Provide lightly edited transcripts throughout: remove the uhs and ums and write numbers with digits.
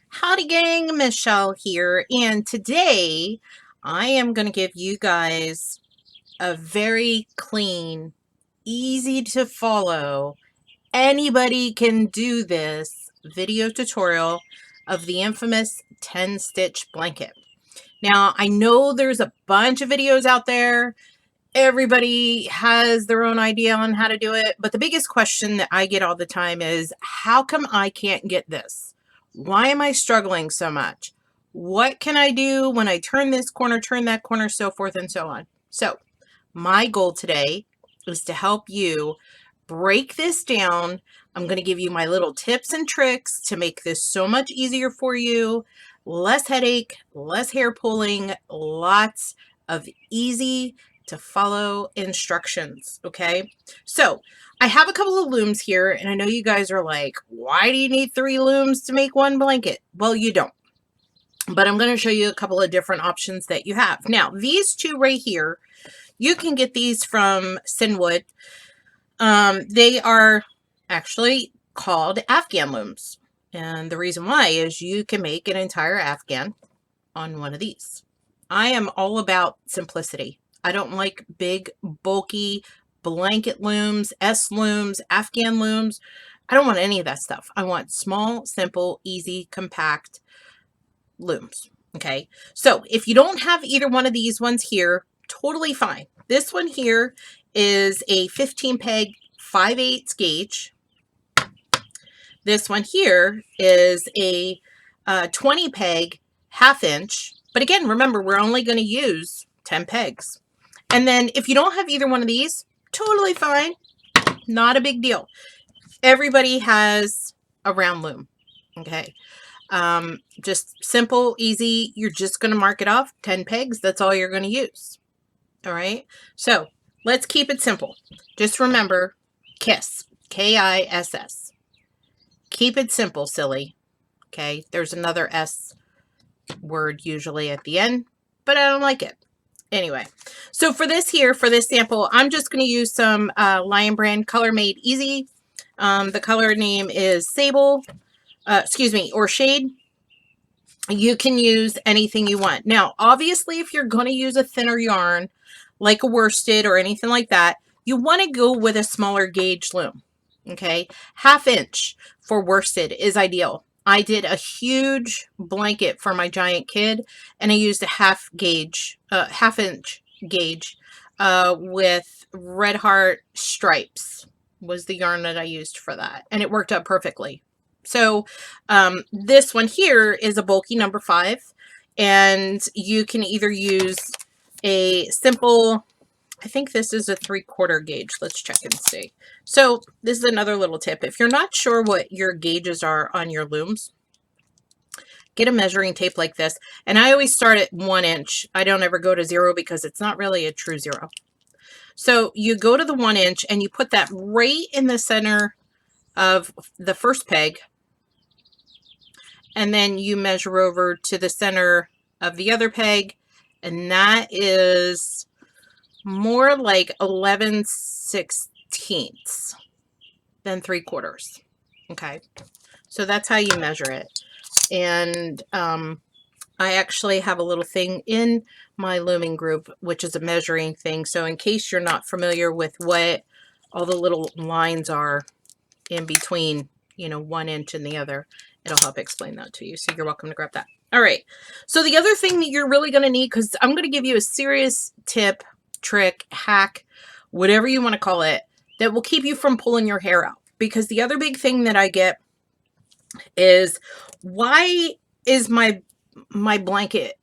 Howdy gang, Michelle here, and today I am going to give you guys a very clean, easy to follow, anybody can do this video tutorial of the infamous 10 stitch blanket. Now I know there's a bunch of videos out there. Everybody has their own idea on how to do it, but the biggest question that I get all the time is, how come I can't get this? Why am I struggling so much? What can I do when I turn this corner, turn that corner, so forth and so on? So my goal today is to help you break this down. I'm going to give you my little tips and tricks to make this so much easier for you. Less headache, less hair pulling, lots of easy to follow instructions. Okay, so I have a couple of looms here, and I know you guys are like, why do you need 3 looms to make one blanket? Well, you don't, but I'm going to show you a couple of different options that you have. Now, these two right here, you can get these from Sinwood. They are actually called Afghan looms, and the reason why is you can make an entire Afghan on one of these. I am all about simplicity. I don't like big, bulky blanket looms, S-looms, Afghan looms. I don't want any of that stuff. I want small, simple, easy, compact looms. Okay, so if you don't have either one of these ones here, totally fine. This one here is a 15 peg 5/8 gauge. This one here is a 20 peg 1/2 inch. But again, remember, we're only going to use 10 pegs. And then if you don't have either one of these, totally fine. Not a big deal. Everybody has a round loom. Okay. Just simple, easy. You're just going to mark it off 10 pegs. That's all you're going to use. All right. So let's keep it simple. Just remember KISS, K-I-S-S. Keep it simple, silly. Okay. There's another S word usually at the end, but I don't like it. Anyway, so for this here, for this sample, I'm just going to use some Lion Brand Color Made Easy. The color name is Sable, or Shade. You can use anything you want. Now, obviously, if you're going to use a thinner yarn, like a worsted or anything like that, you want to go with a smaller gauge loom. Okay, 1/2 inch for worsted is ideal. I did a huge blanket for my giant kid, and I used a 1/2 inch gauge with Red Heart Stripes was the yarn that I used for that, and it worked out perfectly. So this one here is a bulky number 5, and you can either use a simple, I think this is a 3/4 gauge. Let's check and see. So this is another little tip. If you're not sure what your gauges are on your looms, get a measuring tape like this. And I always start at 1 inch. I don't ever go to 0 because it's not really a true 0. So you go to the 1 inch and you put that right in the center of the first peg. And then you measure over to the center of the other peg. And that is more like 11/16 than 3/4. Okay, so that's how you measure it. And I actually have a little thing in my looming group, which is a measuring thing. So in case you're not familiar with what all the little lines are in between, 1 inch and the other, it'll help explain that to you. So you're welcome to grab that. All right, so the other thing that you're really going to need, because I'm going to give you a serious tip, trick, hack, whatever you want to call it, that will keep you from pulling your hair out. Because the other big thing that I get is, why is my blanket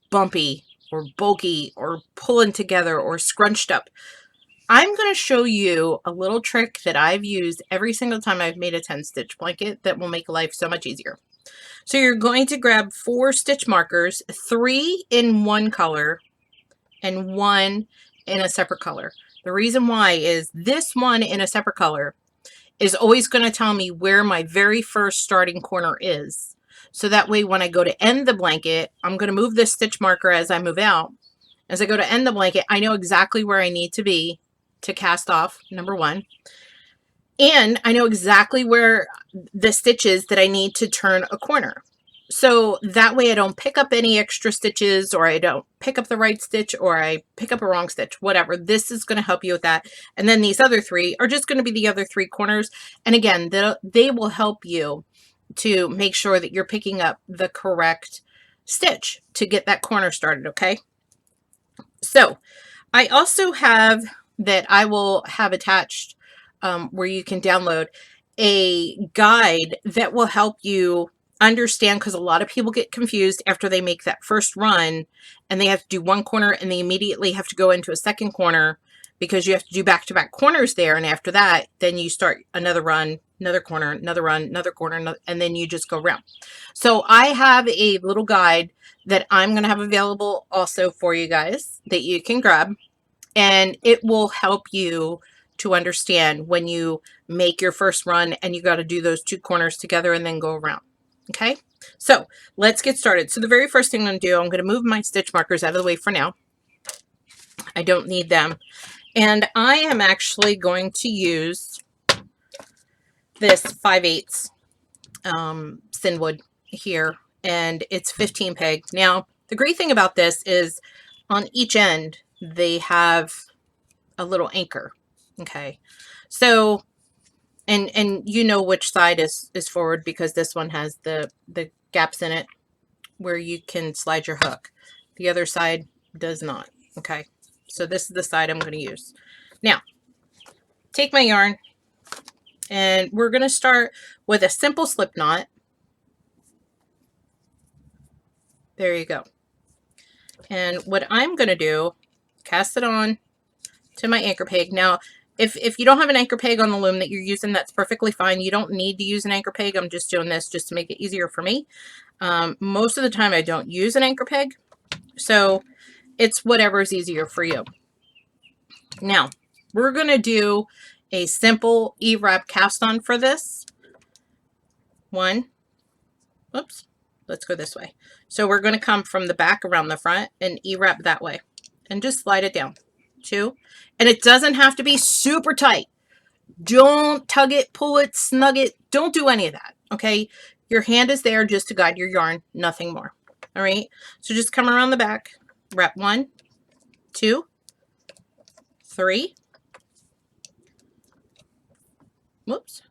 bumpy or bulky or pulling together or scrunched up? I'm going to show you a little trick that I've used every single time I've made a 10 stitch blanket that will make life so much easier. So you're going to grab 4 stitch markers, 3 in one color and 1 in a separate color. The reason why is this one in a separate color is always going to tell me where my very first starting corner is. So that way when I go to end the blanket, I'm going to move this stitch marker as I move out. As I go to end the blanket, I know exactly where I need to be to cast off, number 1. And I know exactly where the stitches that I need to turn a corner. So that way I don't pick up any extra stitches, or I don't pick up the right stitch, or I pick up a wrong stitch, whatever. This is going to help you with that. And then these other three are just going to be the other three corners. And again, they will help you to make sure that you're picking up the correct stitch to get that corner started, okay? So I also have that I will have attached where you can download a guide that will help you understand, because a lot of people get confused after they make that first run and they have to do one corner and they immediately have to go into a second corner, because you have to do back-to-back corners there. And after that, then you start another run, another corner, another run, another corner, and then you just go around. So I have a little guide that I'm going to have available also for you guys that you can grab, and it will help you to understand when you make your first run and you got to do those two corners together and then go around. Okay, so let's get started. So the very first thing I'm going to do, I'm going to move my stitch markers out of the way for now. I don't need them. And I am actually going to use this 5/8 Sinwood here, and it's 15 peg. Now, the great thing about this is on each end, they have a little anchor. Okay, so and you know which side is forward, because this one has the gaps in it where you can slide your hook. The other side does not. Okay, so this is the side I'm going to use. Now, take my yarn, and we're going to start with a simple slip knot. There you go. And what I'm going to do, cast it on to my anchor peg. Now, if you don't have an anchor peg on the loom that you're using, that's perfectly fine. You don't need to use an anchor peg. I'm just doing this just to make it easier for me. Most of the time I don't use an anchor peg, so it's whatever is easier for you. Now, we're going to do a simple E-wrap cast on for this one. Oops, let's go this way. So we're going to come from the back around the front and E-wrap that way and just slide it down. 2, and it doesn't have to be super tight. Don't tug it, pull it, snug it. Don't do any of that. Okay, your hand is there just to guide your yarn, nothing more. All right, so just come around the back, wrap 1, 2, 3, whoops,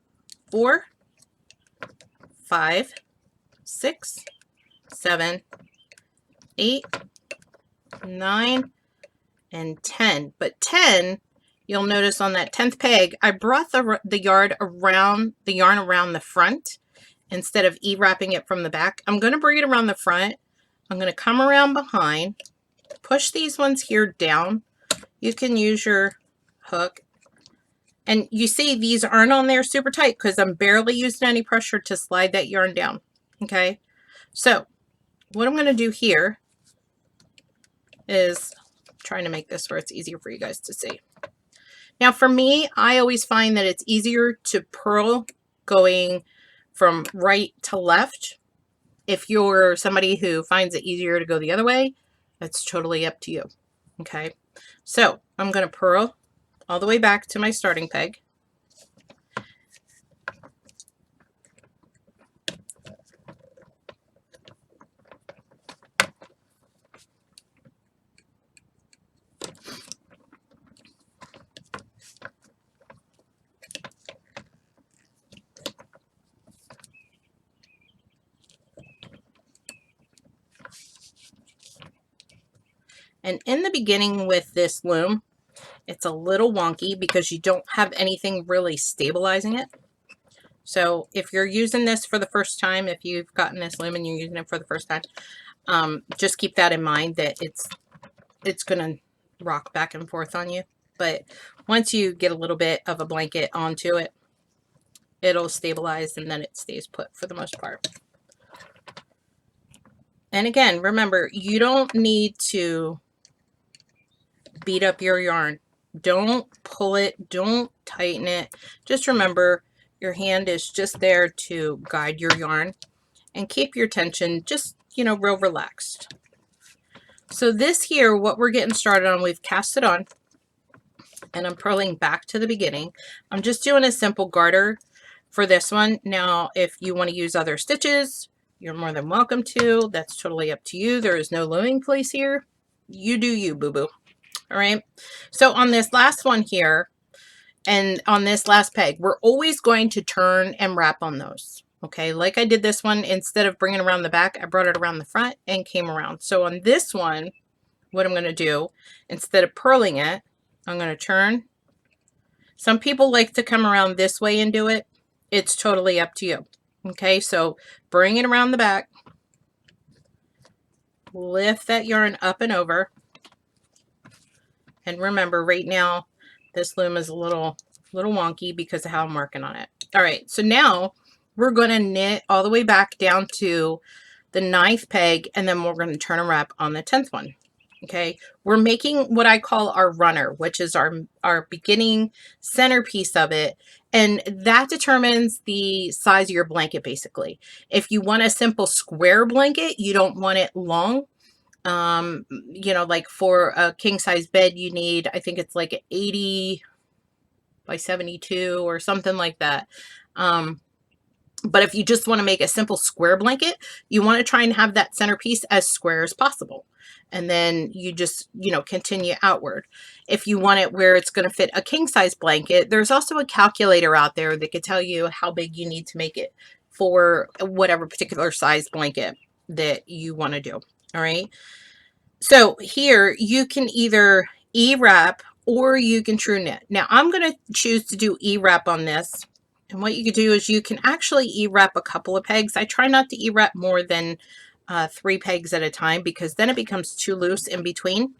4, 5, 6, 7, 8, 9, and 10. But 10, you'll notice on that 10th peg, I brought the yarn around the front instead of E-wrapping it from the back. I'm going to bring it around the front. I'm going to come around behind, push these ones here down. You can use your hook. And you see these aren't on there super tight because I'm barely using any pressure to slide that yarn down. Okay, so what I'm going to do here is trying to make this where it's easier for you guys to see. Now for me, I always find that it's easier to purl going from right to left. If you're somebody who finds it easier to go the other way, that's totally up to you. Okay, so I'm going to purl all the way back to my starting peg. And in the beginning with this loom, it's a little wonky because you don't have anything really stabilizing it. So if you're using this for the first time, if you've gotten this loom and you're using it for the first time, just keep that in mind, that it's going to rock back and forth on you. But once you get a little bit of a blanket onto it, it'll stabilize and then it stays put for the most part. And again, remember, you don't need to beat up your yarn. Don't pull it, don't tighten it. Just remember, your hand is just there to guide your yarn, and keep your tension just, you know, real relaxed. So this here, what we're getting started on, we've cast it on, and I'm purling back to the beginning. I'm just doing a simple garter for this one. Now, if you want to use other stitches, you're more than welcome to. That's totally up to you. There is no looming place here. You do you, boo-boo. All right. So on this last one here, and on this last peg, we're always going to turn and wrap on those. Okay, like I did this one, instead of bringing around the back, I brought it around the front and came around. So on this one, what I'm going to do, instead of purling it, I'm going to turn. Some people like to come around this way and do it. It's totally up to you. Okay, so bring it around the back. Lift that yarn up and over. And remember, right now, this loom is a little wonky because of how I'm working on it. All right, so now we're going to knit all the way back down to the 9th peg, and then we're going to turn and wrap on the 10th one. Okay, we're making what I call our runner, which is our beginning centerpiece of it. And that determines the size of your blanket, basically. If you want a simple square blanket, you don't want it long. You know, like for a king size bed, you need, I think it's like 80 by 72 or something like that. But if you just want to make a simple square blanket, you want to try and have that centerpiece as square as possible. And then you just, you know, continue outward. If you want it where it's going to fit a king size blanket, there's also a calculator out there that could tell you how big you need to make it for whatever particular size blanket that you want to do. All right. So here you can either E-wrap or you can true knit. Now I'm going to choose to do E-wrap on this. And what you can do is you can actually E-wrap a couple of pegs. I try not to E-wrap more than 3 pegs at a time, because then it becomes too loose in between.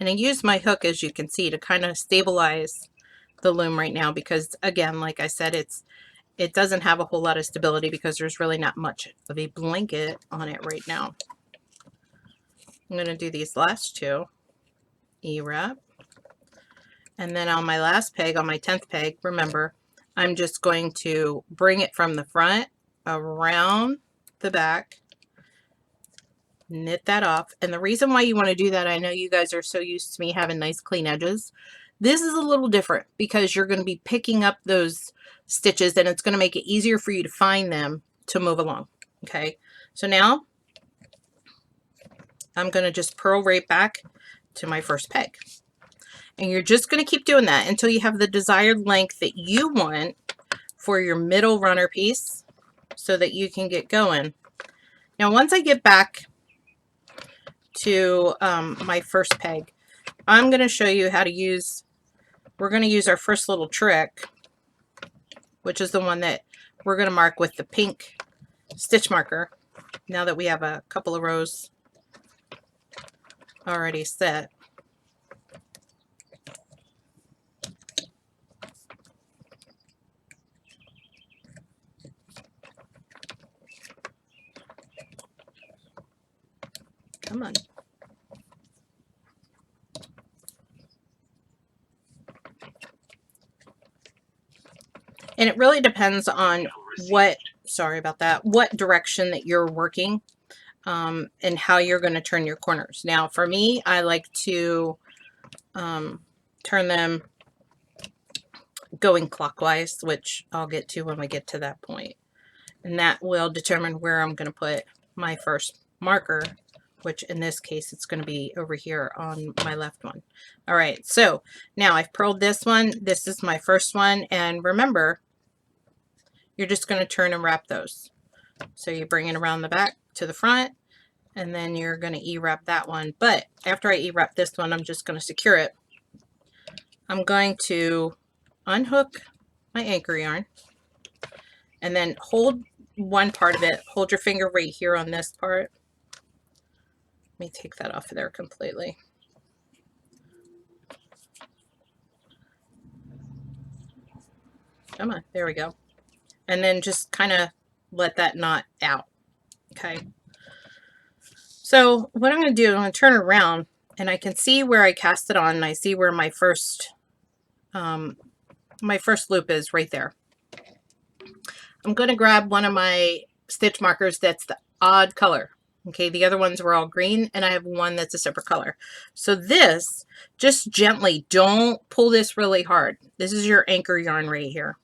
And I use my hook, as you can see, to kind of stabilize the loom right now, because again, like I said, it doesn't have a whole lot of stability because there's really not much of a blanket on it right now. I'm going to do these last 2 E-wrap. And then on my last peg, on my 10th peg, remember, I'm just going to bring it from the front around the back, knit that off. And the reason why you want to do that, I know you guys are so used to me having nice clean edges. This is a little different because you're going to be picking up those stitches, and it's going to make it easier for you to find them to move along. Okay, so now I'm going to just purl right back to my first peg. And you're just going to keep doing that until you have the desired length that you want for your middle runner piece so that you can get going. Now, once I get back to my first peg, I'm going to show you how to use, we're going to use our first little trick, which is the one that we're going to mark with the pink stitch marker, now that we have a couple of rows already set. Come on. And it really depends on what, sorry about that, what direction that you're working and how you're going to turn your corners. Now, for me, I like to turn them going clockwise, which I'll get to when we get to that point. And that will determine where I'm going to put my first marker, which in this case, it's going to be over here on my left one. All right, so now I've purled this one. This is my first one. And remember, you're just going to turn and wrap those. So you bring it around the back to the front, and then you're going to E-wrap that one. But after I E-wrap this one, I'm just going to secure it. I'm going to unhook my anchor yarn and then hold one part of it. Hold your finger right here on this part. Let me take that off of there completely. Come on, there we go. And then just kind of let that knot out. Okay. So what I'm going to do, I'm going to turn it around, and I can see where I cast it on, and I see where my first loop is right there. I'm going to grab one of my stitch markers that's the odd color. Okay, the other ones were all green, and I have one that's a separate color. So this, just gently, don't pull this really hard. This is your anchor yarn right here.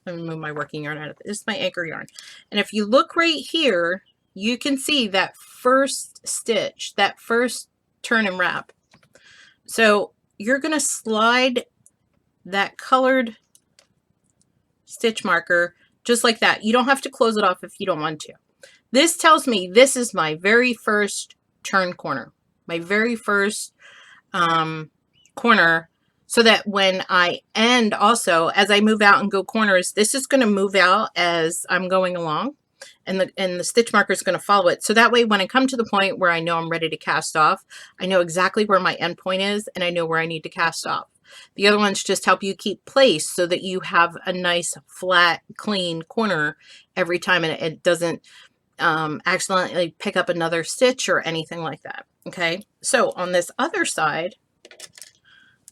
Let me move my working yarn out of it. This is my anchor yarn. And if you look right here, you can see that first stitch, that first turn and wrap. So you're going to slide that colored stitch marker just like that. You don't have to close it off if you don't want to. This tells me this is my very first turn corner, my very first corner, so that when I end also, as I move out and go corners, this is going to move out as I'm going along, and the stitch marker is going to follow it. So that way, when I come to the point where I know I'm ready to cast off, I know exactly where my end point is, and I know where I need to cast off. The other ones just help you keep place so that you have a nice, flat, clean corner every time, and it doesn't accidentally pick up another stitch or anything like that. Okay, so on this other side,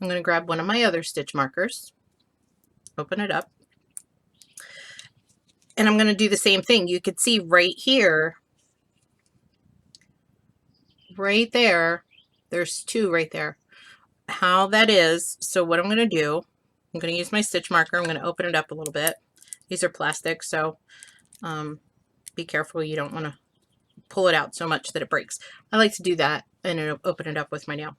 I'm going to grab one of my other stitch markers, open it up, and I'm going to do the same thing. You can see right here, right there, there's two right there, how that is. So what I'm going to do, I'm going to use my stitch marker. I'm going to open it up a little bit. These are plastic, so be careful. You don't want to pull it out so much that it breaks. I like to do that and open it up with my nail.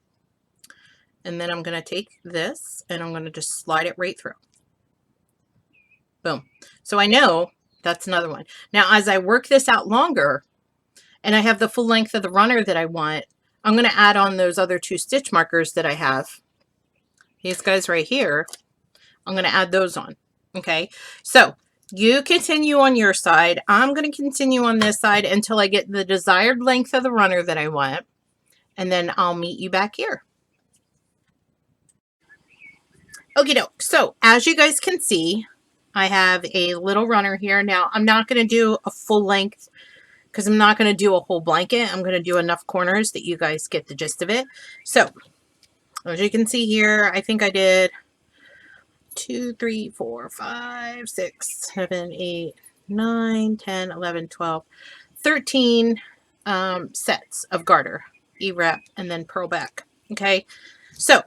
And then I'm going to take this and I'm going to just slide it right through. Boom. So I know that's another one. Now, as I work this out longer and I have the full length of the runner that I want, I'm going to add on those other two stitch markers that I have. These guys right here. I'm going to add those on. Okay. So you continue on your side. I'm going to continue on this side until I get the desired length of the runner that I want. And then I'll meet you back here. Okie doke. So as you guys can see, I have a little runner here. Now I'm not going to do a full length because I'm not going to do a whole blanket. I'm going to do enough corners that you guys get the gist of it. So as you can see here, I think I did 2, 3, 4, 5, 6, 7, 8, 9, 10, 11, 12, 13 sets of garter, E-wrap, and then purl back. Okay, so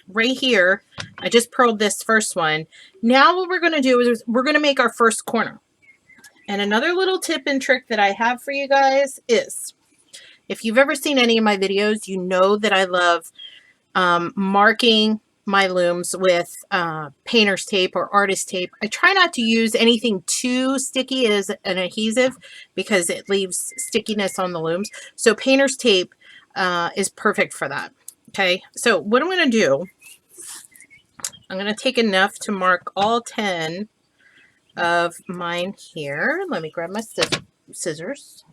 right here, I just purled this first one. Now what we're going to do is we're going to make our first corner. And another little tip and trick that I have for you guys is, if you've ever seen any of my videos, you know that I love marking my looms with painter's tape or artist tape. I try not to use anything too sticky as an adhesive because it leaves stickiness on the looms. So painter's tape is perfect for that. Okay, so what I'm going to do, I'm going to take enough to mark all 10 of mine here. Let me grab my scissors.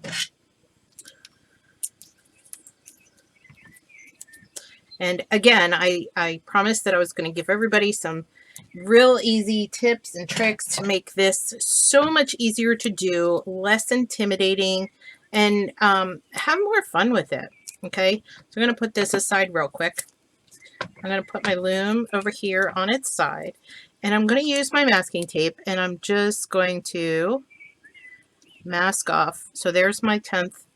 And again, I promised that I was going to give everybody some real easy tips and tricks to make this so much easier to do, less intimidating, and have more fun with it. Okay, so I'm going to put this aside real quick. I'm going to put my loom over here on its side, and I'm going to use my masking tape, and I'm just going to mask off. So there's my 10th.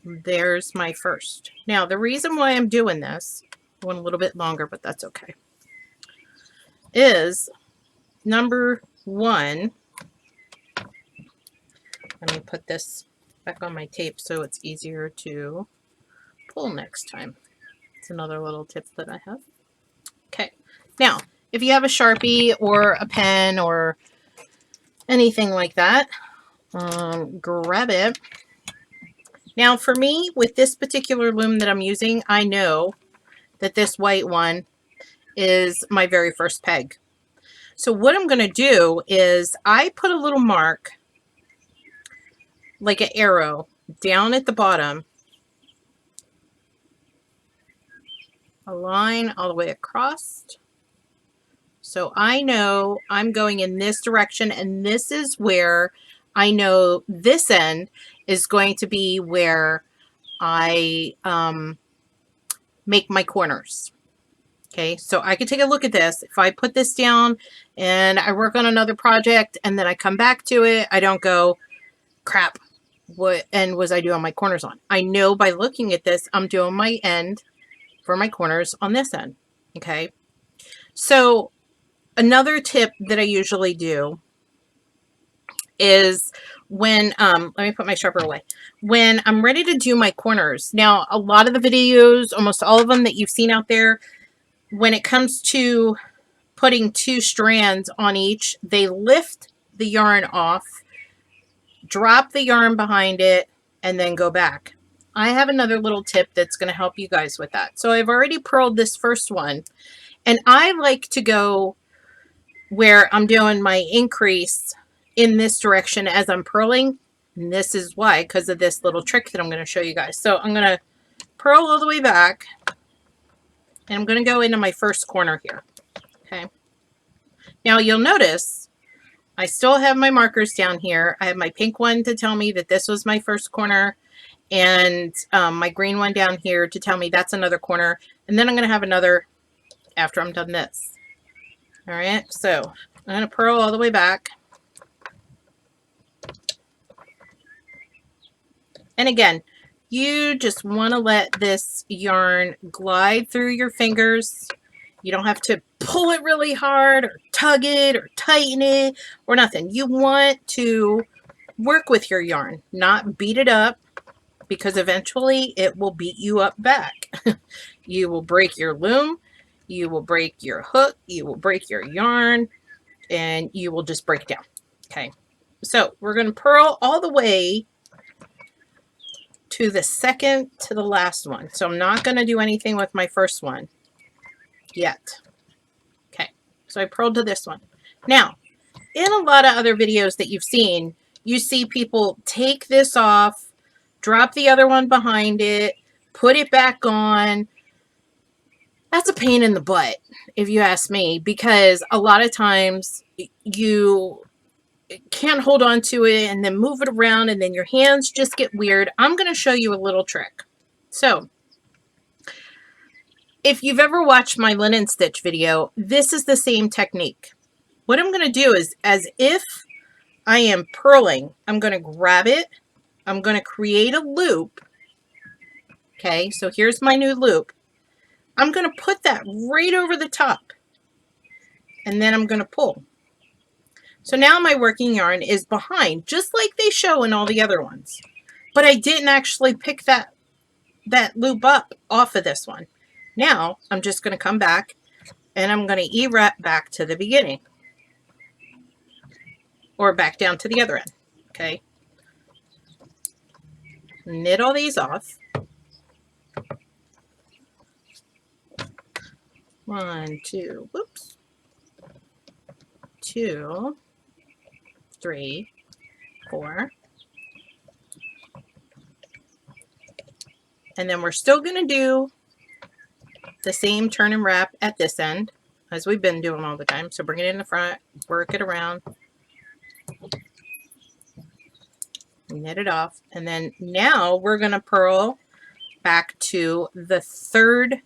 There's my first. Now, the reason why I'm doing this, I went a little bit longer, but that's okay, is number 1. Let me put this back on my tape so it's easier to pull next time. It's another little tip that I have. Okay. Now, if you have a Sharpie or a pen or anything like that, grab it. Now for me, with this particular loom that I'm using, I know that this white one is my very first peg. So what I'm going to do is I put a little mark, like an arrow, down at the bottom, a line all the way across. So I know I'm going in this direction, and this is where I know this end is going to be where I make my corners. Okay, so I could take a look at this. If I put this down and I work on another project and then I come back to it, I don't go, crap, what end was I doing my corners on? I know by looking at this, I'm doing my end for my corners on this end. Okay. So another tip that I usually do is when, let me put my sharper away. When I'm ready to do my corners. Now, a lot of the videos, almost all of them that you've seen out there, when it comes to putting 2 strands on each, they lift the yarn off, drop the yarn behind it, and then go back. I have another little tip that's going to help you guys with that. So I've already purled this first one, and I like to go where I'm doing my increase in this direction as I'm purling. And this is why, because of this little trick that I'm going to show you guys. So I'm going to purl all the way back, and I'm going to go into my first corner here. Okay. Now you'll notice I still have my markers down here. I have my pink one to tell me that this was my first corner, and my green one down here to tell me that's another corner. And then I'm going to have another after I'm done this. All right, so I'm going to purl all the way back. And again, you just want to let this yarn glide through your fingers. You don't have to pull it really hard or tug it or tighten it or nothing. You want to work with your yarn, not beat it up, because eventually it will beat you up back. You will break your loom, you will break your hook, you will break your yarn, and you will just break down. Okay, so we're going to purl all the way to the second to the last one. So I'm not going to do anything with my first one yet. Okay, so I purled to this one. Now, in a lot of other videos that you've seen, you see people take this off, drop the other one behind it, put it back on. That's a pain in the butt, if you ask me, because a lot of times you can't hold on to it and then move it around, and then your hands just get weird. I'm going to show you a little trick. So if you've ever watched my linen stitch video, this is the same technique. What I'm going to do is, as if I am purling, I'm going to grab it. I'm going to create a loop. Okay, so here's my new loop. I'm going to put that right over the top, and then I'm going to pull. So now my working yarn is behind, just like they show in all the other ones. But I didn't actually pick that loop up off of this one. Now I'm just going to come back, and I'm going to E-wrap back to the beginning. Or back down to the other end. Okay. Knit all these off. 1, 2, whoops. 2, 3, 4. And then we're still going to do the same turn and wrap at this end as we've been doing all the time. So bring it in the front, work it around, knit it off, and then now we're going to purl back to the third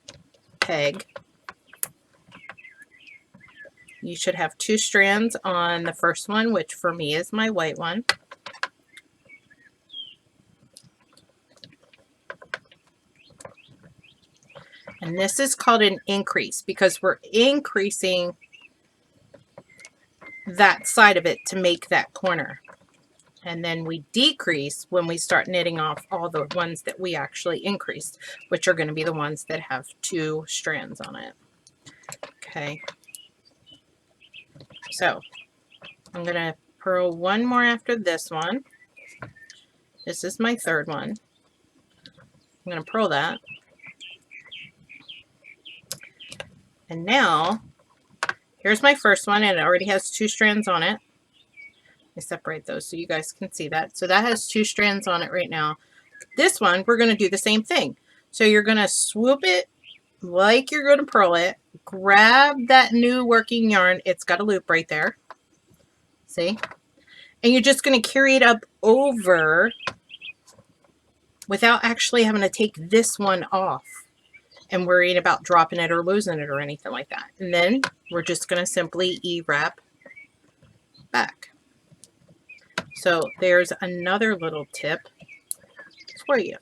peg. You should have 2 strands on the first one, which for me is my white one. And this is called an increase because we're increasing that side of it to make that corner. And then we decrease when we start knitting off all the ones that we actually increased, which are going to be the ones that have 2 strands on it. Okay. So I'm going to purl one more after this one. This is my third one. I'm going to purl that. And now, here's my first one, and it already has 2 strands on it. I separate those so you guys can see that. So that has 2 strands on it right now. This one, we're going to do the same thing. So you're going to swoop it like you're going to purl it. Grab that new working yarn. It's got a loop right there. See? And you're just going to carry it up over without actually having to take this one off and worrying about dropping it or losing it or anything like that. And then we're just going to simply E-wrap back. So there's another little tip for you.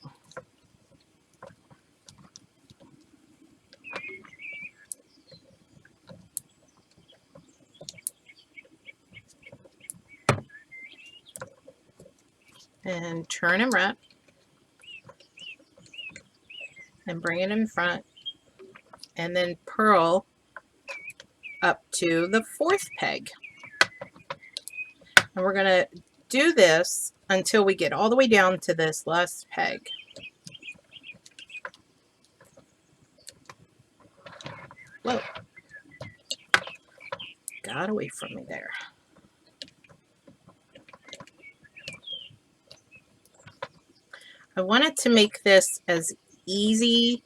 And turn and wrap. And bring it in front. And then purl up to the 4th peg. And we're going to do this until we get all the way down to this last peg. Whoa. Got away from me there. I wanted to make this as easy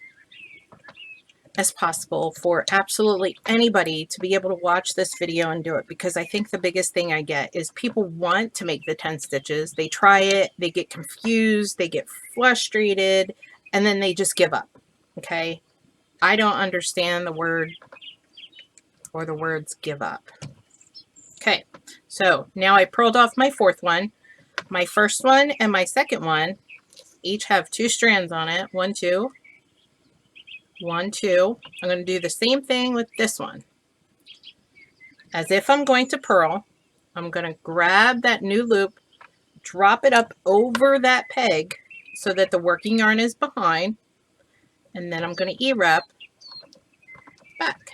as possible for absolutely anybody to be able to watch this video and do it, because I think the biggest thing I get is people want to make the 10 stitches. They try it, they get confused, they get frustrated, and then they just give up. Okay? I don't understand the word or the words give up. Okay, so now I purled off my 4th one. My 1st one and my 2nd one each have 2 strands on it. 1, 2. 1, 2. I'm going to do the same thing with this one. As if I'm going to purl, I'm going to grab that new loop, drop it up over that peg so that the working yarn is behind, and then I'm going to E-wrap back.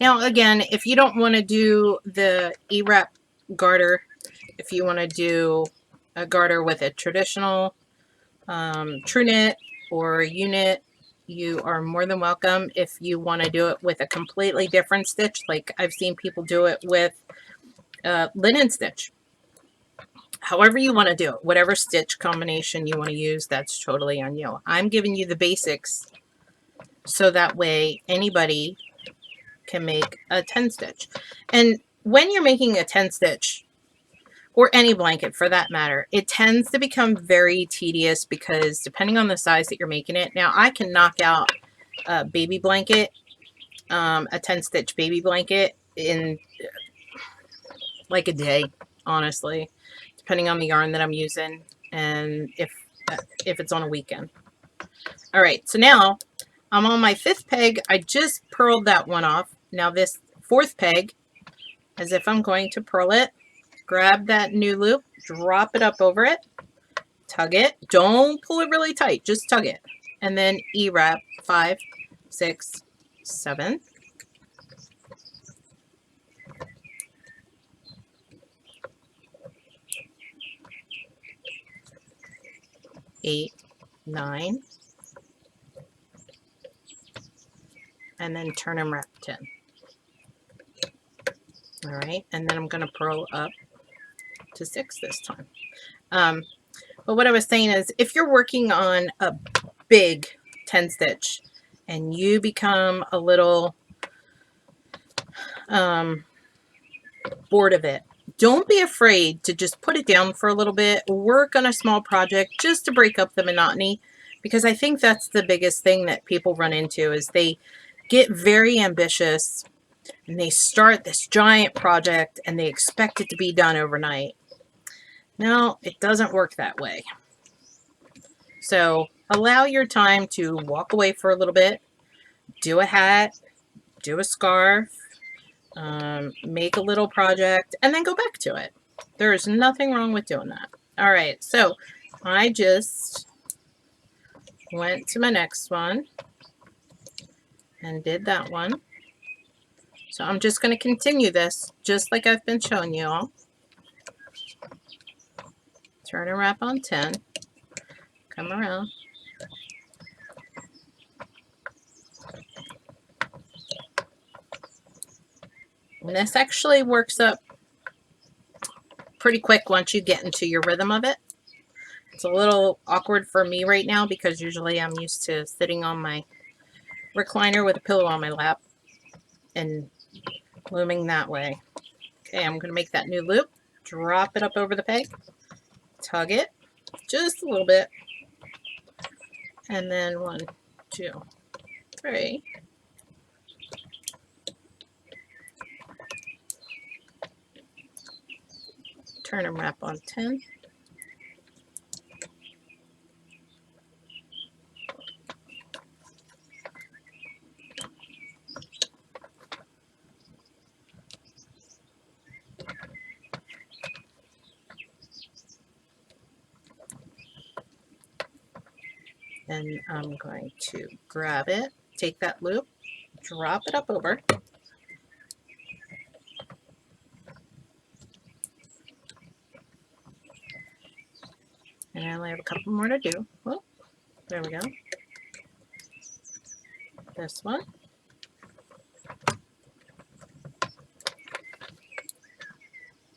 Now, again, if you don't want to do the E-wrap garter, if you want to do a garter with a traditional true knit or U-knit, you are more than welcome. If you want to do it with a completely different stitch, like I've seen people do it with linen stitch. However you want to do it, whatever stitch combination you want to use, that's totally on you. I'm giving you the basics so that way anybody can make a 10 stitch. And when you're making a 10 stitch, or any blanket for that matter, it tends to become very tedious because depending on the size that you're making it. Now I can knock out a baby blanket, a 10 stitch baby blanket in like a day, honestly, depending on the yarn that I'm using and if it's on a weekend. All right, so now I'm on my 5th peg. I just purled that one off. Now this 4th peg, as if I'm going to purl it, grab that new loop, drop it up over it, tug it. Don't pull it really tight, just tug it. And then E-wrap 5, 6, 7. 8, 9. And then turn and wrap 10. All right, and then I'm going to purl up to 6 this time. But what I was saying is, if you're working on a big 10 stitch and you become a little bored of it, don't be afraid to just put it down for a little bit, work on a small project just to break up the monotony, because I think that's the biggest thing that people run into is they get very ambitious and they start this giant project and they expect it to be done overnight. No, it doesn't work that way. So allow your time to walk away for a little bit, do a hat, do a scarf, make a little project, and then go back to it. There is nothing wrong with doing that. All right, so I just went to my next one and did that one. So I'm just going to continue this just like I've been showing you all. Turn and wrap on 10. Come around. And this actually works up pretty quick once you get into your rhythm of it. It's a little awkward for me right now because usually I'm used to sitting on my recliner with a pillow on my lap and looming that way. Okay, I'm going to make that new loop, drop it up over the peg, tug it just a little bit, and then 1, 2, 3. Turn and wrap on 10. And I'm going to grab it, take that loop, drop it up over. And I only have a couple more to do. Oh, there we go. This one.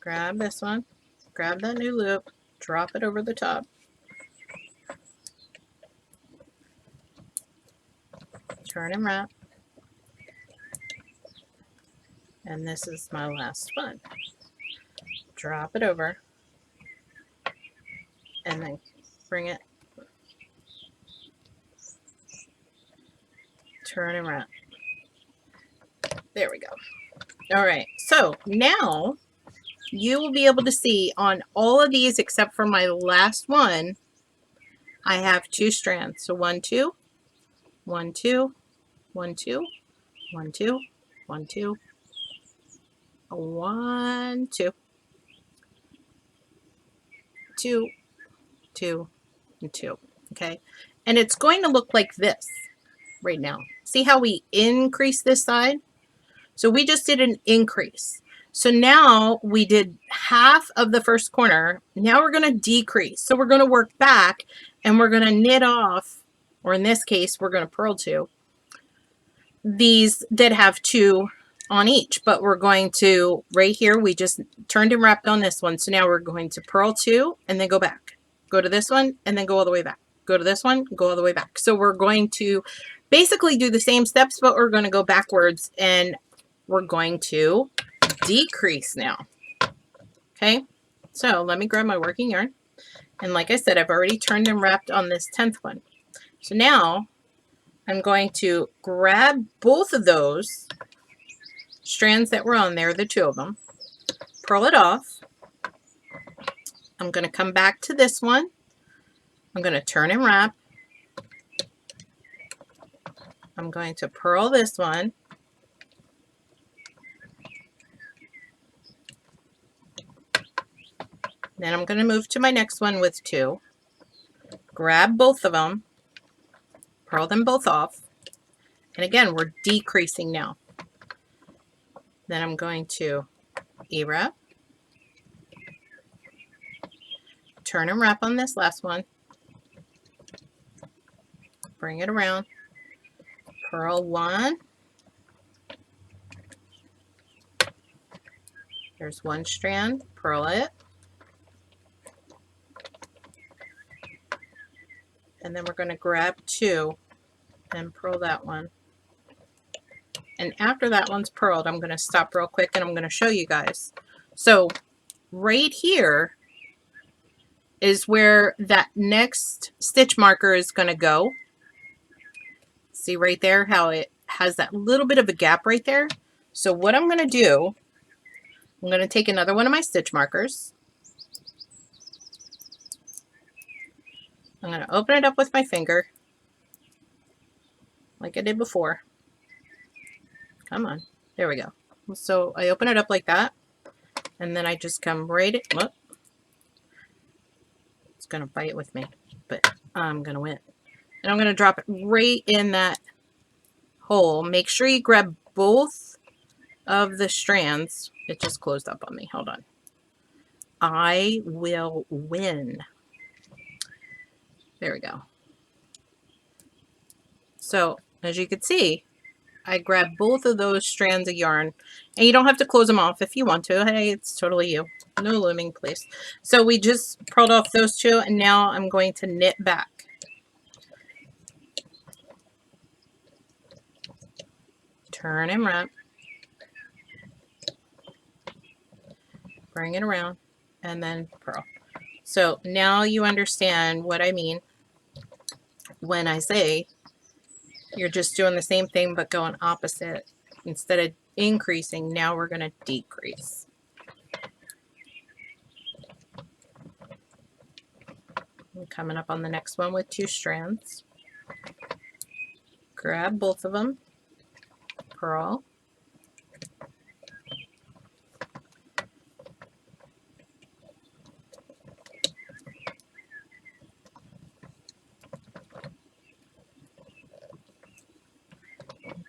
Grab this one. Grab that new loop. Drop it over the top. Turn and wrap. And this is my last one. Drop it over. And then bring it. Turn and wrap. There we go. All right. So now you will be able to see on all of these except for my last one, I have 2 strands. So 1, 2, 1, 2, 1, 2, 1, 2, 1, 2, 1, 2, 2, 2, and 2. Okay. And it's going to look like this right now. See how we increase this side? So we just did an increase. So now we did half of the first corner. Now we're going to decrease. So we're going to work back and we're going to knit off, or in this case, we're going to purl 2. These that have 2 on each, but we're going to, right here, we just turned and wrapped on this one. So now we're going to purl 2 and then go back. Go to this one and then go all the way back. Go to this one, go all the way back. So we're going to basically do the same steps, but we're going to go backwards and we're going to decrease now. Okay, so let me grab my working yarn. And like I said, I've already turned and wrapped on this 10th one. So now I'm going to grab both of those strands that were on there, the 2 of them, purl it off. I'm going to come back to this one. I'm going to turn and wrap. I'm going to purl this one. Then I'm going to move to my next one with 2. Grab both of them. Purl them both off. And again, we're decreasing now. Then I'm going to E-wrap. Turn and wrap on this last one. Bring it around. Purl 1. There's 1 strand. Purl it. And then we're going to grab 2 and purl that one. And after that one's purled, I'm going to stop real quick and I'm going to show you guys. So right here is where that next stitch marker is going to go. See right there how it has that little bit of a gap right there? So what I'm going to do, I'm going to take another one of my stitch markers. I'm going to open it up with my finger like I did before. Come on. There we go. So I open it up like that. And then I just come right in. Whoop. It's going to fight with me, but I'm going to win. And I'm going to drop it right in that hole. Make sure you grab both of the strands. It just closed up on me. Hold on. I will win. There we go. So as you can see, I grabbed both of those strands of yarn, and you don't have to close them off if you want to. Hey, it's totally you. No looming, please. So we just purled off those 2, and now I'm going to knit back. Turn and wrap. bring it around, and then purl. So now you understand what I mean when I say you're just doing the same thing but going opposite. Instead of increasing, now we're going to decrease. I'm coming up on the next one with 2 strands. Grab both of them, purl,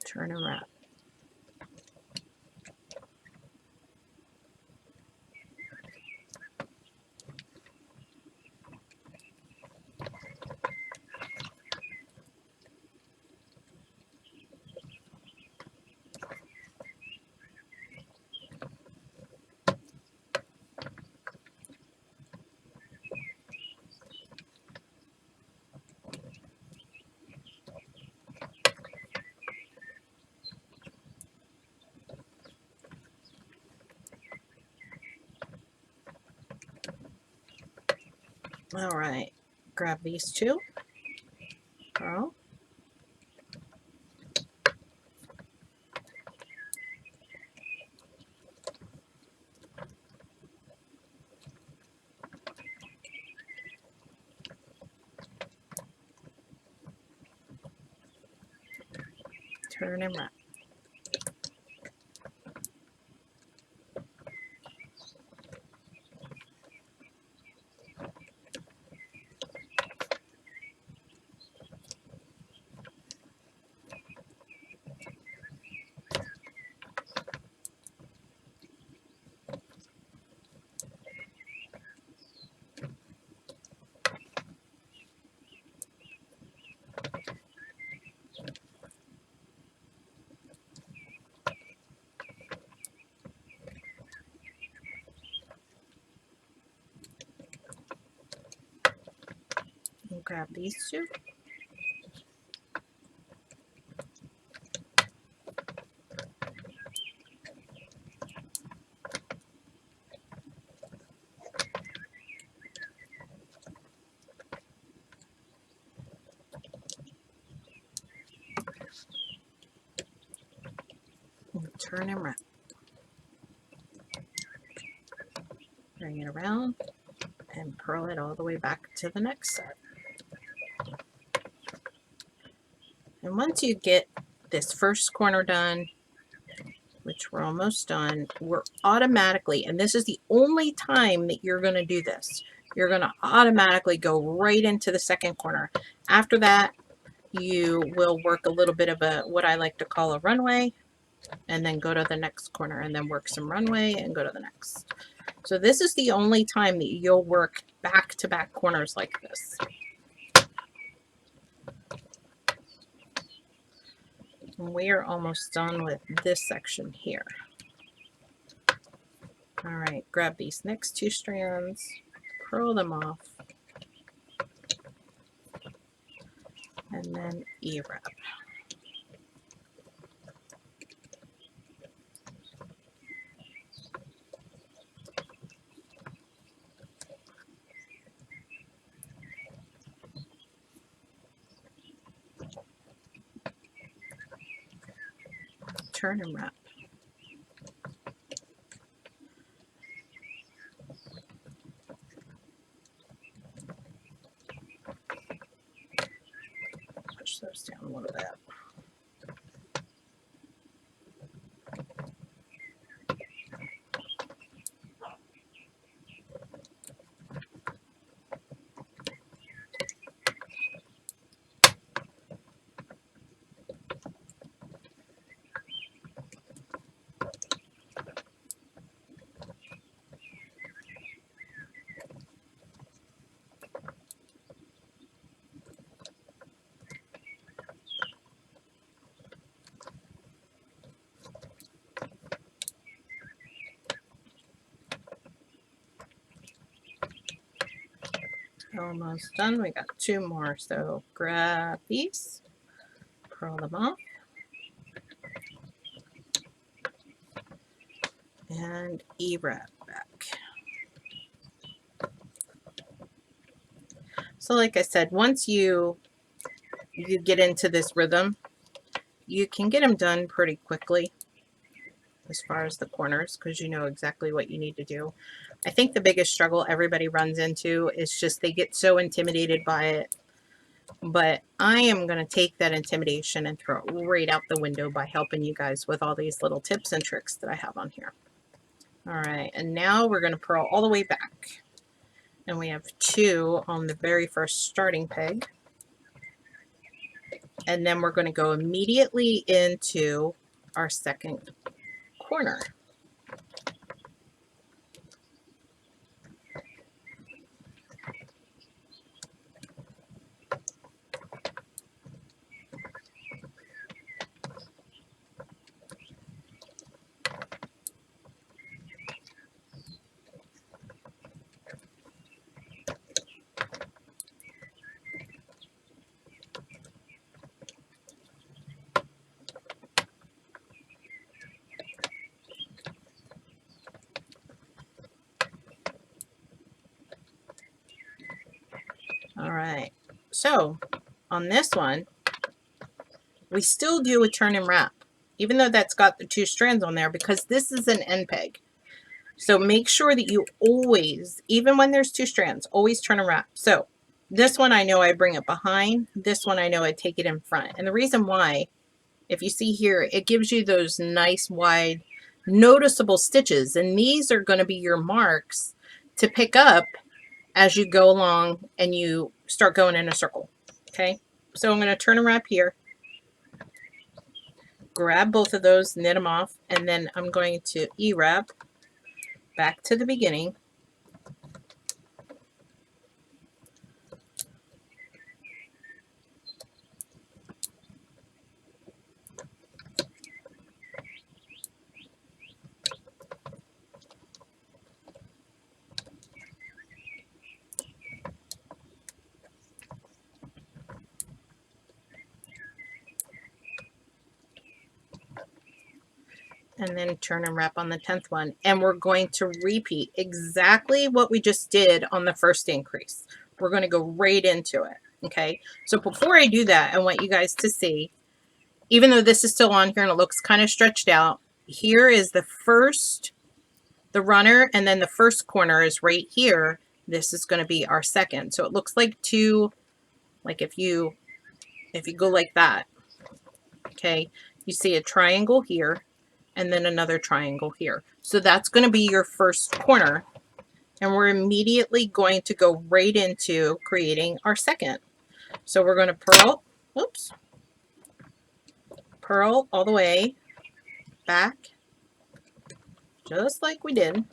turn and wrap. All right, grab these 2, purl, turn and wrap. And grab these 2. And turn and wrap. Bring it around and purl it all the way back to the next set. And once you get this first corner done, which we're almost done, we're automatically, and this is the only time that you're going to do this, you're going to automatically go right into the second corner. After that, you will work a little bit of a, what I like to call a runway, and then go to the next corner, and then work some runway and go to the next. So this is the only time that you'll work back-to-back corners like this. And we are almost done with this section here. All right, grab these next 2 strands, purl them off, and then E-wrap. Turn and wrap. Push those down a little bit. Almost done. We got 2 more. So grab these, purl them off, and E-wrap back. So like I said, once you get into this rhythm, you can get them done pretty quickly as far as the corners, because you know exactly what you need to do. I think the biggest struggle everybody runs into is just they get so intimidated by it. But I am going to take that intimidation and throw it right out the window by helping you guys with all these little tips and tricks that I have on here. All right, and now we're going to purl all the way back. And we have 2 on the very first starting peg. And then we're going to go immediately into our second corner. All right, so on this one, we still do a turn and wrap, even though that's got the 2 strands on there, because this is an end peg. So make sure that you always, even when there's 2 strands, always turn and wrap. So this one I know I bring it behind. This one I know I take it in front. And the reason why, if you see here, it gives you those nice wide noticeable stitches. And these are going to be your marks to pick up as you go along and you start going in a circle. Okay, so I'm going to turn and wrap here. Grab both of those, knit them off, and then I'm going to E-wrap back to the beginning. And then turn and wrap on the 10th one. And we're going to repeat exactly what we just did on the first increase. We're going to go right into it. Okay, so before I do that, I want you guys to see, even though this is still on here and it looks kind of stretched out, here is the first, the runner, and then the first corner is right here. This is going to be our second. So it looks like 2, like if you go like that, okay, you see a triangle here and then another triangle here. So that's going to be your first corner. And we're immediately going to go right into creating our second. So we're going to purl, whoops, purl all the way back, just like we did.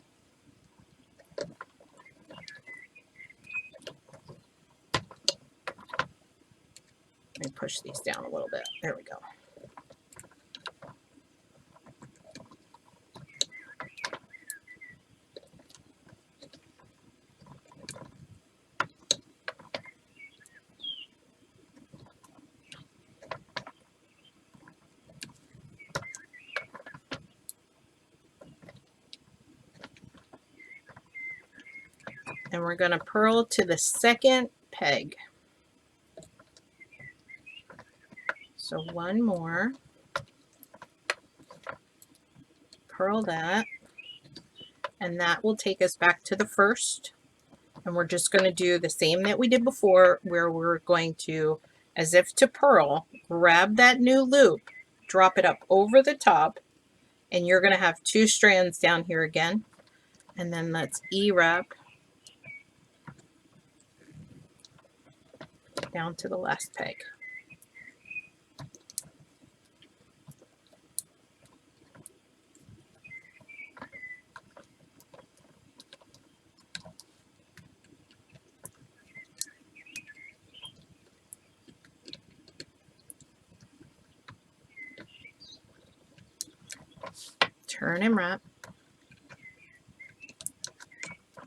Let me push these down a little bit. There we go. And we're going to purl to the second peg. So 1 more, purl that, and that will take us back to the first. And we're just going to do the same that we did before, where we're going to, as if to purl, grab that new loop, drop it up over the top, and you're going to have 2 strands down here again. And then let's E-wrap down to the last peg. Turn and wrap,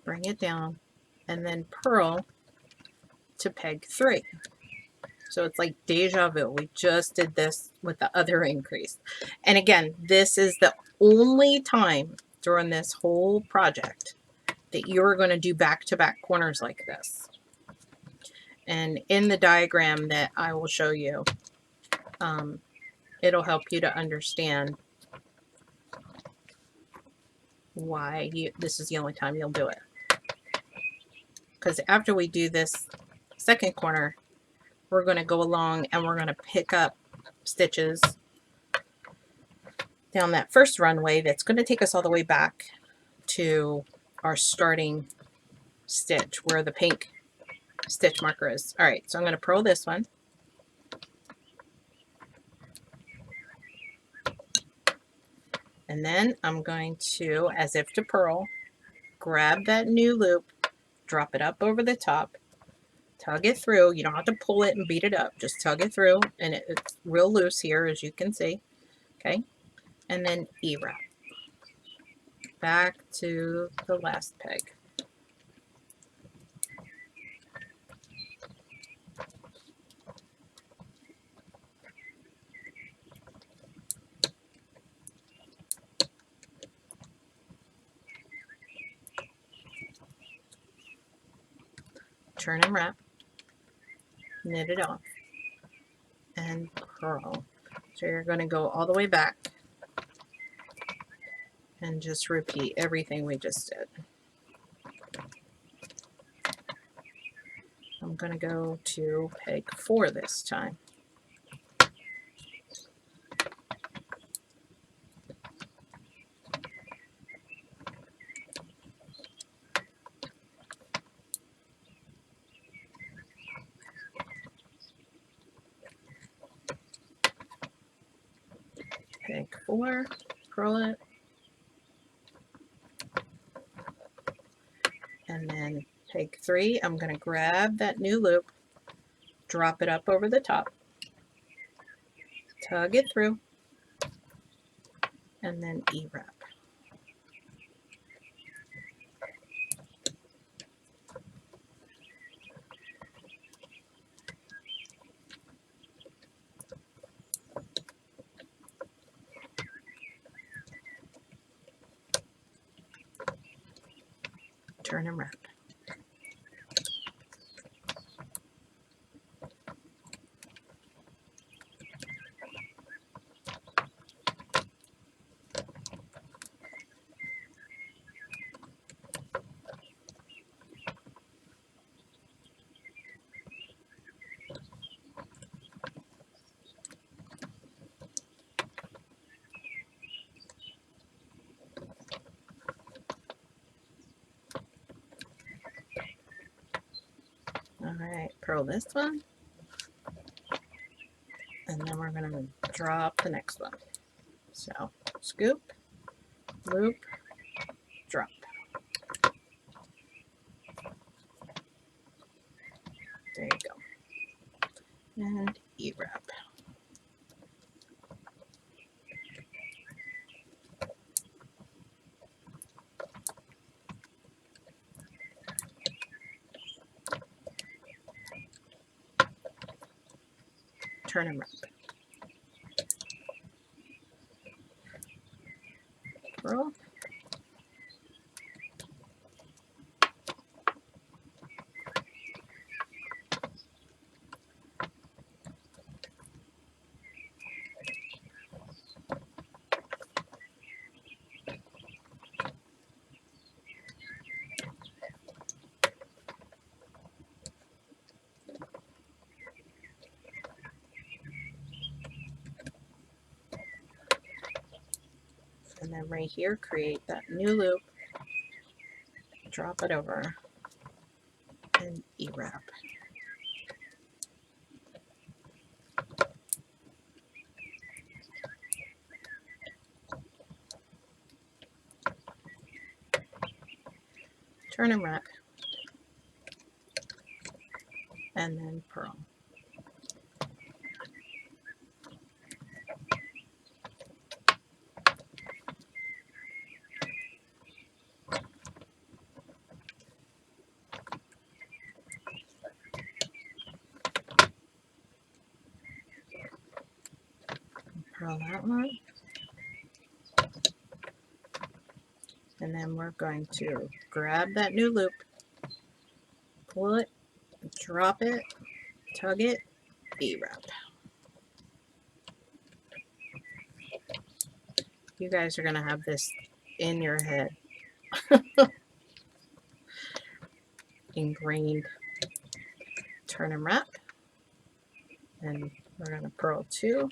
bring it down, and then purl to peg 3. So it's like deja vu. We just did this with the other increase. And again, this is the only time during this whole project that you're going to do back-to-back corners like this. And in the diagram that I will show you, it'll help you to understand why this is the only time you'll do it. Because after we do this second corner, we're going to go along and we're going to pick up stitches down that first runway that's going to take us all the way back to our starting stitch where the pink stitch marker is. All right, so I'm going to purl this one. And then I'm going to, as if to purl, grab that new loop, drop it up over the top, tug it through. You don't have to pull it and beat it up. Just tug it through, and it's real loose here, as you can see. Okay, and then E-wrap. Back to the last peg. Turn and wrap, knit it off, and purl. So you're going to go all the way back and just repeat everything we just did. I'm going to go to peg 4 this time. Peg 4, purl it, and then peg 3, I'm going to grab that new loop, drop it up over the top, tug it through, and then E-wrap. Turn and wrap. Alright, purl this one, and then we're going to drop the next one. So, scoop, loop, drop. There you go. And E-wrap. Turn and wrap. Purl. And then right here, create that new loop, drop it over, and E-wrap. Turn and wrap, and then purl. Purl that one, and then we're going to grab that new loop, pull it drop it, tug it, E-wrap. You guys are going to have this in your head. Ingrained. Turn and wrap. And we're going to purl 2.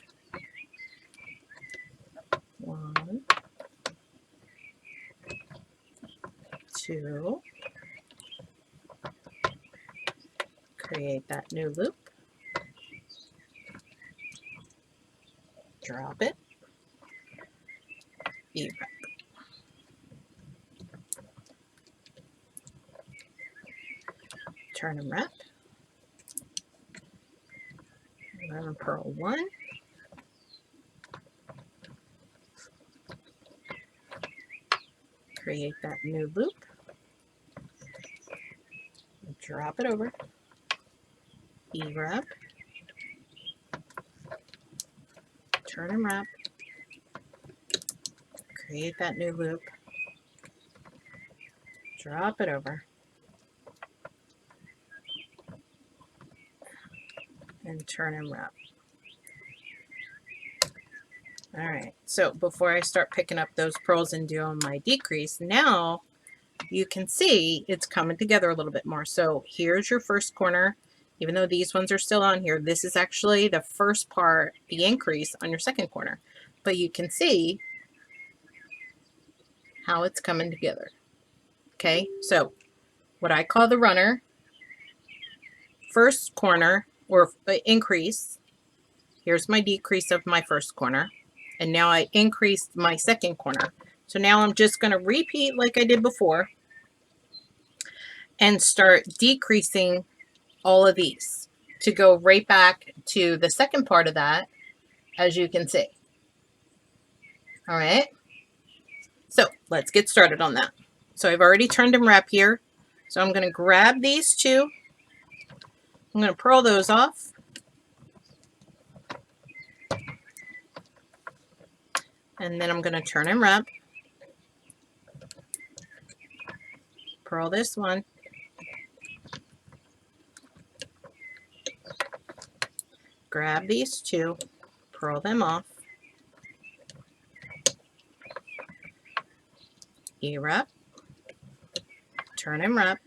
1, 2. Create that new loop. Drop it. E-wrap. Turn and wrap. I'm going to purl 1. Create that new loop. Drop it over. E-wrap. Turn and wrap. Create that new loop. Drop it over. And turn and wrap. All right, so before I start picking up those purls and doing my decrease, now you can see it's coming together a little bit more. So here's your first corner. Even though these ones are still on here, this is actually the first part, the increase on your second corner. But you can see how it's coming together. Okay, so what I call the runner, first corner or increase, here's my decrease of my first corner. And now I increased my second corner. So now I'm just going to repeat like I did before and start decreasing all of these to go right back to the second part of that, as you can see. All right. So let's get started on that. So I've already turned and wrap here. So I'm going to grab these 2. I'm going to purl those off. And then I'm going to turn and wrap. Purl this one. Grab these 2. Purl them off. E-wrap. Turn and wrap.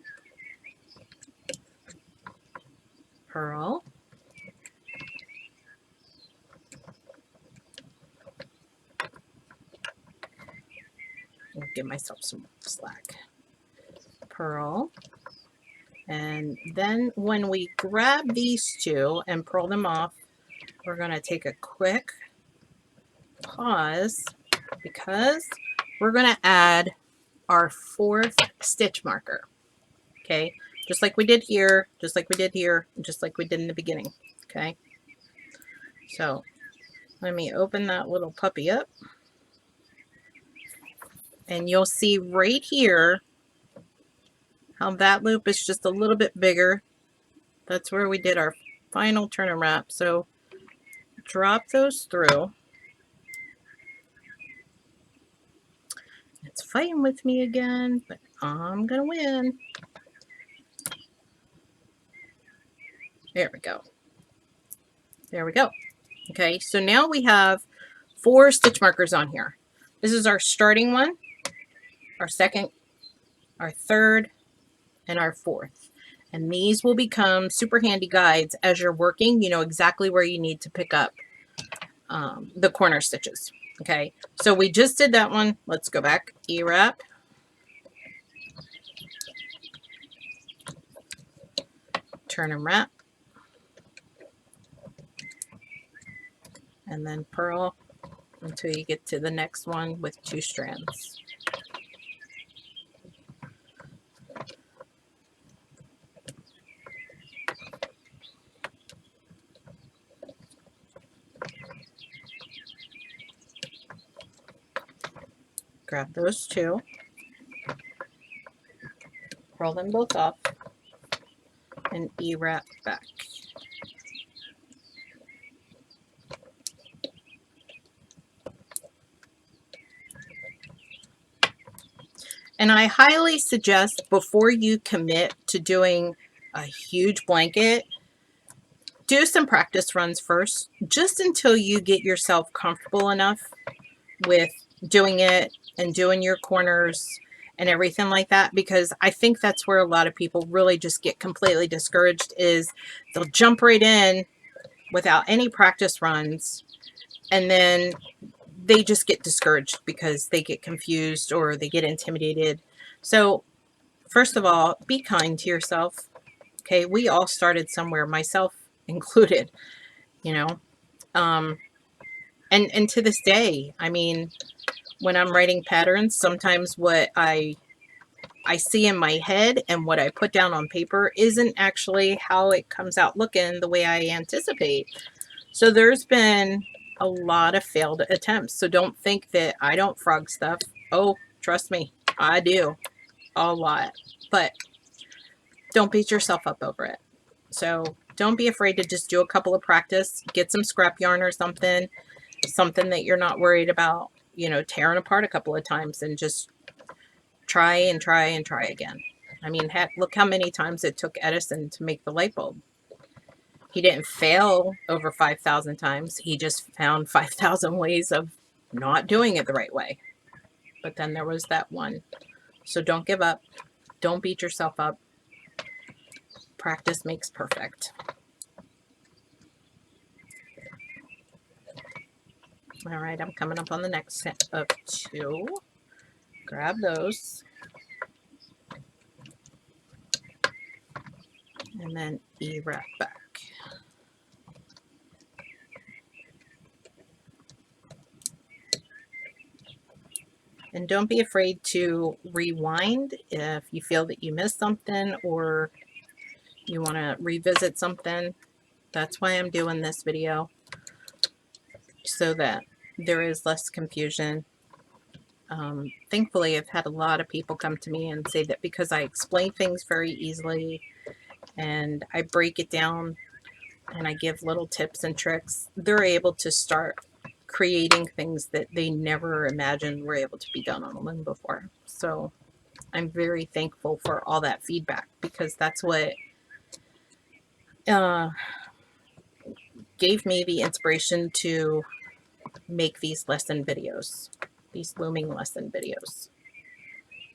Purl. I'll give myself some slack. Purl. And then when we grab these 2 and purl them off, we're going to take a quick pause because we're going to add our 4th stitch marker. Okay, just like we did here, just like we did here, just like we did in the beginning. Okay, so let me open that little puppy up. And you'll see right here how that loop is just a little bit bigger. That's where we did our final turn and wrap. So drop those through. It's fighting with me again, but I'm going to win. There we go. There we go. Okay, so now we have 4 stitch markers on here. This is our starting one, our second, our third, and our 4th. And these will become super handy guides as you're working. You know exactly where you need to pick up the corner stitches. Okay, so we just did that one. Let's go back. E-wrap. Turn and wrap. And then purl until you get to the next one with 2 strands. Grab those 2, purl them both off, and E-wrap back. And I highly suggest before you commit to doing a huge blanket, do some practice runs first, just until you get yourself comfortable enough with doing it and doing your corners and everything like that, because I think that's where a lot of people really just get completely discouraged, is they'll jump right in without any practice runs, and then they just get discouraged because they get confused or they get intimidated. So first of all, be kind to yourself. Okay, we all started somewhere, myself included, you know. And to this day, I mean, when I'm writing patterns, sometimes what I see in my head and what I put down on paper isn't actually how it comes out looking the way I anticipate. So there's been a lot of failed attempts. So don't think that I don't frog stuff. Oh, trust me, I do a lot. But don't beat yourself up over it. So don't be afraid to just do a couple of practice, get some scrap yarn or something that you're not worried about, you know, tearing apart a couple of times, and just try and try and try again. I mean, heck, look how many times it took Edison to make the light bulb. He didn't fail over 5,000 times. He just found 5,000 ways of not doing it the right way. But then there was that one. So don't give up. Don't beat yourself up. Practice makes perfect. All right, I'm coming up on the next set of 2. Grab those. And then E-wrap back. And don't be afraid to rewind if you feel that you missed something or you want to revisit something. That's why I'm doing this video, so that there is less confusion. Thankfully, I've had a lot of people come to me and say that because I explain things very easily and I break it down and I give little tips and tricks, they're able to start creating things that they never imagined were able to be done on a loom before. So I'm very thankful for all that feedback, because that's what gave me the inspiration to make these lesson videos, these looming lesson videos.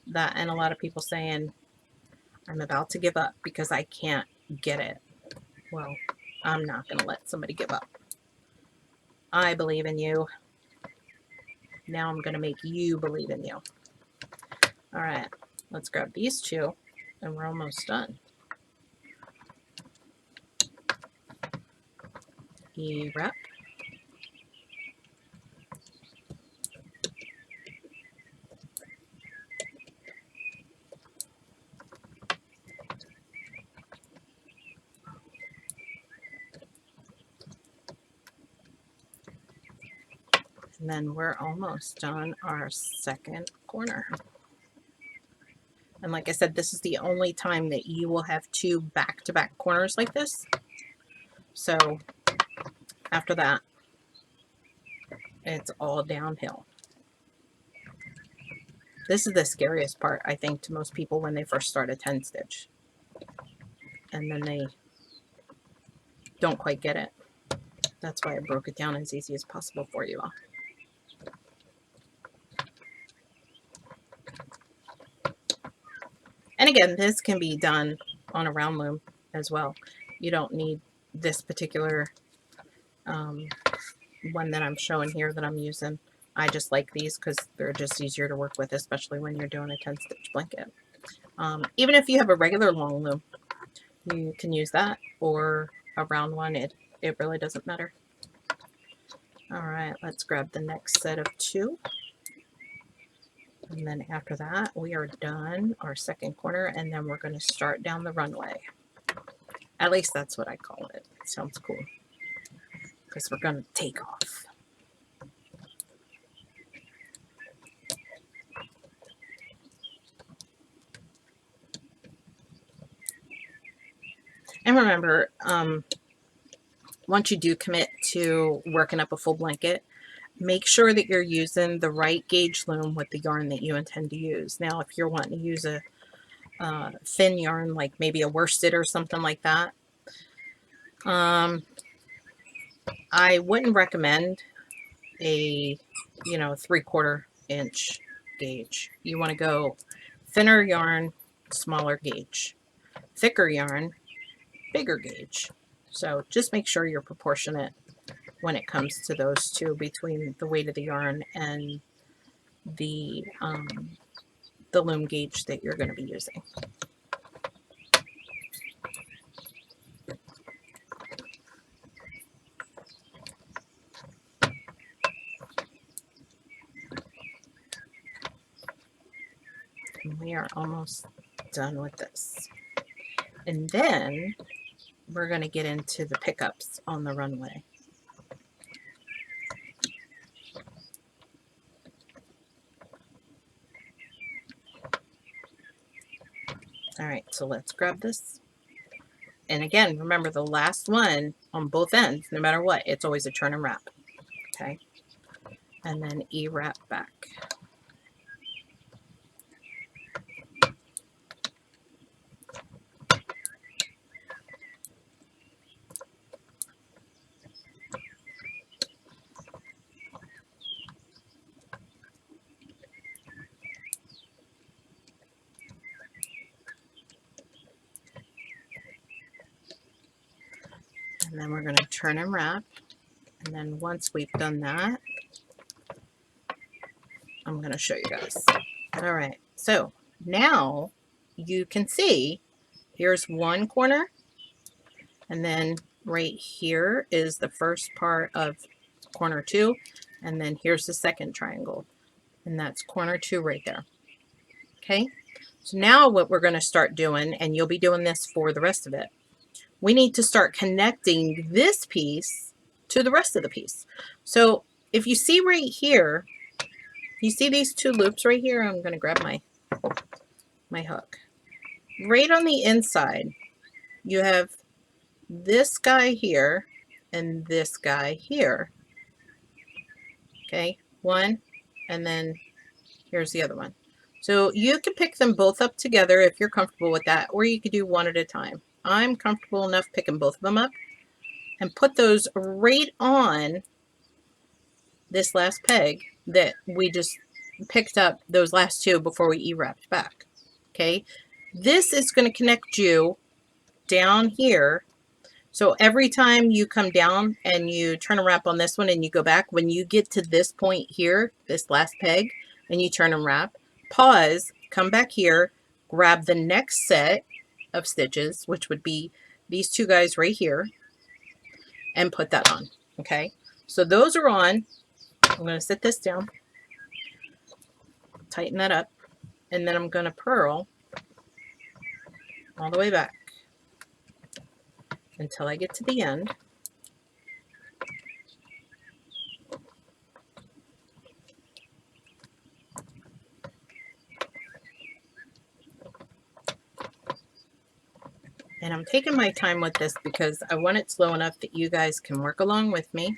That, and a lot of people saying, I'm about to give up because I can't get it. Well, I'm not going to let somebody give up. I believe in you. Now I'm going to make you believe in you. All right, let's grab these 2 and we're almost done. E-wrap. And then we're almost done our second corner. And like I said, this is the only time that you will have 2 back-to-back corners like this. So after that, it's all downhill. This is the scariest part, I think, to most people when they first start a 10 stitch. And then they don't quite get it. That's why I broke it down as easy as possible for you all. And again, this can be done on a round loom as well. You don't need this particular one that I'm showing here that I'm using. I just like these because they're just easier to work with, especially when you're doing a 10 stitch blanket. Even if you have a regular long loom, you can use that, or a round one. It really doesn't matter. All right, let's grab the next set of 2. And then after that, we are done our second corner, and then we're going to start down the runway. At least that's what I call it. It sounds cool, because we're going to take off. And remember, once you do commit to working up a full blanket, make sure that you're using the right gauge loom with the yarn that you intend to use. Now, if you're wanting to use a thin yarn, like maybe a worsted or something like that. I wouldn't recommend a, 3/4 inch gauge. You want to go thinner yarn, smaller gauge, thicker yarn, bigger gauge. So just make sure you're proportionate when it comes to those two, between the weight of the yarn and the loom gauge that you're going to be using. And we are almost done with this. And then we're going to get into the pickups on the runway. All right, so let's grab this. And again, remember the last one on both ends, no matter what, it's always a turn and wrap. Okay. And then E-wrap back. And then we're going to turn and wrap. And then once we've done that, I'm going to show you guys. All right, so now you can see here's one corner, and then right here is the first part of corner 2, and then here's the second triangle, and that's corner 2 right there. Okay, so now what we're going to start doing, and you'll be doing this for the rest of it, we need to start connecting this piece to the rest of the piece. So if you see right here, you see these 2 loops right here? I'm going to grab my hook. Right on the inside, you have this guy here and this guy here. Okay, one, and then here's the other one. So you can pick them both up together if you're comfortable with that, or you could do one at a time. I'm comfortable enough picking both of them up and put those right on this last peg that we just picked up, those last 2 before we E-wrapped back. Okay, this is going to connect you down here. So every time you come down and you turn and wrap on this one and you go back, when you get to this point here, this last peg, and you turn and wrap, pause, come back here, grab the next set of stitches, which would be these 2 guys right here, and put that on. Okay, so those are on. I'm going to set this down, tighten that up, and then I'm going to purl all the way back until I get to the end. And I'm taking my time with this because I want it slow enough that you guys can work along with me.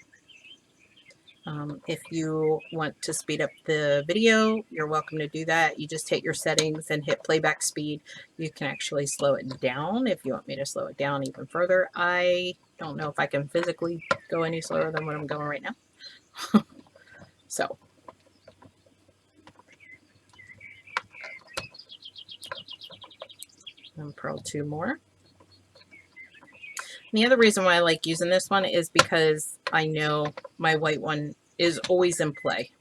If you want to speed up the video, you're welcome to do that. You just hit your settings and hit playback speed. You can actually slow it down if you want me to slow it down even further. I don't know if I can physically go any slower than what I'm going right now. So. And purl 2 more. And the other reason why I like using this one is because I know my white one is always in play.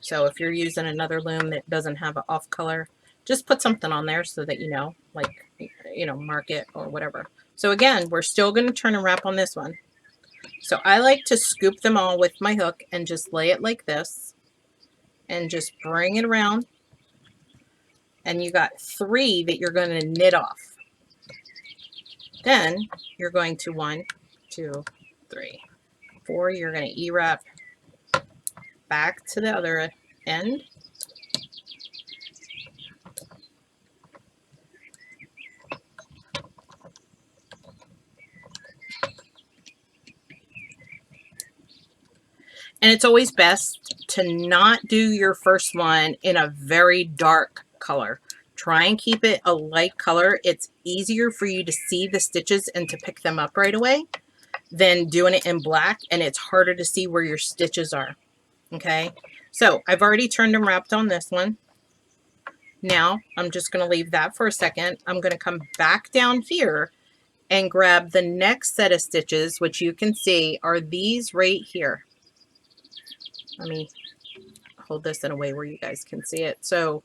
So if you're using another loom that doesn't have an off color, just put something on there so that you know, like, mark it or whatever. So again, we're still going to turn and wrap on this one. So I like to scoop them all with my hook and just lay it like this and just bring it around. And you got 3 that you're going to knit off. Then you're going to 1, 2, 3, 4. You're going to E-wrap back to the other end. And it's always best to not do your first one in a very dark color. Try and keep it a light color. It's easier for you to see the stitches and to pick them up right away than doing it in black, and it's harder to see where your stitches are. Okay, so I've already turned and wrapped on this one. Now I'm just going to leave that for a second. I'm going to come back down here and grab the next set of stitches, which you can see are these right here. Let me hold this in a way where you guys can see it. So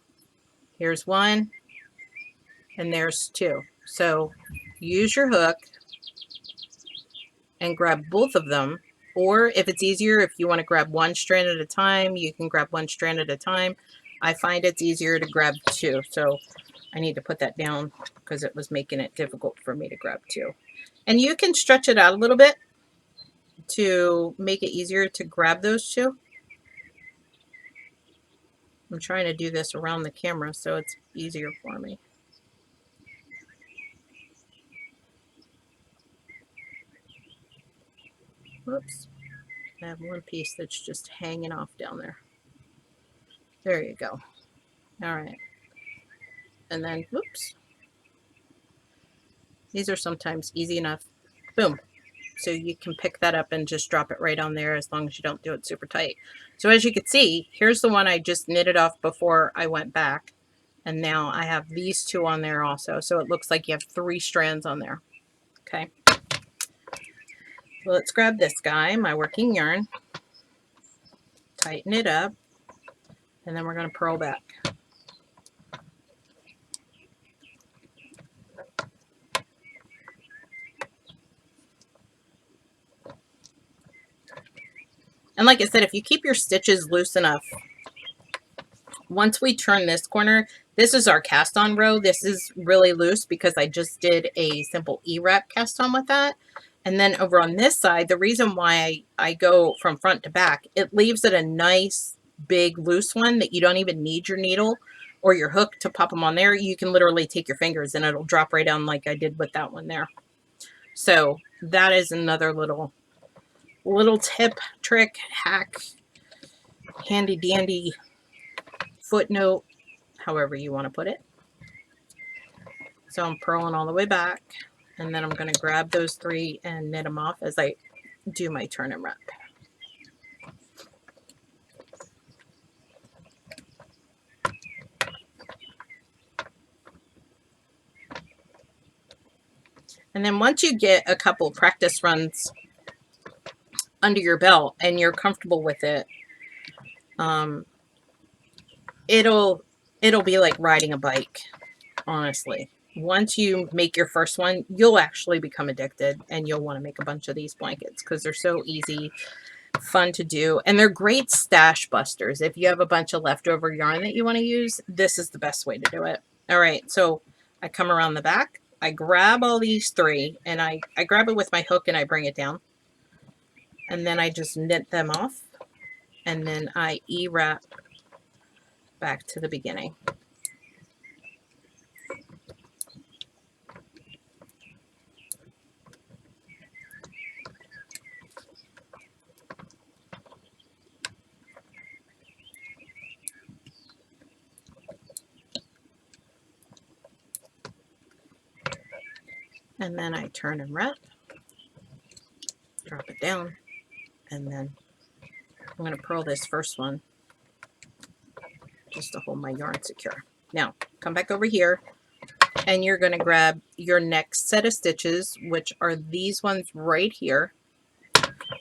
here's one and there's two. So use your hook and grab both of them. Or if it's easier, if you want to grab one strand at a time, you can grab one strand at a time. I find it's easier to grab two. So I need to put that down because it was making it difficult for me to grab two. And you can stretch it out a little bit to make it easier to grab those two. I'm trying to do this around the camera so it's easier for me. Whoops. I have one piece that's just hanging off down there. There you go. All right. And then, whoops. These are sometimes easy enough. Boom. So you can pick that up and just drop it right on there as long as you don't do it super tight. So as you can see, here's the one I just knitted off before I went back. And now I have these two on there also. So it looks like you have 3 strands on there. Okay. So let's grab this guy, my working yarn. Tighten it up. And then we're going to purl back. And like I said, if you keep your stitches loose enough, once we turn this corner, this is our cast on row. This is really loose because I just did a simple E-wrap cast on with that. And then over on this side, the reason why I go from front to back, it leaves it a nice big loose one that you don't even need your needle or your hook to pop them on there. You can literally take your fingers and it'll drop right down like I did with that one there. So that is another little tip, trick, hack, handy dandy footnote, however you want to put it. So I'm purling all the way back, and then I'm going to grab those 3 and knit them off as I do my turn and wrap. And then once you get a couple practice runs under your belt and you're comfortable with it, it'll be like riding a bike, honestly. Once you make your first one, you'll actually become addicted and you'll want to make a bunch of these blankets because they're so easy, fun to do, and they're great stash busters. If you have a bunch of leftover yarn that you want to use, this is the best way to do it. All right, so I come around the back, I grab all these 3 and I grab it with my hook and I bring it down, and then I just knit them off, and then I E-wrap back to the beginning. And then I turn and wrap, drop it down, and then I'm going to purl this first one just to hold my yarn secure. Now, come back over here, and you're going to grab your next set of stitches, which are these ones right here.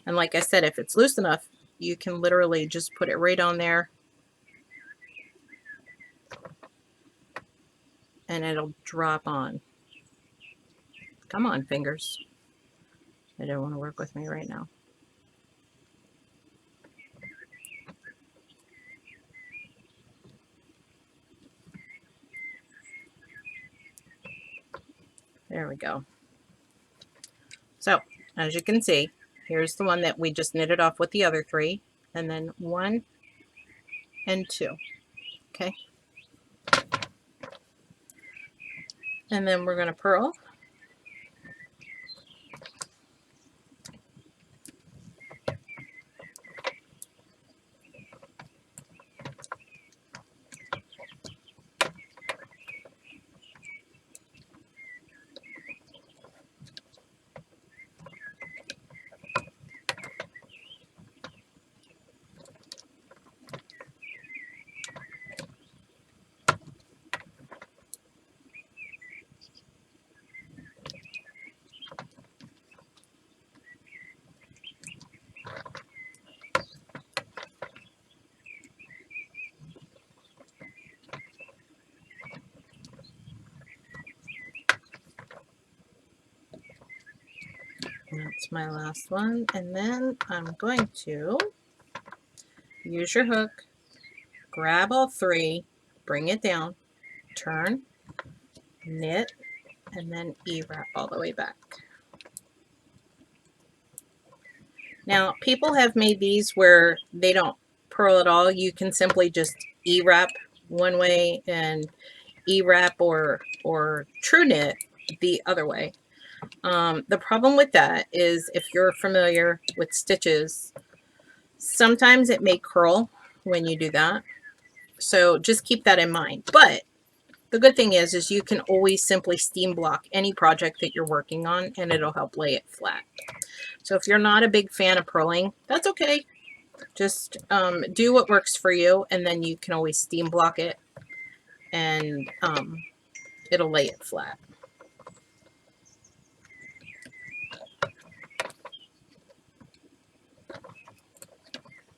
And like I said, if it's loose enough, you can literally just put it right on there, and it'll drop on. Come on, fingers. They don't want to work with me right now. There we go. So, as you can see, here's the one that we just knitted off with the other 3, and then 1 and 2. Okay. And then we're going to purl. That's my last one. And then I'm going to use your hook, grab all three, bring it down, turn, knit, and then E-wrap all the way back. Now, people have made these where they don't purl at all. You can simply just E-wrap one way and E-wrap or true knit the other way. The problem with that is if you're familiar with stitches, sometimes it may curl when you do that. So just keep that in mind. But the good thing is you can always simply steam block any project that you're working on and it'll help lay it flat. So if you're not a big fan of purling, that's okay. Just do what works for you, and then you can always steam block it and it'll lay it flat.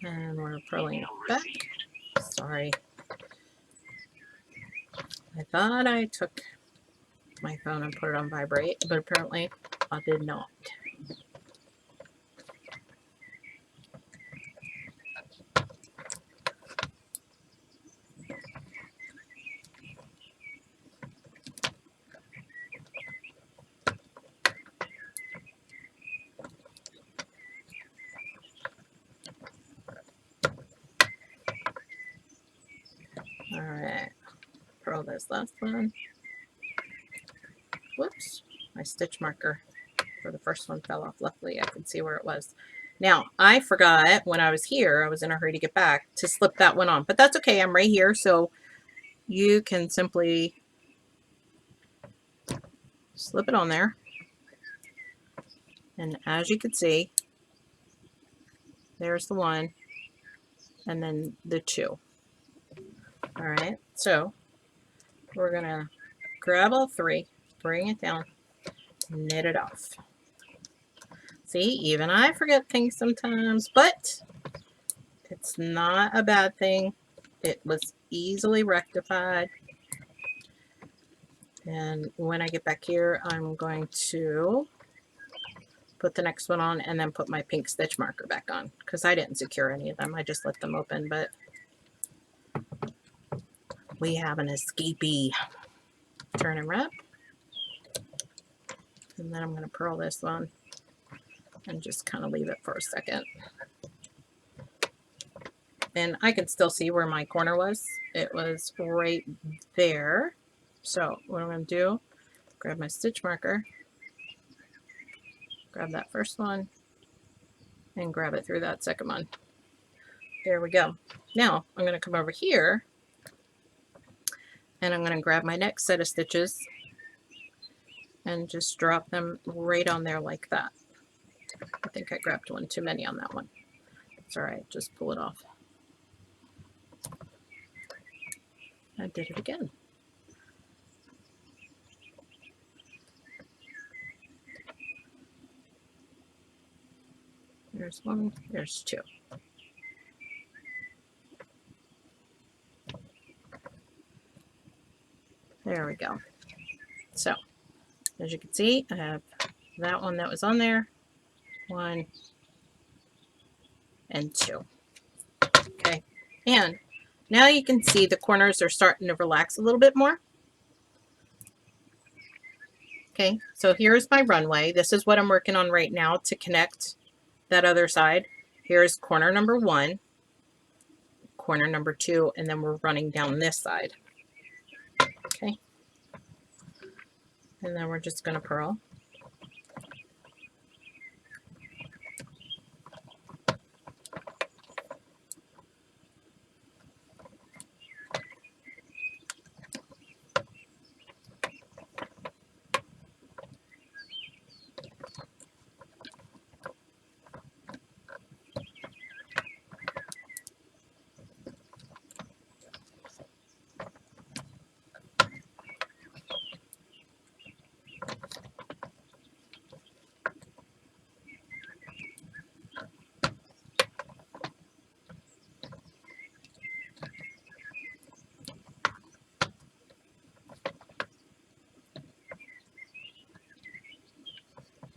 And we're purling it back. Sorry. I thought I took my phone and put it on vibrate, but apparently I did not. All right, purl this last one. Whoops, my stitch marker for the first one fell off. Luckily, I could see where it was. Now, I forgot when I was here, I was in a hurry to get back, to slip that one on. But that's okay, I'm right here, so you can simply slip it on there. And as you can see, there's the one, and then the two. All right, so we're going to grab all three, bring it down, knit it off. See, even I forget things sometimes, but it's not a bad thing. It was easily rectified. And when I get back here, I'm going to put the next one on and then put my pink stitch marker back on, because I didn't secure any of them. I just let them open, but we have an escapee. Turn and wrap. And then I'm going to purl this one and just kind of leave it for a second. And I can still see where my corner was. It was right there. So what I'm going to do, grab my stitch marker, grab that first one, and grab it through that second one. There we go. Now I'm going to come over here and I'm going to grab my next set of stitches and just drop them right on there like that. I think I grabbed one too many on that one. It's all right, just pull it off. I did it again. There's one, there's two. There we go. So, as you can see, I have that one that was on there, 1 and 2. Okay, and now you can see the corners are starting to relax a little bit more. Okay, so here's my runway. This is what I'm working on right now to connect that other side. Here's corner number 1, corner number 2, and then we're running down this side. Okay, and then we're just going to purl.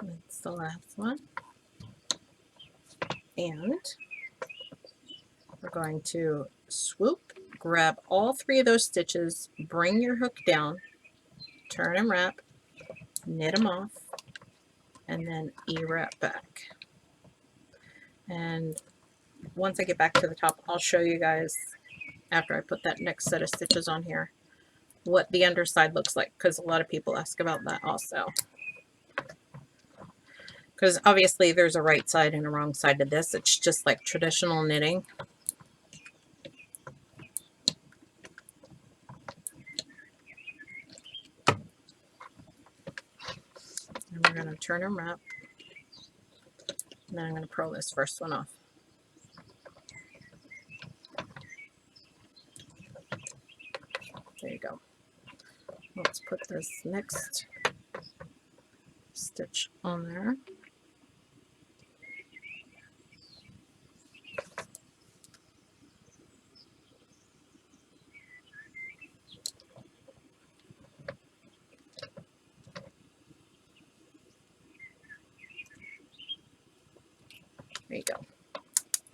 That's the last one. And we're going to swoop, grab all 3 of those stitches, bring your hook down, turn and wrap, knit them off, and then E-wrap back. And once I get back to the top, I'll show you guys, after I put that next set of stitches on here, what the underside looks like, because a lot of people ask about that also. Because obviously there's a right side and a wrong side to this. It's just like traditional knitting. And we're going to turn and wrap. And then I'm going to purl this first one off. There you go. Let's put this next stitch on there. There you go.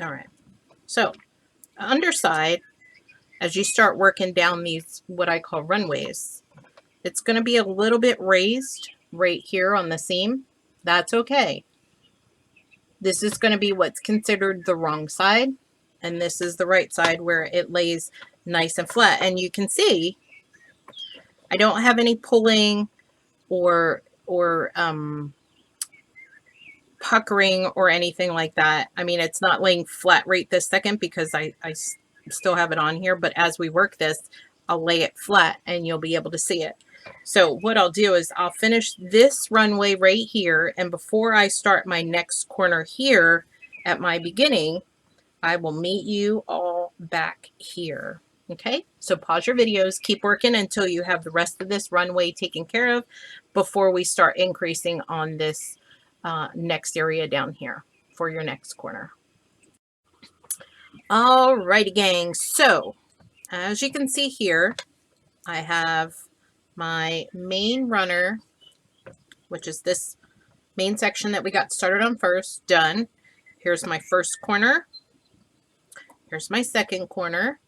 All right. So underside, as you start working down these, what I call runways, it's going to be a little bit raised right here on the seam. That's okay. This is going to be what's considered the wrong side, and this is the right side where it lays nice and flat. And you can see I don't have any pulling or puckering or anything like that. I mean, it's not laying flat right this second because I still have it on here, but as we work this, I'll lay it flat and you'll be able to see it. So what I'll do is I'll finish this runway right here, and before I start my next corner here at my beginning, I will meet you all back here. Okay, so pause your videos, keep working until you have the rest of this runway taken care of before we start increasing on this next area down here for your next corner. Alrighty, gang. So as you can see here, I have my main runner, which is this main section that we got started on first, done. Here's my first corner. Here's my second corner.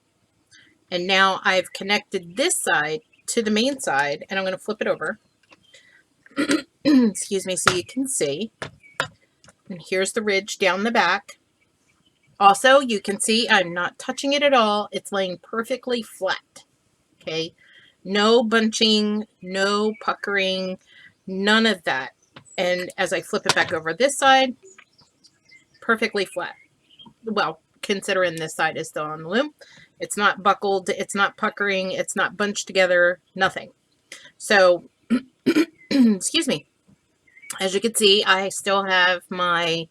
And now I've connected this side to the main side, and I'm going to flip it over. Excuse me, so you can see. And here's the ridge down the back. Also, you can see I'm not touching it at all. It's laying perfectly flat. Okay. No bunching, no puckering, none of that. And as I flip it back over this side, perfectly flat. Well, considering this side is still on the loom. It's not buckled, it's not puckering, it's not bunched together, nothing. So, excuse me. As you can see, I still have my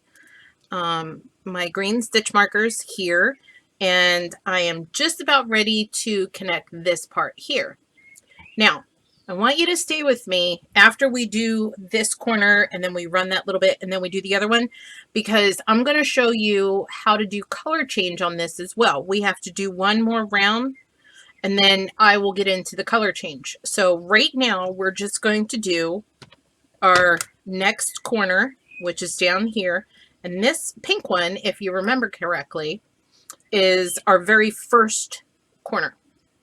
my green stitch markers here, and I am just about ready to connect this part here. Now, I want you to stay with me after we do this corner, and then we run that little bit, and then we do the other one, because I'm going to show you how to do color change on this as well. We have to do one more round, and then I will get into the color change. So right now, we're just going to do our next corner, which is down here. And this pink one, if you remember correctly, is our very first corner.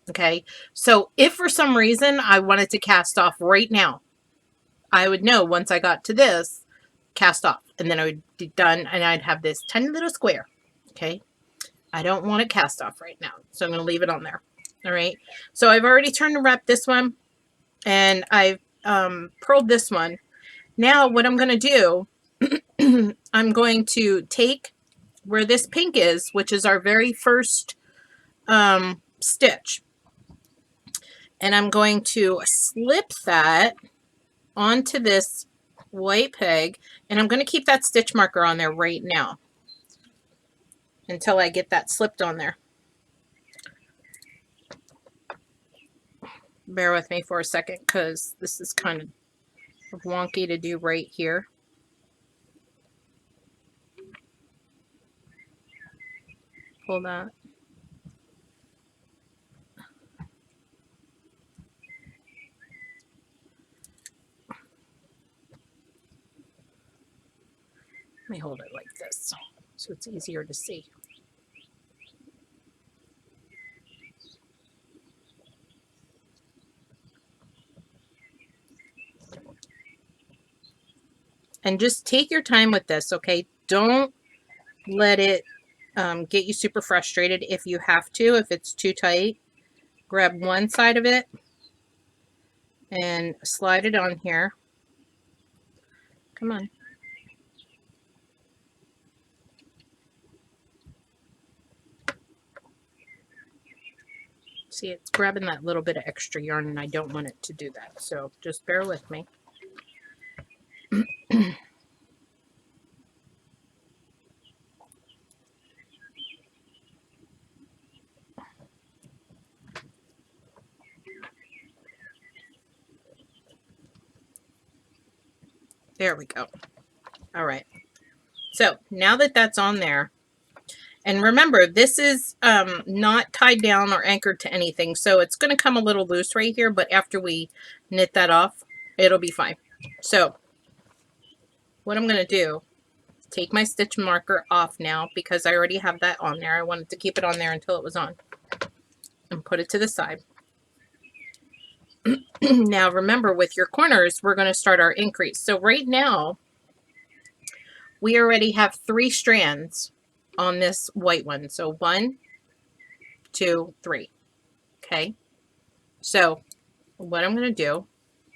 Okay, so if for some reason I wanted to cast off right now, I would know once I got to this, cast off, and then I would be done, and I'd have this tiny little square. Okay, I don't want to cast off right now, so I'm going to leave it on there. All right, so I've already turned and wrapped this one, and I've purled this one. Now what I'm going to do, I'm going to take where this pink is, which is our very first stitch, and I'm going to slip that onto this white peg, and I'm going to keep that stitch marker on there right now until I get that slipped on there. Bear with me for a second because this is kind of wonky to do right here. Pull that. me hold it like this so it's easier to see. And just take your time with this, okay? Don't let it get you super frustrated. If you have to, if it's too tight, grab one side of it and slide it on here. Come on. See, it's grabbing that little bit of extra yarn, and I don't want it to do that. So just bear with me. There we go. All right. So now that that's on there, and remember, this is not tied down or anchored to anything, so it's going to come a little loose right here, but after we knit that off, it'll be fine. So what I'm going to do, take my stitch marker off now because I already have that on there. I wanted to keep it on there until it was on, and put it to the side. Now remember, with your corners, we're going to start our increase. So right now, we already have 3 strands on this white one. So 1, 2, 3. Okay. So what I'm going to do,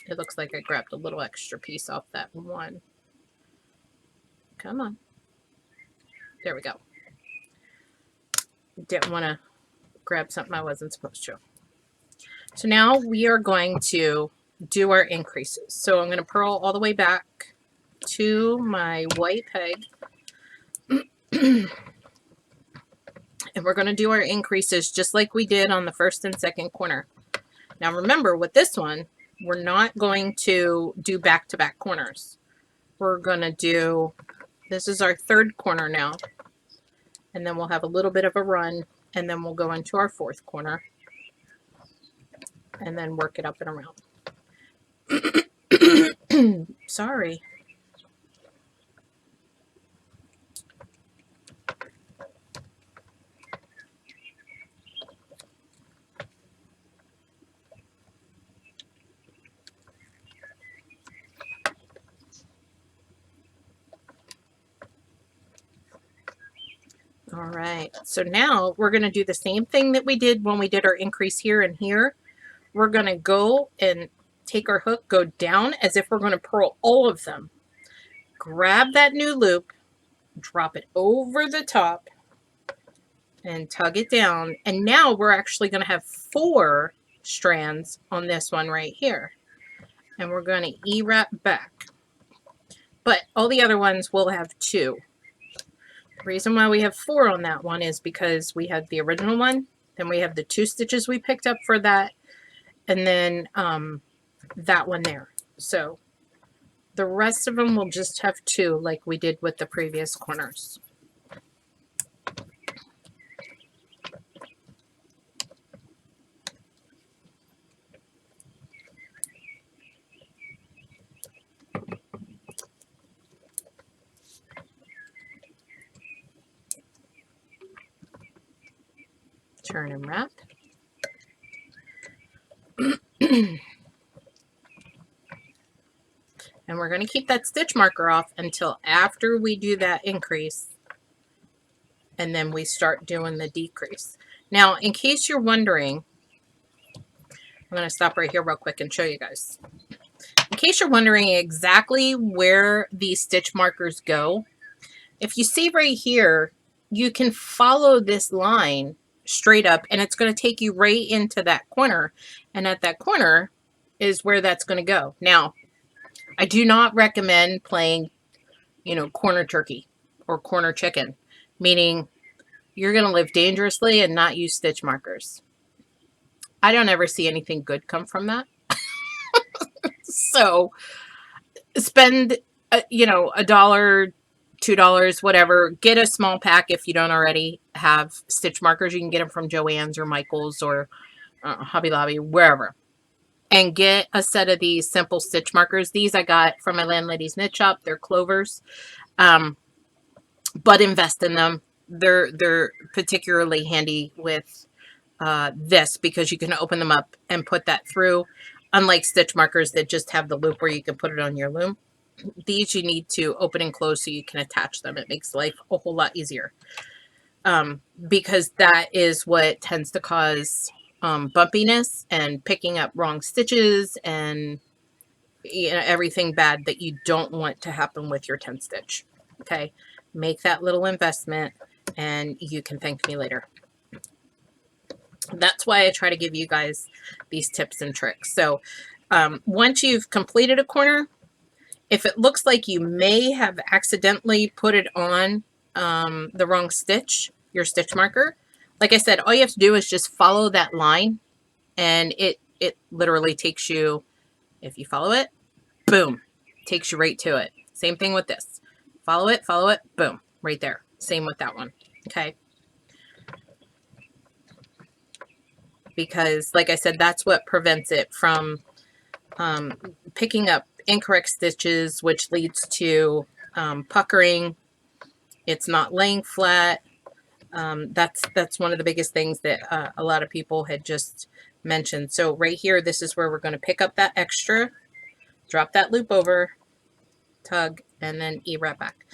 it looks like I grabbed a little extra piece off that one. Come on. There we go. Didn't want to grab something I wasn't supposed to. So now we are going to do our increases. So I'm going to purl all the way back to my white peg. And we're going to do our increases just like we did on the first and second corner. Now remember, with this one, we're not going to do back-to-back corners. We're going to do, this is our 3rd corner now. And then we'll have a little bit of a run, and then we'll go into our 4th corner. And then work it up and around. Sorry. All right, so now we're going to do the same thing that we did when we did our increase here and here. We're going to go and take our hook, go down as if we're going to purl all of them. Grab that new loop, drop it over the top, and tug it down. And now we're actually going to have 4 strands on this one right here. And we're going to E-wrap back. But all the other ones will have 2. The reason why we have 4 on that one is because we had the original one, then we have the 2 stitches we picked up for that, and then that one there. So the rest of them will just have 2 like we did with the previous corners. Turn and wrap. And we're going to keep that stitch marker off until after we do that increase, and then we start doing the decrease. Now, in case you're wondering, I'm going to stop right here real quick and show you guys. In case you're wondering exactly where these stitch markers go, if you see right here, you can follow this line straight up, and it's going to take you right into that corner. And at that corner is where that's going to go. Now, I do not recommend playing, you know, corner turkey or corner chicken, meaning you're going to live dangerously and not use stitch markers. I don't ever see anything good come from that. So spend, you know, $1, $2, whatever. Get a small pack if you don't already have stitch markers. You can get them from Joann's or Michael's or Hobby Lobby, wherever. And get a set of these simple stitch markers. These I got from my landlady's knit shop. They're clovers. but invest in them. They're particularly handy with this because you can open them up and put that through. Unlike stitch markers that just have the loop where you can put it on your loom, these you need to open and close so you can attach them. It makes life a whole lot easier, because that is what tends to cause bumpiness and picking up wrong stitches and everything bad that you don't want to happen with your 10 stitch. Okay, make that little investment and you can thank me later. That's why I try to give you guys these tips and tricks. So once you've completed a corner, if it looks like you may have accidentally put it on the wrong stitch, your stitch marker, like I said, all you have to do is just follow that line, and it literally takes you, if you follow it, boom, takes you right to it. Same thing with this. Follow it, boom, right there. Same with that one. Okay. Because like I said, that's what prevents it from picking up incorrect stitches, which leads to puckering. It's not laying flat. That's one of the biggest things that a lot of people had just mentioned. So right here, this is where we're going to pick up that extra, drop that loop over, tug, and then E-wrap back.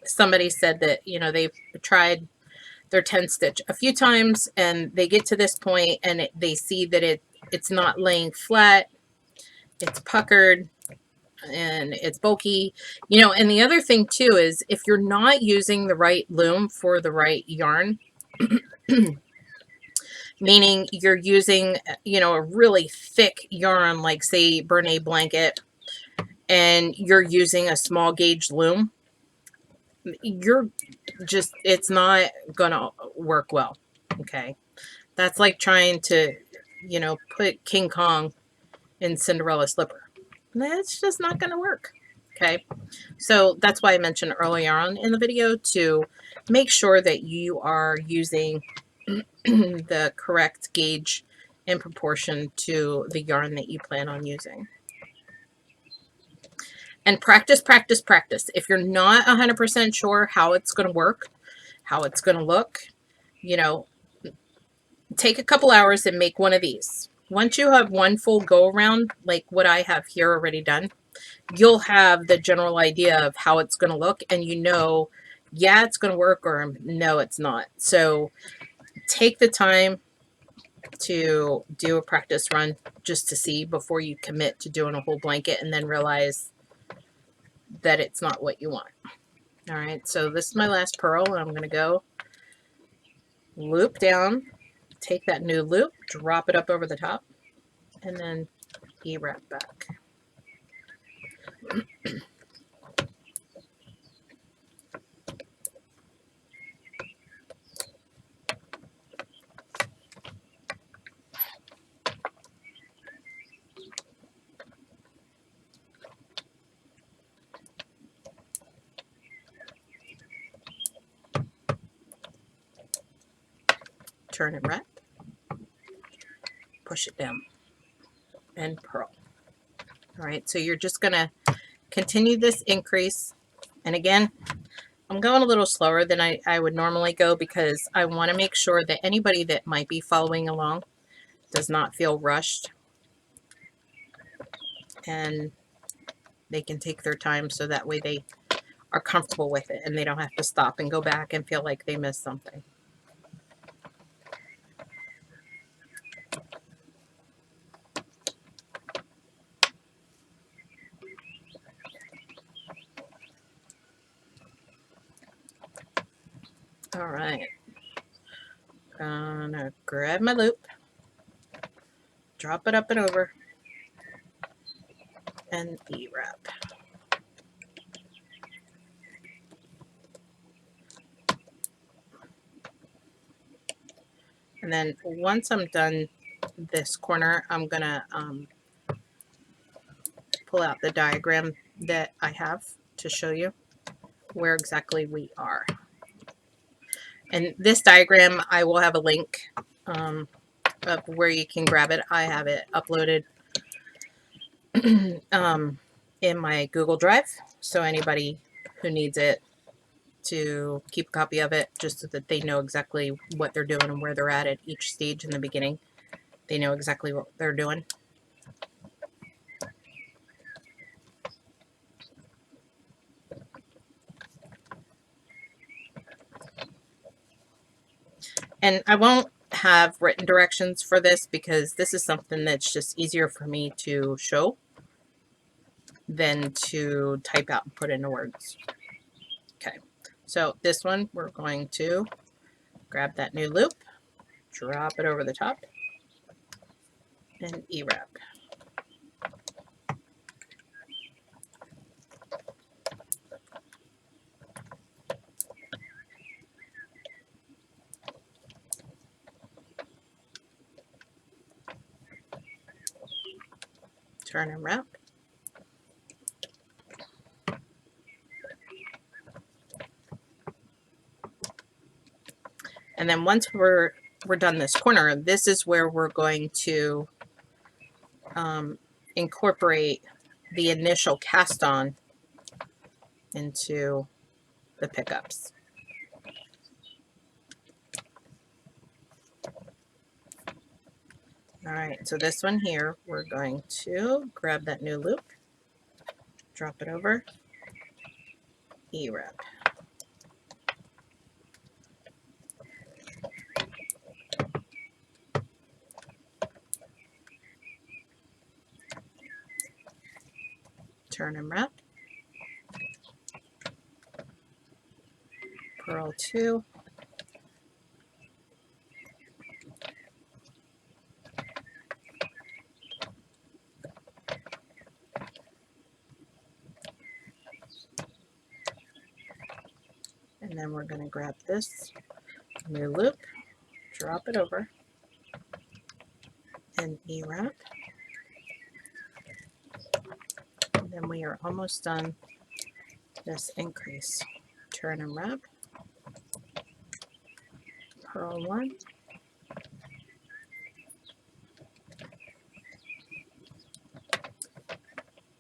Somebody said that, you know, they've tried their 10 stitch a few times and they get to this point and they see that it's not laying flat, it's puckered, and it's bulky, you know. And the other thing too is if you're not using the right loom for the right yarn, meaning you're using, you know, a really thick yarn like say Bernay blanket, and you're using a small gauge loom, you're just, it's not gonna work well. Okay, that's like trying to, you know, put King Kong in Cinderella slipper. That's just not gonna work. Okay, so that's why I mentioned earlier on in the video to make sure that you are using the correct gauge in proportion to the yarn that you plan on using. And practice, practice, practice. If you're not 100% sure how it's going to work, how it's going to look, you know, take a couple hours and make one of these. Once you have one full go around, like what I have here already done, you'll have the general idea of how it's going to look, and you know, yeah, it's going to work, or no, it's not. So take the time to do a practice run just to see before you commit to doing a whole blanket and then realize that it's not what you want. All right, so this is my last purl, and I'm going to go loop down, take that new loop, drop it up over the top, and then E-wrap back. Turn and wrap, push it down, and purl. All right, so you're just going to continue this increase. And again, I'm going a little slower than I would normally go because I want to make sure that anybody that might be following along does not feel rushed, and they can take their time so that way they are comfortable with it and they don't have to stop and go back and feel like they missed something. All right, gonna grab my loop, drop it up and over, and E-wrap. And then once I'm done this corner, I'm gonna pull out the diagram that I have to show you where exactly we are. And this diagram, I will have a link of where you can grab it. I have it uploaded in my Google Drive, so anybody who needs it to keep a copy of it just so that they know exactly what they're doing and where they're at each stage in the beginning. They know exactly what they're doing. And I won't have written directions for this because this is something that's just easier for me to show than to type out and put into words. Okay, so this one we're going to grab that new loop, drop it over the top, and E-wrap. Turn and wrap. And then once we're done this corner, this is where we're going to incorporate the initial cast on into the pickups. All right, so this one here, we're going to grab that new loop, drop it over, E-wrap. Turn and wrap. Purl 2. And then we're going to grab this new loop, drop it over, and E-wrap. And then we are almost done this increase. Turn and wrap. Purl 1.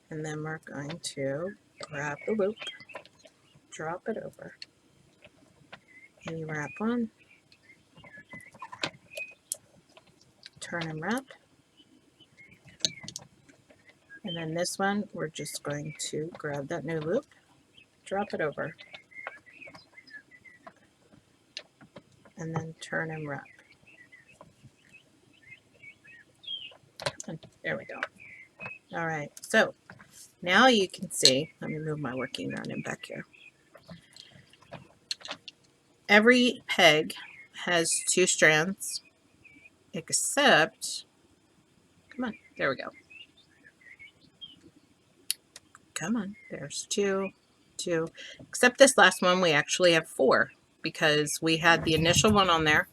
And then we're going to grab the loop, drop it over, E-wrap 1, turn and wrap, and then this one we're just going to grab that new loop, drop it over, and then turn and wrap. And there we go. All right, so now you can see, let me move my working yarn in back here. Every peg has 2 strands, except, come on, there we go. Come on, there's 2, except this last one we actually have 4 because we had the initial one on there,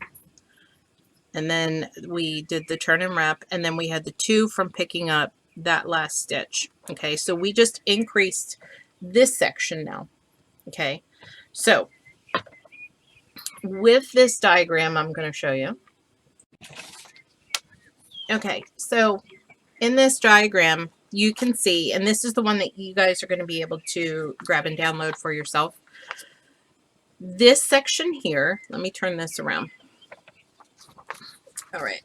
and then we did the turn and wrap, and then we had the 2 from picking up that last stitch. Okay, so we just increased this section now. Okay, so with this diagram I'm going to show you. Okay, so in this diagram you can see, and this is the one that you guys are going to be able to grab and download for yourself. This section here, let me turn this around. All right,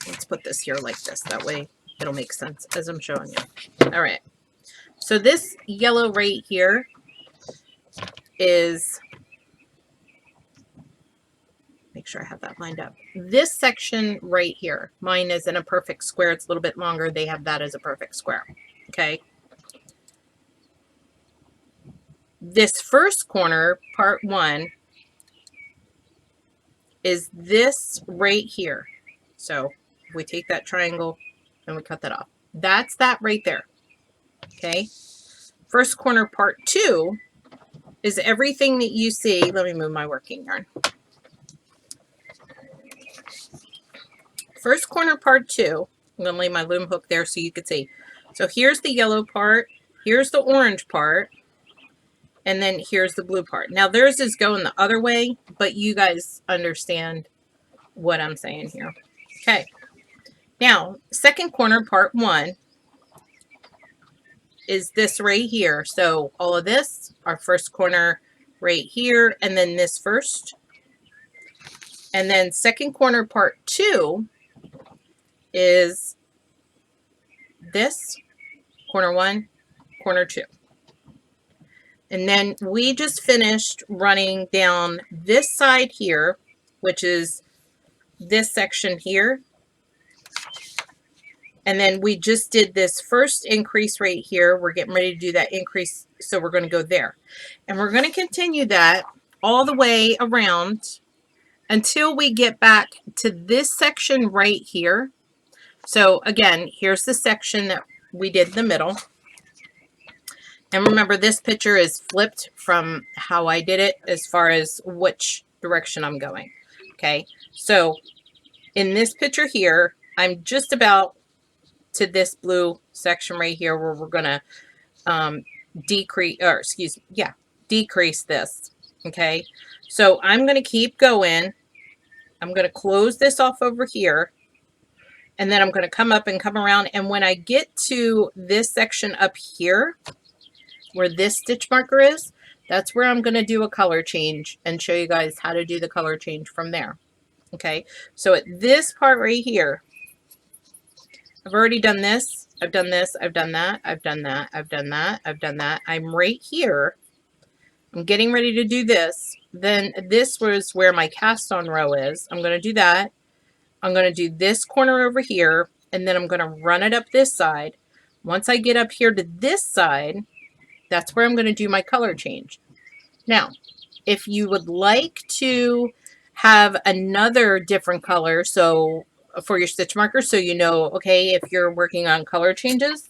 let's put this here like this, that way it'll make sense as I'm showing you. All right, so this yellow right here is, make sure I have that lined up. This section right here, mine is in a perfect square. It's a little bit longer. They have that as a perfect square. Okay. This first corner, part 1, is this right here. So if we take that triangle and we cut that off, that's that right there. Okay. First corner, part 2, is everything that you see. Let me move my working yarn. First corner, part 2, I'm going to lay my loom hook there so you can see. So here's the yellow part, here's the orange part, and then here's the blue part. Now theirs is going the other way, but you guys understand what I'm saying here. Okay. Now, second corner, part 1, is this right here. So all of this, our first corner right here, and then this first. And then second corner part 2 is this, corner 1, corner 2. And then we just finished running down this side here, which is this section here. And then we just did this first increase right here. We're getting ready to do that increase. So we're going to go there. And we're going to continue that all the way around until we get back to this section right here. So again, here's the section that we did in the middle. And remember, this picture is flipped from how I did it as far as which direction I'm going. Okay, so in this picture here, I'm just about to this blue section right here where we're going to decrease this. Okay, so I'm going to keep going. I'm going to close this off over here. And then I'm going to come up and come around. And when I get to this section up here, where this stitch marker is, that's where I'm going to do a color change and show you guys how to do the color change from there. Okay, so at this part right here, I've already done this, I've done this, I've done that, I've done that, I've done that, I've done that. I'm right here. I'm getting ready to do this. Then this was where my cast on row is. I'm going to do that. I'm going to do this corner over here, and then I'm going to run it up this side. Once I get up here to this side, that's where I'm going to do my color change. Now, if you would like to have another different color, so for your stitch marker, so you know, okay, if you're working on color changes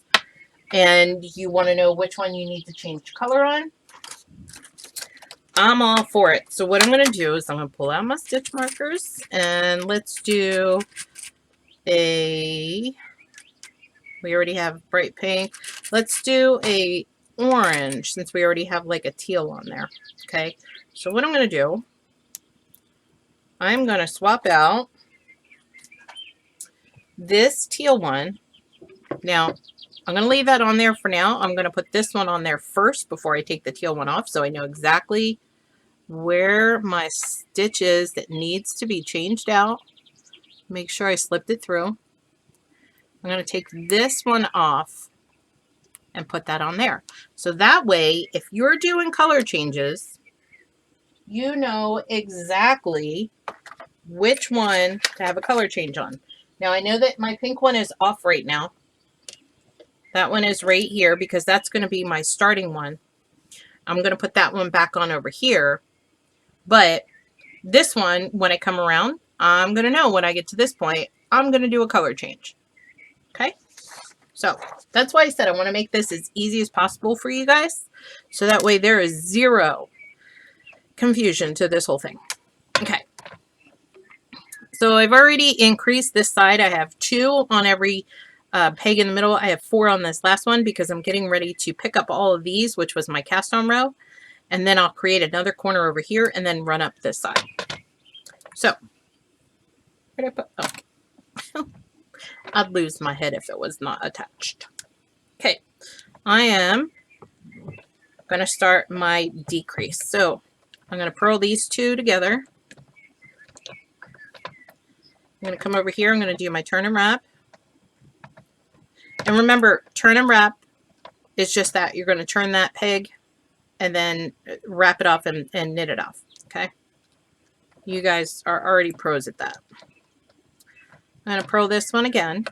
and you want to know which one you need to change color on, I'm all for it. So what I'm going to do is I'm going to pull out my stitch markers and let's do we already have bright pink. Let's do a orange since we already have like a teal on there. Okay, so what I'm going to do, I'm going to swap out this teal one. Now I'm going to leave that on there for now. I'm going to put this one on there first before I take the teal one off, so I know exactly where my stitch is that needs to be changed out. Make sure I slipped it through. I'm going to take this one off and put that on there. So that way, if you're doing color changes, you know exactly which one to have a color change on. Now, I know that my pink one is off right now. That one is right here because that's going to be my starting one. I'm going to put that one back on over here. But this one, when I come around, I'm going to know when I get to this point, I'm going to do a color change. Okay? So that's why I said I want to make this as easy as possible for you guys. So that way there is zero confusion to this whole thing. Okay. So I've already increased this side. I have 2 on every peg in the middle. I have 4 on this last one because I'm getting ready to pick up all of these, which was my cast on row. And then I'll create another corner over here and then run up this side. So, where did I put? Oh. I'd lose my head if it was not attached. Okay, I am going to start my decrease. So I'm going to purl these 2 together. I'm going to come over here. I'm going to do my turn and wrap. And remember, turn and wrap is just that. You're going to turn that peg and then wrap it off and knit it off. Okay, you guys are already pros at that. I'm going to purl this one again.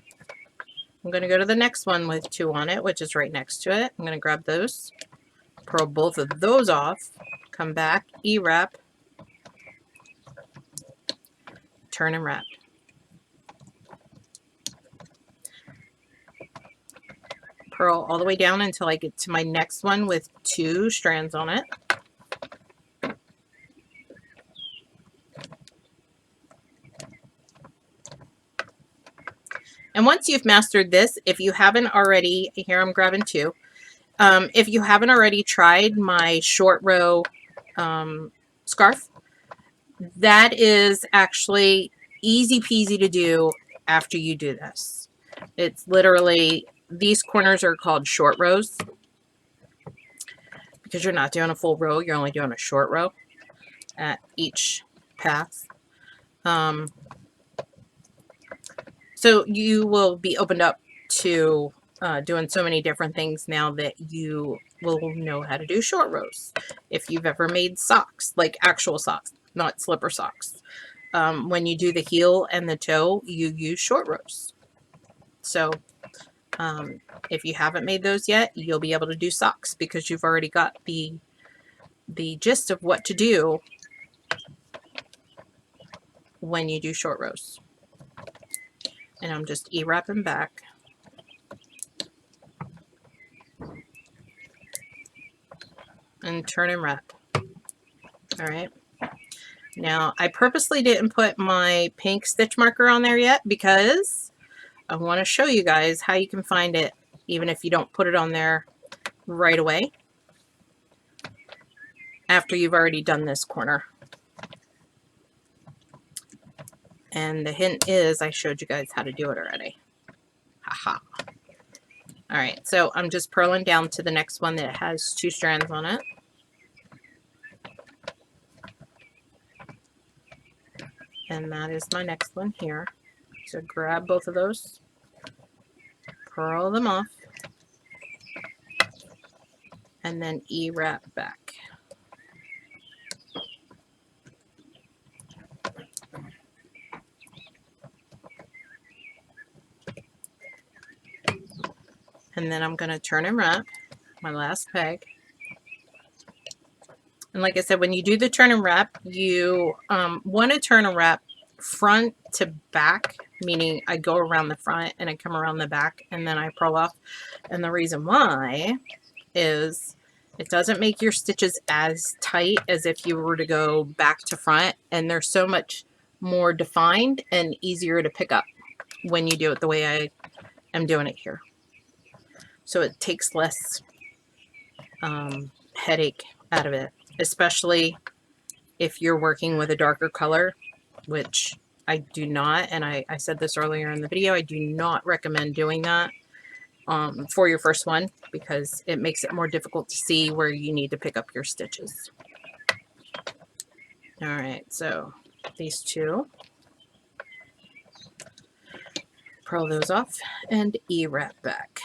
I'm going to go to the next one with 2 on it, which is right next to it. I'm going to grab those, purl both of those off, come back, E-wrap, turn and wrap. Purl all the way down until I get to my next one with 2 strands on it. And once you've mastered this, if you haven't already, here I'm grabbing 2. If you haven't already tried my short row scarf, that is actually easy peasy to do after you do this. It's literally, these corners are called short rows. because you're not doing a full row, you're only doing a short row at each pass. So you will be opened up to doing so many different things now that you will know how to do short rows. If you've ever made socks, like actual socks, not slipper socks, when you do the heel and the toe, you use short rows. So if you haven't made those yet, you'll be able to do socks because you've already got the gist of what to do when you do short rows. And I'm just E-wrapping back. And turn and wrap. All right. Now, I purposely didn't put my pink stitch marker on there yet because I want to show you guys how you can find it even if you don't put it on there right away after you've already done this corner. And the hint is I showed you guys how to do it already. Haha. All right, so I'm just purling down to the next one that has 2 strands on it. And that is my next one here. So grab both of those, purl them off, and then E-wrap back. And then I'm going to turn and wrap my last peg. And like I said, when you do the turn and wrap, you want to turn and wrap front to back, meaning I go around the front and I come around the back and then I purl off. And the reason why is it doesn't make your stitches as tight as if you were to go back to front, and they're so much more defined and easier to pick up when you do it the way I am doing it here. So it takes less headache out of it, especially if you're working with a darker color, which I do not, and I said this earlier in the video, I do not recommend doing that for your first one because it makes it more difficult to see where you need to pick up your stitches. All right, so these 2, purl those off and E-wrap back.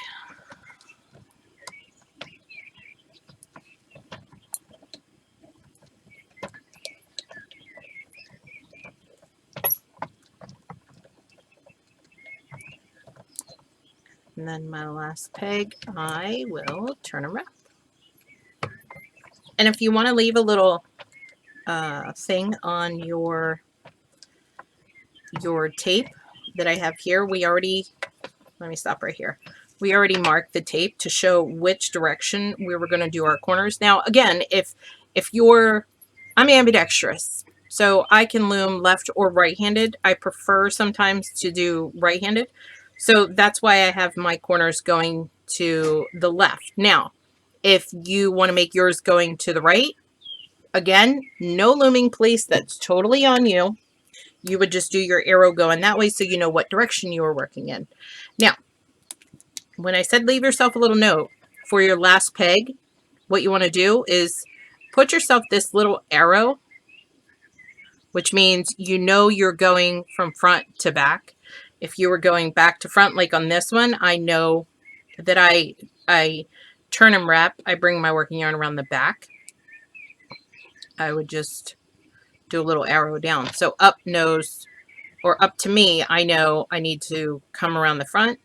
And then my last peg, I will turn and wrap. And if you want to leave a little thing on your tape that I have here, we already, let me stop right here. We already marked the tape to show which direction we were going to do our corners. Now, again, if you're, I'm ambidextrous, so I can loom left or right-handed. I prefer sometimes to do right-handed. So that's why I have my corners going to the left. Now, if you want to make yours going to the right, again, no looming, please. That's totally on you. You would just do your arrow going that way so you know what direction you are working in. Now, when I said leave yourself a little note for your last peg, what you want to do is put yourself this little arrow, which means you know you're going from front to back. If you were going back to front, like on this one, I know that I turn and wrap. I bring my working yarn around the back. I would just do a little arrow down. So up knows, or up to me, I know I need to come around the front,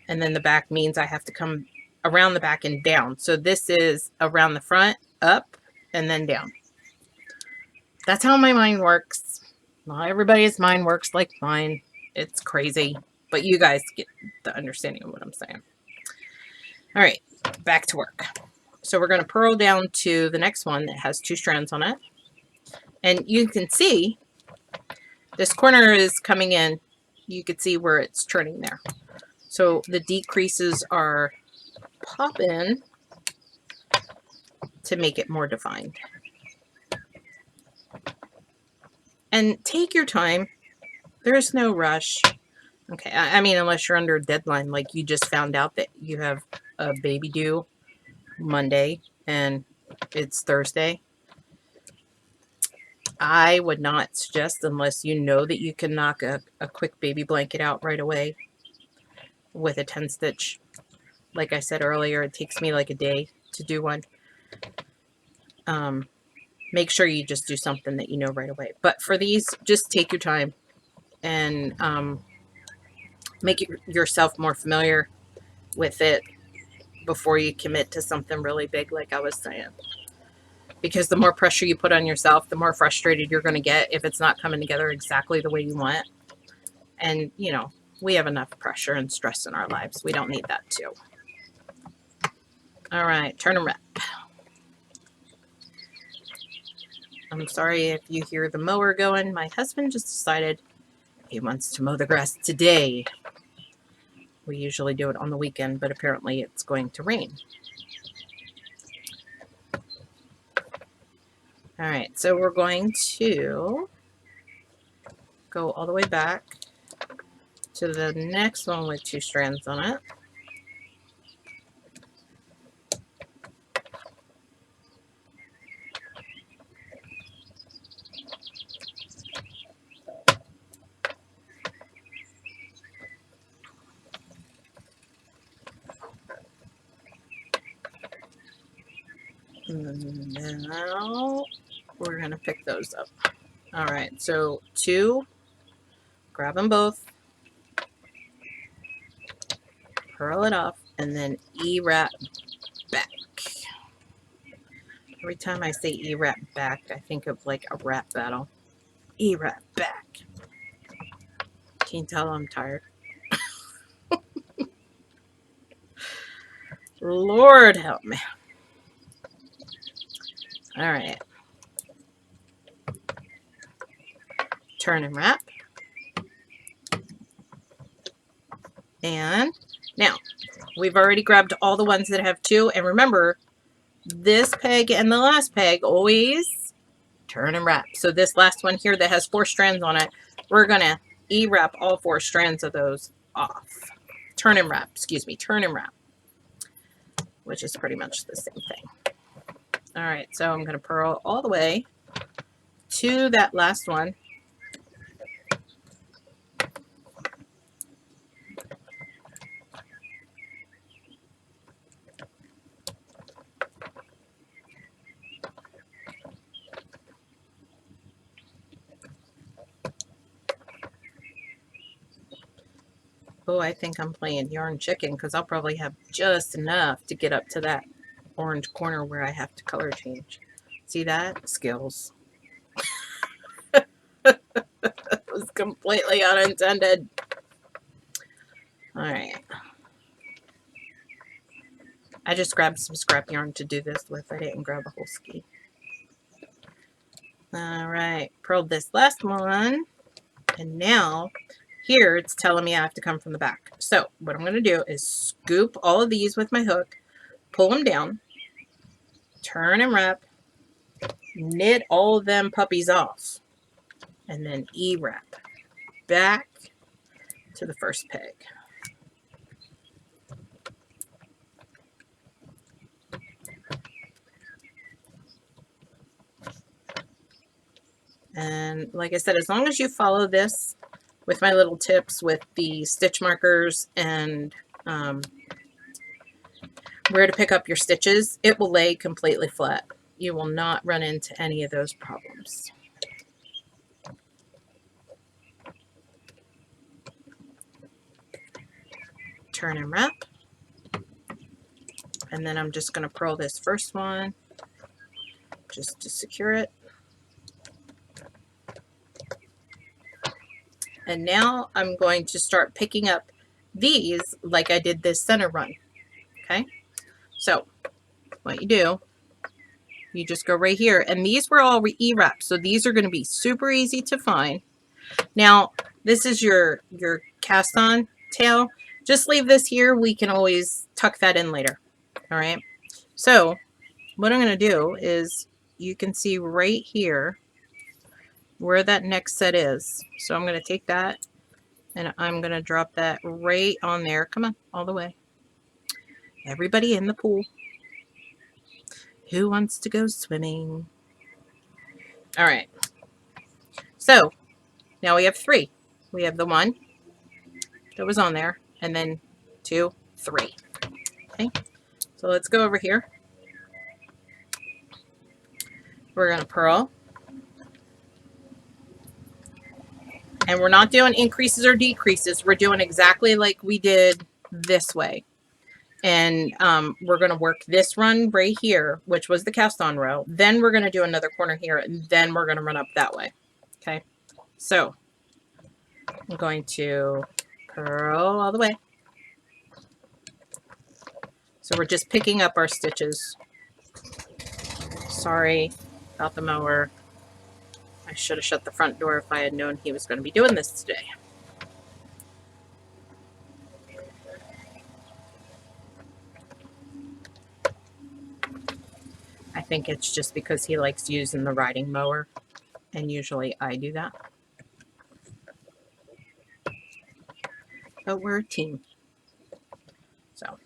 and then the back means I have to come around the back and down. So this is around the front, up, and then down. That's how my mind works. Not everybody's mind works like mine. It's crazy, but you guys get the understanding of what I'm saying. All right, back to work. So we're going to purl down to the next one that has 2 strands on it. And you can see this corner is coming in. You can see where it's turning there. So the decreases are popping to make it more defined. And take your time. There's no rush. Okay, I mean, unless you're under a deadline, like you just found out that you have a baby due Monday and it's Thursday. I would not suggest, unless you know that you can knock a quick baby blanket out right away with a 10 stitch. Like I said earlier, it takes me like a day to do one. Make sure you just do something that you know right away. But for these, just take your time and make yourself more familiar with it before you commit to something really big, like I was saying. Because the more pressure you put on yourself, the more frustrated you're going to get if it's not coming together exactly the way you want. And, you know, we have enough pressure and stress in our lives. We don't need that too. All right, turn and wrap. I'm sorry if you hear the mower going. My husband just decided he wants to mow the grass today. We usually do it on the weekend, but apparently it's going to rain. All right, so we're going to go all the way back to the next one with 2 strands on it. And now we're going to pick those up. All right, so 2, grab them both, purl it off, and then E-wrap back. Every time I say E-wrap back, I think of like a rap battle. E-wrap back. Can you tell I'm tired? Lord help me. All right. Turn and wrap. And now we've already grabbed all the ones that have 2. And remember, this peg and the last peg always turn and wrap. So this last one here that has 4 strands on it, we're going to E-wrap all 4 strands of those off. Turn and wrap, excuse me, turn and wrap, which is pretty much the same thing. All right, so I'm going to purl all the way to that last one. Oh, I think I'm playing yarn chicken because I'll probably have just enough to get up to that orange corner where I have to color change. See that? Skills. It was completely unintended. All right. I just grabbed some scrap yarn to do this with. I didn't grab a whole ski. All right. Purled this last one. And now here it's telling me I have to come from the back. So what I'm going to do is scoop all of these with my hook, pull them down, turn and wrap, knit all of them puppies off, and then E-wrap back to the first peg. And like I said, as long as you follow this with my little tips with the stitch markers and where to pick up your stitches, it will lay completely flat. You will not run into any of those problems. Turn and wrap. And then I'm just going to purl this first one just to secure it. And now I'm going to start picking up these like I did this center run. Okay, so what you do, you just go right here, and these were all E-wrapped, so these are going to be super easy to find. Now this is your cast on tail. Just leave this here. We can always tuck that in later. All right, so what I'm going to do is, you can see right here where that next set is. So I'm going to take that and I'm going to drop that right on there. Come on, all the way. Everybody in the pool. Who wants to go swimming? All right. So now we have 3. We have the 1 that was on there, and then 2, 3. Okay. So let's go over here. We're going to purl. And we're not doing increases or decreases. We're doing exactly like we did this way. And we're going to work this run right here, which was the cast on row. Then we're going to do another corner here, and then we're going to run up that way. Okay. So I'm going to purl all the way. So we're just picking up our stitches. Sorry about the mower. I should have shut the front door if I had known he was going to be doing this today. I think it's just because he likes using the riding mower, and usually I do that. But we're a team. So.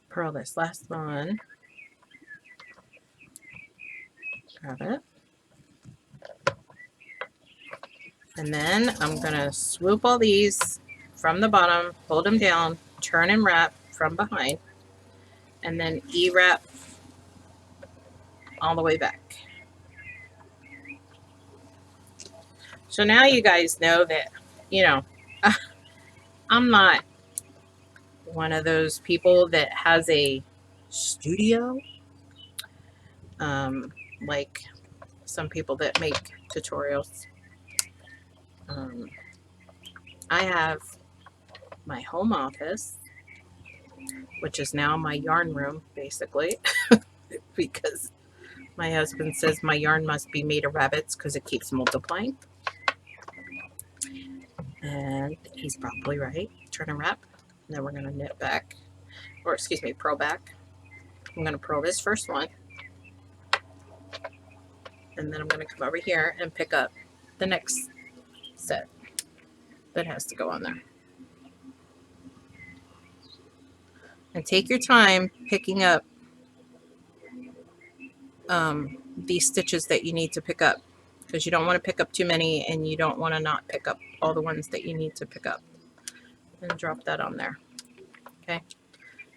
Purl this last one. Grab it. And then I'm going to swoop all these from the bottom, hold them down, turn and wrap from behind, and then E-wrap all the way back. So now you guys know that, you know, I'm not one of those people that has a studio, like some people that make tutorials. I have my home office, which is now my yarn room, basically, because my husband says my yarn must be made of rabbits because it keeps multiplying. And he's probably right. Turn and wrap. And then we're going to knit back, or excuse me, purl back. I'm going to purl this first one. And then I'm going to come over here and pick up the next set that has to go on there. And take your time picking up these stitches that you need to pick up, because you don't want to pick up too many and you don't want to not pick up all the ones that you need to pick up. And drop that on there. Okay.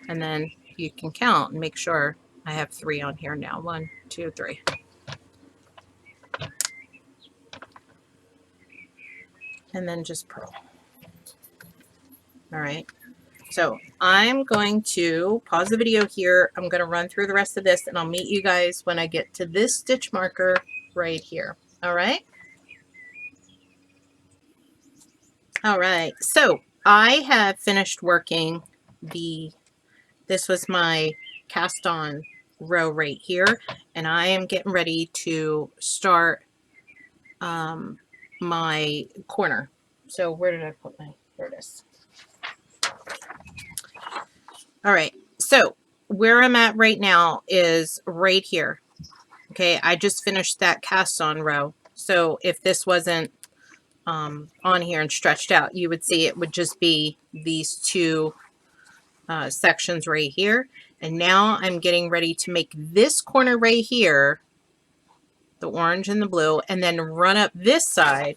And then you can count and make sure I have 3 on here now. 1, 2, 3. And then just purl. All right. So I'm going to pause the video here. I'm going to run through the rest of this, and I'll meet you guys when I get to this stitch marker right here. All right. All right. So I have finished working this was my cast on row right here, and I am getting ready to start my corner. So where did I put there it is. All right, so where I'm at right now is right here. Okay, I just finished that cast on row. So if this wasn't on here and stretched out, you would see it would just be these 2 sections right here. And now I'm getting ready to make this corner right here, the orange and the blue, and then run up this side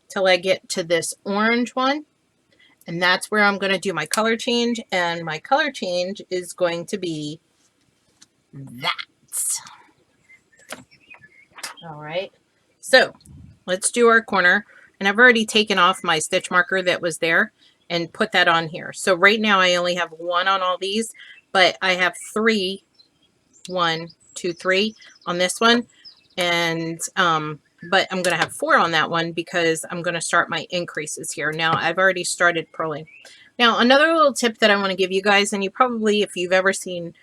till I get to this orange one. And that's where I'm going to do my color change. And my color change is going to be that. All right. So let's do our corner. And I've already taken off my stitch marker that was there and put that on here. So right now I only have 1 on all these, but I have 3, 1, 2, 3 on this one. And, but I'm going to have 4 on that one because I'm going to start my increases here. Now I've already started purling. Now another little tip that I want to give you guys, and you probably, if you've ever seen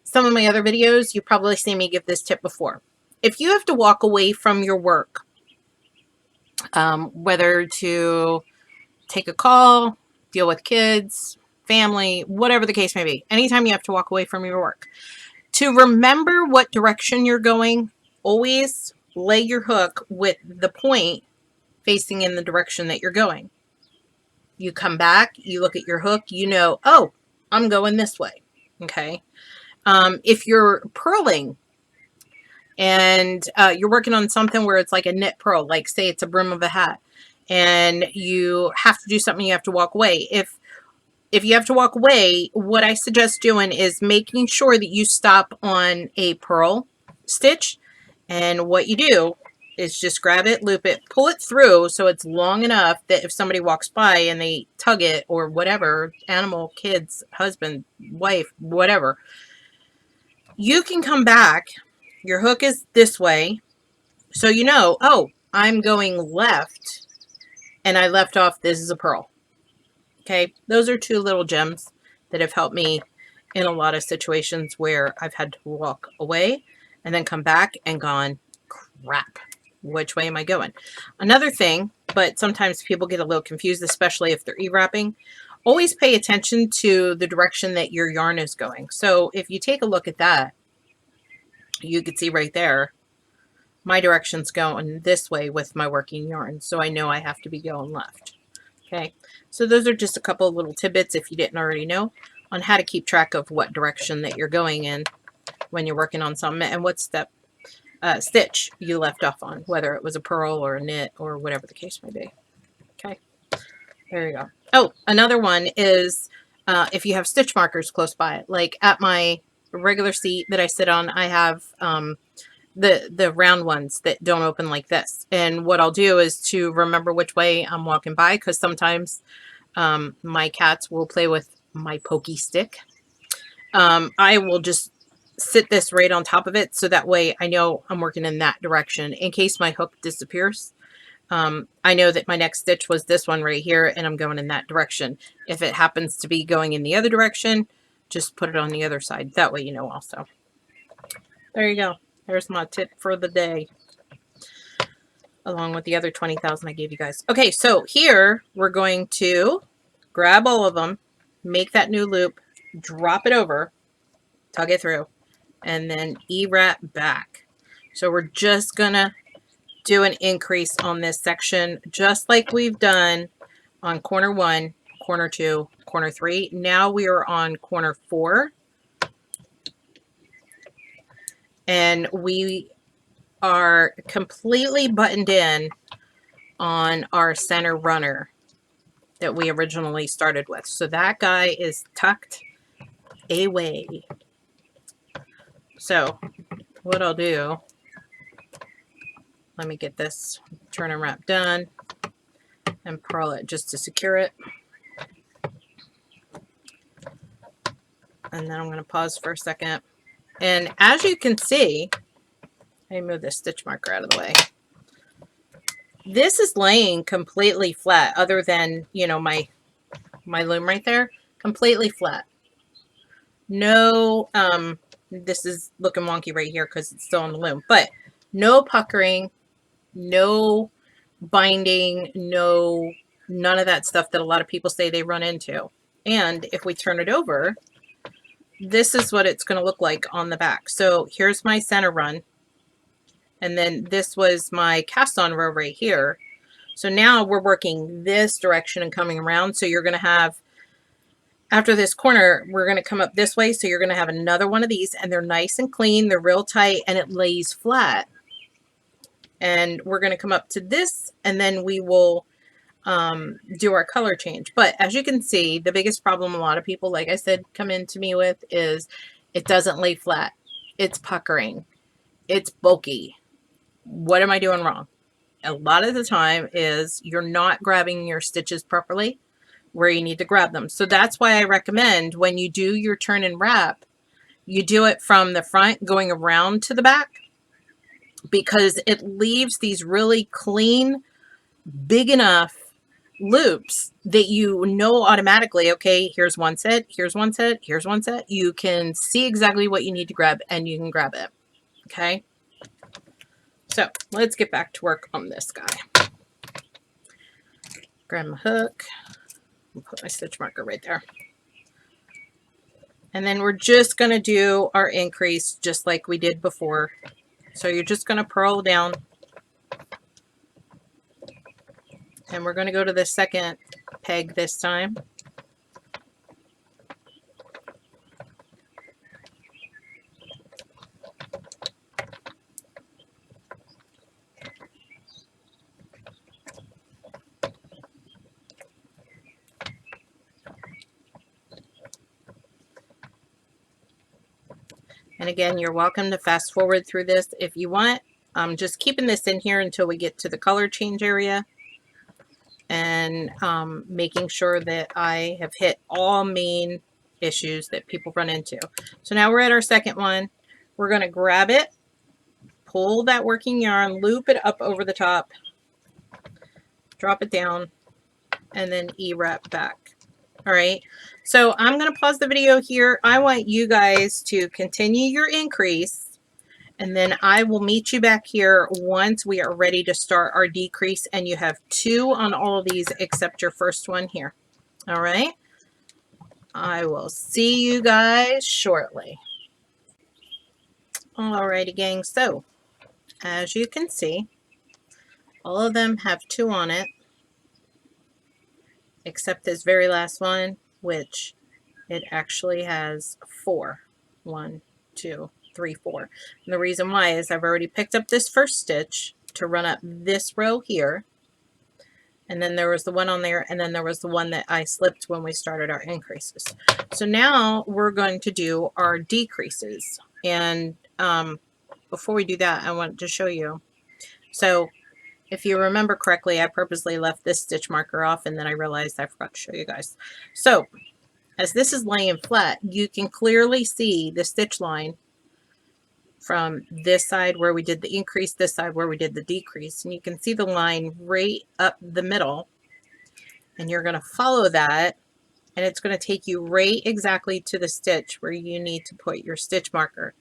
some of my other videos, you've probably seen me give this tip before. If you have to walk away from your work, whether to take a call, deal with kids, family, whatever the case may be, anytime you have to walk away from your work, to remember what direction you're going, always lay your hook with the point facing in the direction that you're going. You come back, you look at your hook, you know, oh, I'm going this way. Okay. If you're purling and you're working on something where it's like a knit purl, like say it's a brim of a hat, and you have to do something, you have to walk away. If you have to walk away, what I suggest doing is making sure that you stop on a purl stitch. And what you do is just grab it, loop it, pull it through so it's long enough that if somebody walks by and they tug it or whatever, animal, kids, husband, wife, whatever, you can come back. Your hook is this way. So you know, oh, I'm going left and I left off, this is a purl. Okay, those are two little gems that have helped me in a lot of situations where I've had to walk away and then come back and gone, crap, which way am I going? Another thing, but sometimes people get a little confused, especially if they're E-wrapping, always pay attention to the direction that your yarn is going. So if you take a look at that, you can see right there, my direction's going this way with my working yarn. So I know I have to be going left. Okay, so those are just a couple of little tidbits, if you didn't already know, on how to keep track of what direction that you're going in when you're working on something and what step stitch you left off on, whether it was a purl or a knit or whatever the case may be. Okay, there you go. Oh, another one is if you have stitch markers close by, like at my regular seat that I sit on, I have the round ones that don't open like this. And what I'll do is to remember which way I'm walking by, because sometimes my cats will play with my pokey stick. I will just sit this right on top of it so that way I know I'm working in that direction in case my hook disappears. I know that my next stitch was this one right here and I'm going in that direction. If it happens to be going in the other direction, just put it on the other side. That way you know also. There you go. There's my tip for the day, along with the other 20,000 I gave you guys. Okay, so here we're going to grab all of them, make that new loop, drop it over, tug it through, and then E-wrap back. So we're just gonna do an increase on this section, just like we've done on corner 1, corner 2, corner 3. Now we are on corner 4. And we are completely buttoned in on our center runner that we originally started with. So that guy is tucked away. So what I'll do, let me get this turn and wrap done and purl it just to secure it. And then I'm going to pause for a second. And as you can see, let me move this stitch marker out of the way. This is laying completely flat, other than, you know, my loom right there, completely flat. No, this is looking wonky right here because it's still on the loom, but no puckering, no binding, none of that stuff that a lot of people say they run into. And if we turn it over, this is what it's going to look like on the back. So here's my center run. And then this was my cast on row right here. So now we're working this direction and coming around. So you're going to have, after this corner, we're going to come up this way. So you're going to have another one of these, and they're nice and clean. They're real tight and it lays flat. And we're going to come up to this, and then we will do our color change. But as you can see, the biggest problem a lot of people, like I said, come into me with is it doesn't lay flat. It's puckering. It's bulky. What am I doing wrong? A lot of the time is you're not grabbing your stitches properly where you need to grab them. So that's why I recommend when you do your turn and wrap, you do it from the front going around to the back, because it leaves these really clean, big enough loops that you know automatically, okay, here's one set, here's one set, here's one set. You can see exactly what you need to grab and you can grab it. Okay. So let's get back to work on this guy. Grab my hook and put my stitch marker right there. And then we're just going to do our increase just like we did before. So you're just going to purl down. And we're going to go to the second peg this time. And again, you're welcome to fast forward through this if you want. I'm just keeping this in here until we get to the color change area, and making sure that I have hit all main issues that people run into. So now we're at our second one. We're going to grab it, pull that working yarn, loop it up over the top, drop it down, and then E-wrap back. All right, so I'm going to pause the video here. I want you guys to continue your increase, and then I will meet you back here once we are ready to start our decrease, and you have 2 on all of these except your first one here. All right, I will see you guys shortly. All righty, gang. So as you can see, all of them have 2 on it except this very last one, which it actually has 4. 1, 2, 3, 4. And the reason why is I've already picked up this first stitch to run up this row here, and then there was the one on there, and then there was the one that I slipped when we started our increases. So now we're going to do our decreases, and before we do that, I want to show you. So if you remember correctly, I purposely left this stitch marker off, and then I realized I forgot to show you guys. So as this is laying flat, you can clearly see the stitch line from this side where we did the increase, this side where we did the decrease, and you can see the line right up the middle, and you're going to follow that, and it's going to take you right exactly to the stitch where you need to put your stitch marker.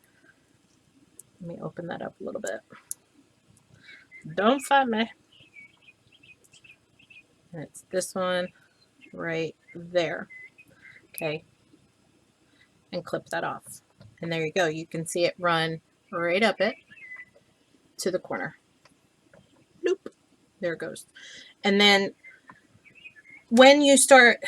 Let me open that up a little bit. Don't fight me. And it's this one right there. Okay. And clip that off. And there you go. You can see it run right up it to the corner. Nope. There it goes. And then when you start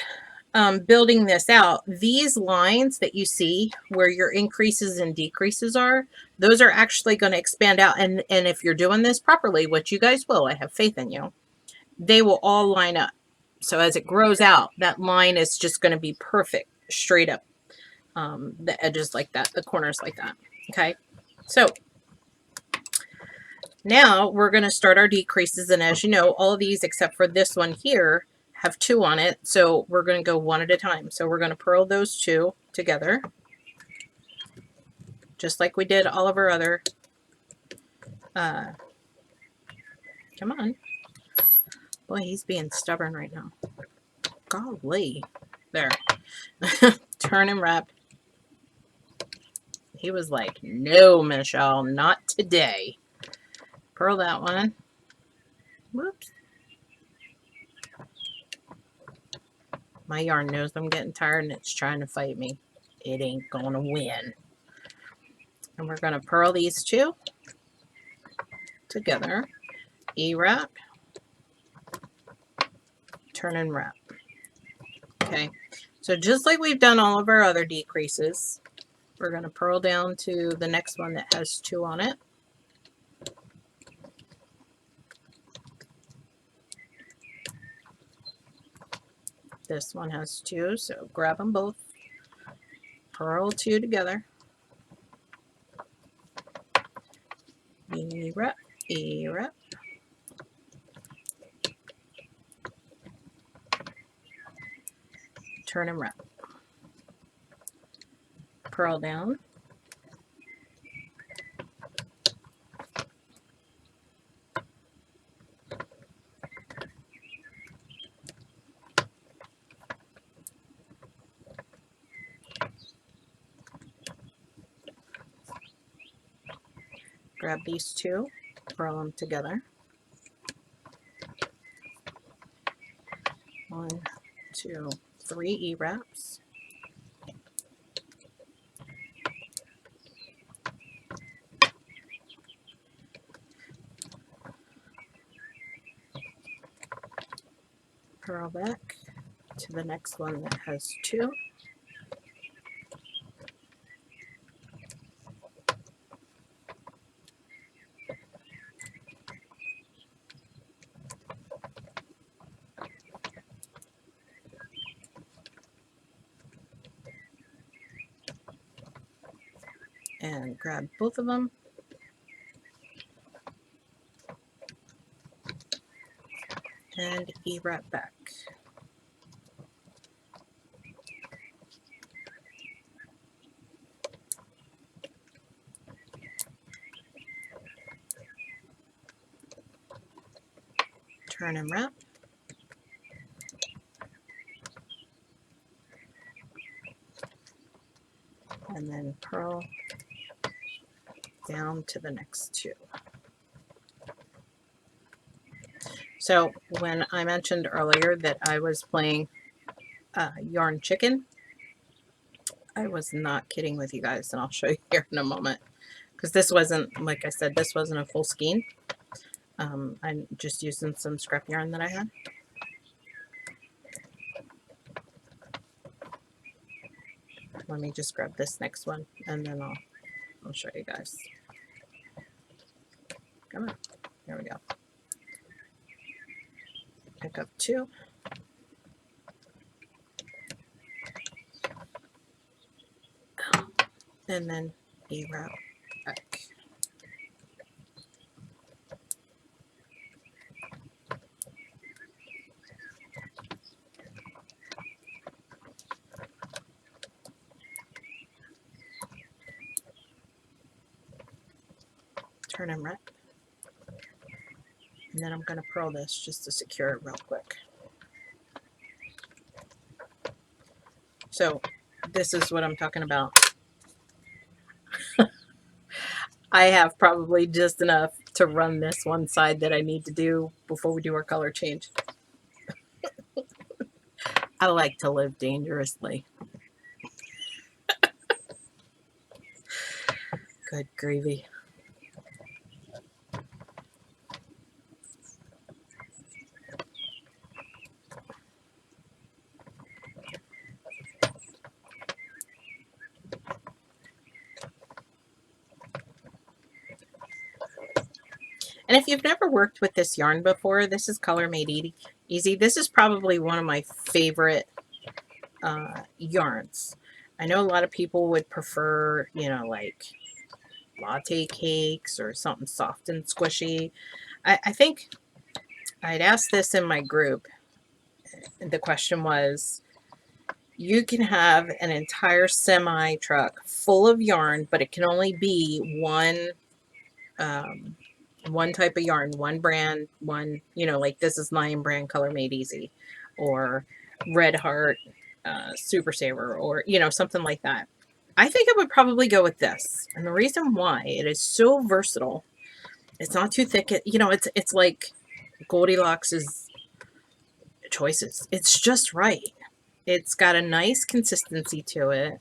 building this out, these lines that you see where your increases and decreases are, those are actually going to expand out. And if you're doing this properly, which you guys will, I have faith in you, they will all line up. So as it grows out, that line is just going to be perfect straight up. The edges like that, the corners like that. Okay. So now we're going to start our decreases. And as you know, all of these except for this one here have 2 on it. So we're going to go one at a time. So we're going to purl those 2 together, just like we did all of our other, come on. Boy, he's being stubborn right now. Golly. There. Turn and wrap. He was like, no, Michelle, not today. Purl that one. Whoops. My yarn knows I'm getting tired and it's trying to fight me. It ain't going to win. And we're going to purl these 2 together. E-wrap. Turn and wrap. Okay. So just like we've done all of our other decreases, we're going to purl down to the next one that has 2 on it. This one has 2, so grab them both. Purl 2 together. E-wrap, E-wrap. Turn and wrap. Purl down. Grab these 2, purl them together. 1, 2, 3 E-wraps. Purl back, to the next one that has 2. And grab both of them. And E-wrap back. Turn and wrap. And then purl down to the next 2. So when I mentioned earlier that I was playing yarn chicken, I was not kidding with you guys, and I'll show you here in a moment. Because this wasn't, like I said, this wasn't a full skein. I'm just using some scrap yarn that I had. Let me just grab this next one, and then I'll show you guys. Come on, there we go. Pick up 2. And then E-wrap back. Turn and wrap. And then I'm going to purl this just to secure it real quick. So this is what I'm talking about. I have probably just enough to run this one side that I need to do before we do our color change. I like to live dangerously. Good gravy. And if you've never worked with this yarn before, this is Color Made Easy. This is probably one of my favorite yarns. I know a lot of people would prefer, you know, like latte cakes or something soft and squishy. I think I'd asked this in my group. The question was, you can have an entire semi truck full of yarn, but it can only be one type of yarn, one brand, one, you know, like this is Lion Brand Color Made Easy, or Red Heart Super Saver, or, you know, something like that. I think I would probably go with this. And the reason why, it is so versatile. It's not too thick. You know, it's like Goldilocks' choices. It's just right. It's got a nice consistency to it.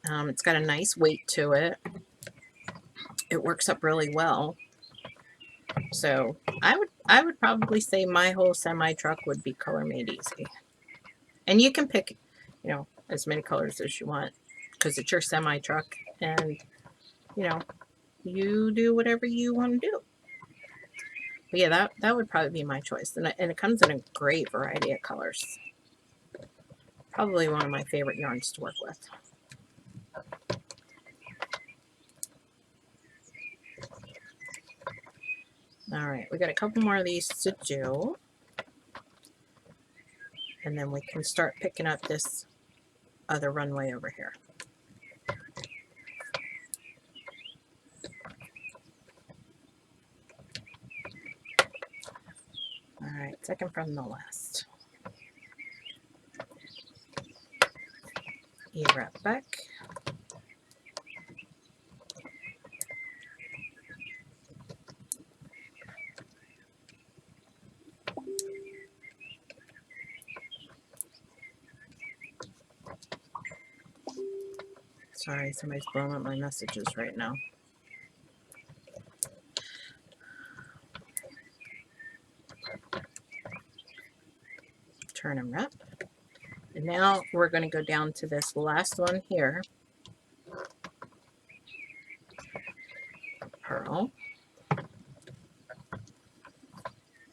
It's got a nice weight to it. It works up really well. So I would probably say my whole semi truck would be Color Made Easy. And you can pick, you know, as many colors as you want because it's your semi truck, and you know, you do whatever you want to do. But yeah, that would probably be my choice. And it comes in a great variety of colors. Probably one of my favorite yarns to work with. All right, we got a couple more of these to do. And then we can start picking up this other runway over here. All right, second from the last. E-wrap back. Sorry, somebody's blowing up my messages right now. Turn and wrap. And now we're going to go down to this last one here. Purl.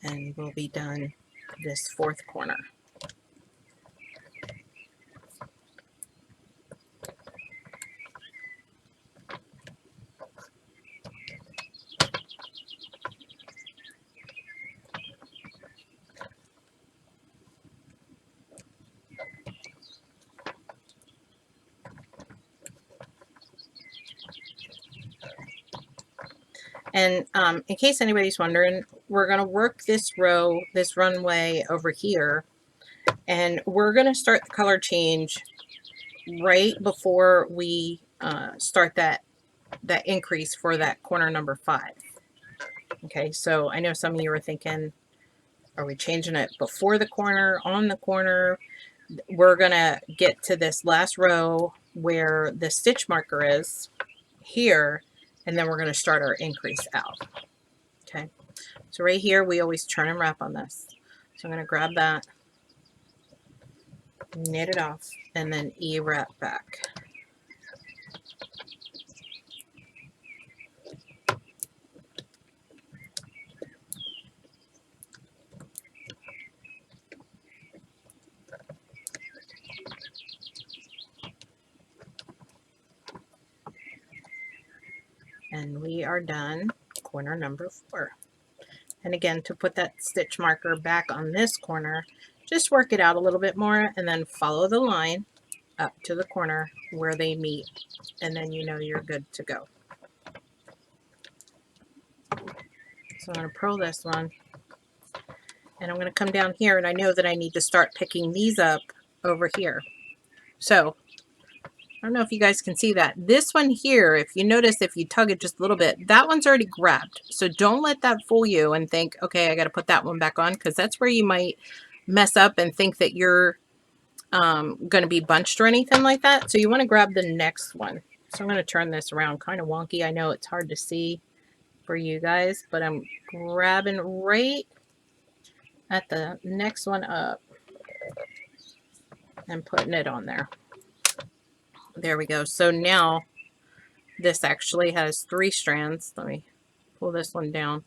And we'll be done this fourth corner. And in case anybody's wondering, we're going to work this row, this runway over here, and we're going to start the color change right before we start that increase for that corner number 5. Okay, so I know some of you are thinking, are we changing it before the corner, on the corner? We're going to get to this last row where the stitch marker is here, and then we're going to start our increase out. Okay, so right here we always turn and wrap on this. So I'm going to grab that, knit it off, and then wrap back. And we are done corner number 4. And again, to put that stitch marker back on this corner, just work it out a little bit more and then follow the line up to the corner where they meet, and then you know you're good to go. So I'm going to purl this one, and I'm going to come down here, and I know that I need to start picking these up over here. So I don't know if you guys can see that. This one here, if you notice, if you tug it just a little bit, that one's already grabbed. So don't let that fool you and think, okay, I got to put that one back on, because that's where you might mess up and think that you're going to be bunched or anything like that. So you want to grab the next one. So I'm going to turn this around, kind of wonky. I know it's hard to see for you guys, but I'm grabbing right at the next one up and putting it on there. There we go. So now this actually has 3 strands. Let me pull this one down.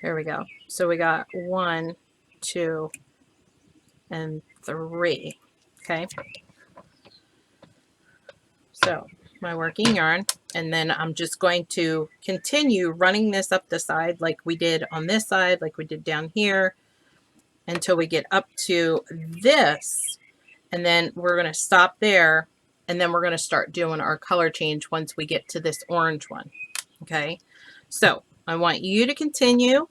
There we go. So we got 1, 2, and 3. Okay. So my working yarn, and then I'm just going to continue running this up the side like we did on this side, like we did down here, until we get up to this, and then we're going to stop there, and then we're going to start doing our color change once we get to this orange one. Okay, so I want you to continue.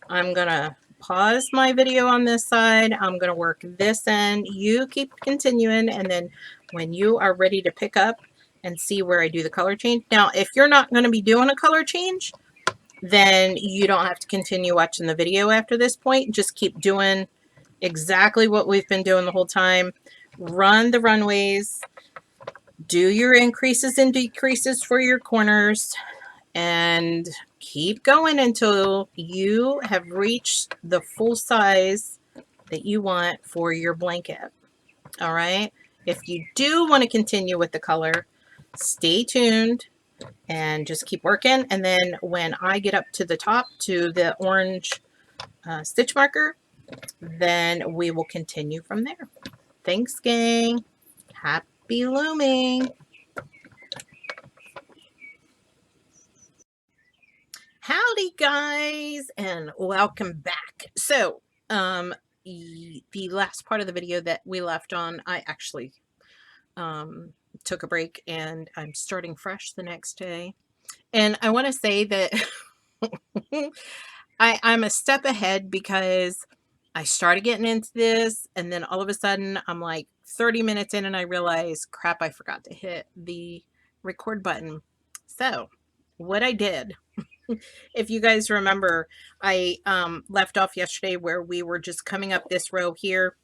I'm going to pause my video on this side. I'm going to work this end. You keep continuing, and then when you are ready to pick up and see where I do the color change. Now, if you're not going to be doing a color change, then you don't have to continue watching the video after this point. Just keep doing exactly what we've been doing the whole time. Run the runways, do your increases and decreases for your corners, and keep going until you have reached the full size that you want for your blanket. All right. If you do want to continue with the color, stay tuned and just keep working. And then when I get up to the top to the orange stitch marker, then we will continue from there. Thanks, gang. Happy looming. Howdy, guys, and welcome back. So the last part of the video that we left on, I actually took a break, and I'm starting fresh the next day. And I want to say that I'm a step ahead, because I started getting into this, and then all of a sudden I'm like 30 minutes in and I realize, crap, I forgot to hit the record button. So what I did, if you guys remember, I left off yesterday where we were just coming up this row here,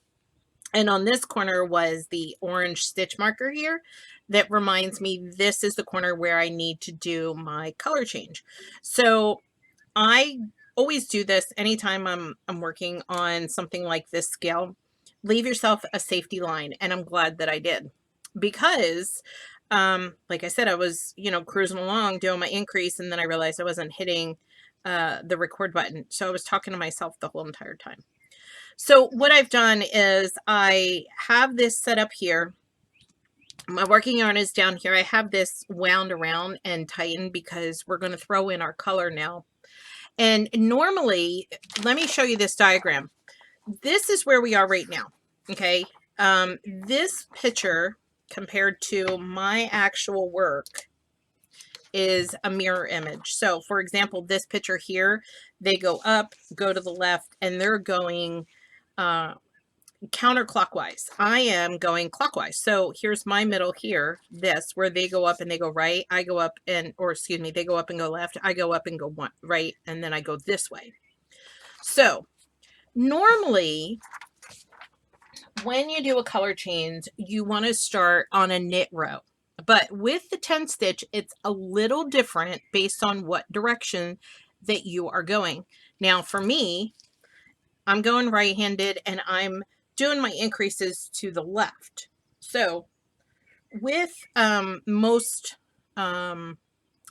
and on this corner was the orange stitch marker here that reminds me this is the corner where I need to do my color change. So I always do this anytime I'm working on something like this scale. leave yourself a safety line. And I'm glad that I did, because like I said, I was, cruising along doing my increase, and then I realized I wasn't hitting the record button. So I was talking to myself the whole entire time. So what I've done is I have this set up here. My working yarn is down here. I have this wound around and tightened because we're going to throw in our color now. And normally, let me show you this diagram. This is where we are right now. Okay. This picture compared to my actual work is a mirror image. So for example, this picture here, they go up, go to the left, and they're going counterclockwise. I am going clockwise. So here's my middle here, this, where they go up and they go right. I go up and, or excuse me, they go up and go left. I go up and go right. And then I go this way. So normally when you do a color change, you want to start on a knit row. But with the 10 stitch, it's a little different based on what direction that you are going. Now for me, I'm going right-handed and I'm doing my increases to the left. So with most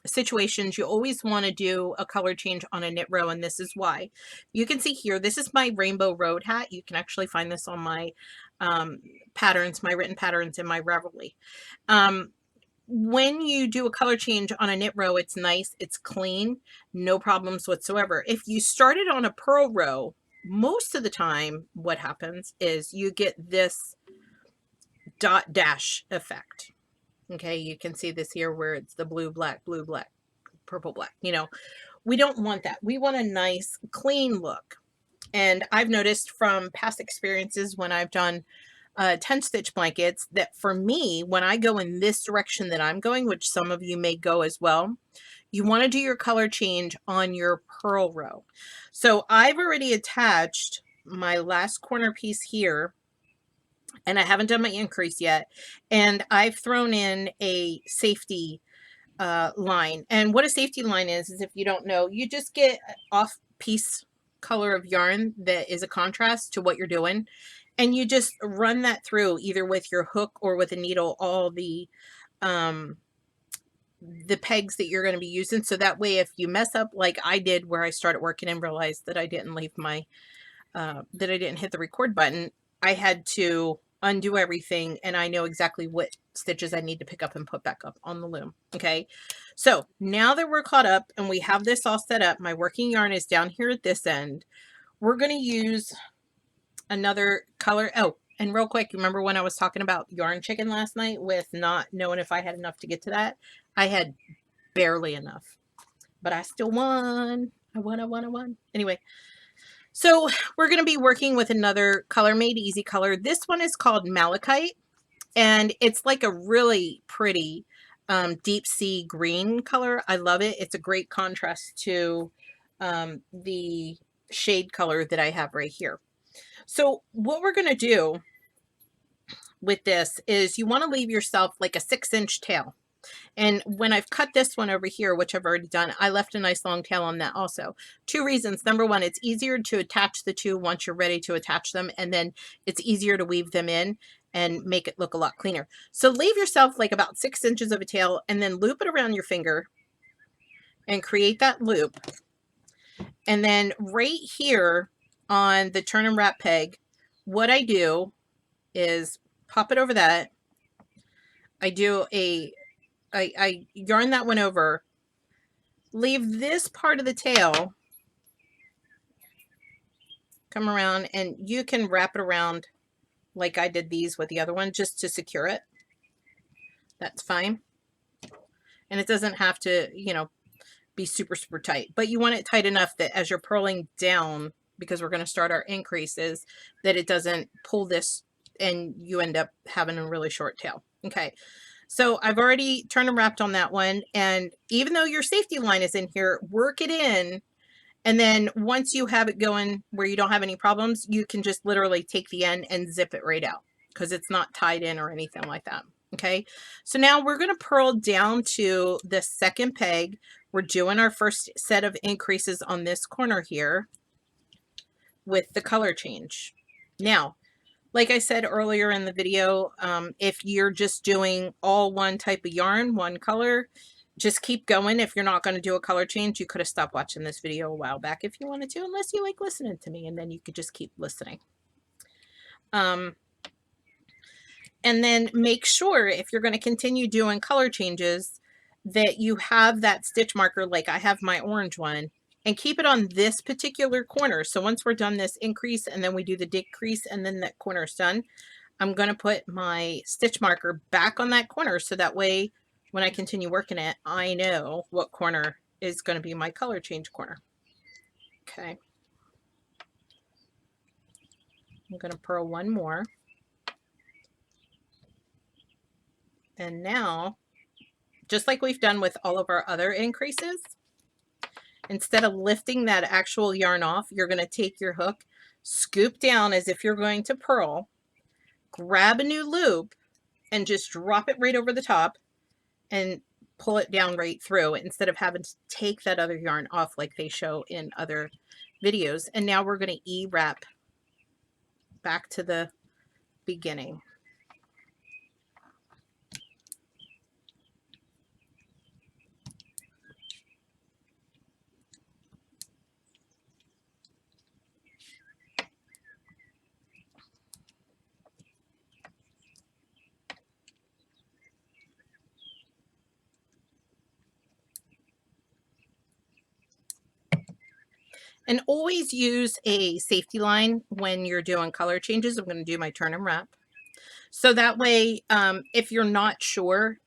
situations, you always want to do a color change on a knit row, and this is why. You can see here, this is my Rainbow Road hat. You can actually find this on my patterns, my written patterns in my Reveille. When you do a color change on a knit row, it's nice, it's clean, no problems whatsoever. If you started on a purl row, most of the time what happens is you get this dot dash effect. Okay, you can see this here where it's the blue, black, purple, black. We don't want that. We want a nice, clean look. And I've noticed from past experiences when I've done 10 stitch blankets that for me, when I go in this direction that I'm going, which some of you may go as well, you want to do your color change on your purl row. So I've already attached my last corner piece here, and I haven't done my increase yet. And I've thrown in a safety line. And what a safety line is if you don't know, you just get off piece color of yarn that is a contrast to what you're doing. And you just run that through either with your hook or with a needle, all the pegs that you're going to be using. So that way, if you mess up like I did, where I started working and realized that I didn't leave my, that I didn't hit the record button, I had to undo everything, and I know exactly what stitches I need to pick up and put back up on the loom. Okay. So now that we're caught up and we have this all set up, my working yarn is down here at this end. We're going to use another color. Oh, and real quick, remember when I was talking about yarn chicken last night with not knowing if I had enough to get to that? I had barely enough, but I still won. I won. Anyway, so we're going to be working with another color made easy color. This one is called Malachite, and it's like a really pretty deep sea green color. I love it. It's a great contrast to the shade color that I have right here. So what we're going to do with this is you want to leave yourself like a 6-inch tail. And when I've cut this one over here, which I've already done, I left a nice long tail on that also. 2 reasons. Number one, it's easier to attach the two once you're ready to attach them. And then it's easier to weave them in and make it look a lot cleaner. So leave yourself like about 6 inches of a tail and then loop it around your finger and create that loop. And then right here on the turn and wrap peg, what I do is pop it over that. I yarn that one over, leave this part of the tail, come around, and you can wrap it around like I did these with the other one just to secure it. That's fine. And it doesn't have to, be super, super tight, but you want it tight enough that as you're purling down, because we're going to start our increases, that it doesn't pull this and you end up having a really short tail. Okay. So I've already turned and wrapped on that one. And even though your safety line is in here, work it in. And then once you have it going where you don't have any problems, you can just literally take the end and zip it right out because it's not tied in or anything like that. Okay. So now we're going to purl down to the second peg. We're doing our first set of increases on this corner here with the color change. Now, Like I said earlier in the video, if you're just doing all one type of yarn, one color, just keep going. If you're not going to do a color change, you could have stopped watching this video a while back if you wanted to, unless you like listening to me, and then you could just keep listening. And then make sure if you're going to continue doing color changes that you have that stitch marker, like I have my orange one, and keep it on this particular corner. So once we're done this increase and then we do the decrease and then that corner is done, I'm going to put my stitch marker back on that corner. So that way, when I continue working it, I know what corner is going to be my color change corner. Okay. I'm going to purl one more. And now, just like we've done with all of our other increases, instead of lifting that actual yarn off, you're going to take your hook, scoop down as if you're going to purl, grab a new loop, and just drop it right over the top and pull it down right through instead of having to take that other yarn off like they show in other videos. And now we're going to E-wrap back to the beginning. And always use a safety line when you're doing color changes. I'm going to do my turn and wrap. So that way, if you're not sure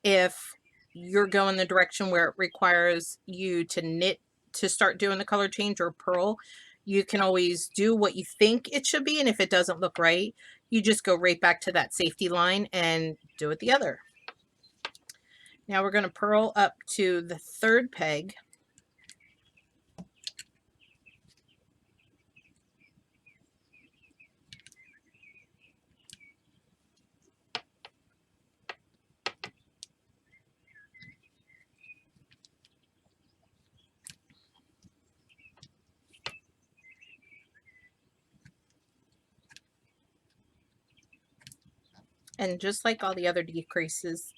if you're going the direction where it requires you to knit to start doing the color change or purl, you can always do what you think it should be. And if it doesn't look right, you just go right back to that safety line and do it the other. Now we're going to purl up to the third peg. And just like all the other decreases,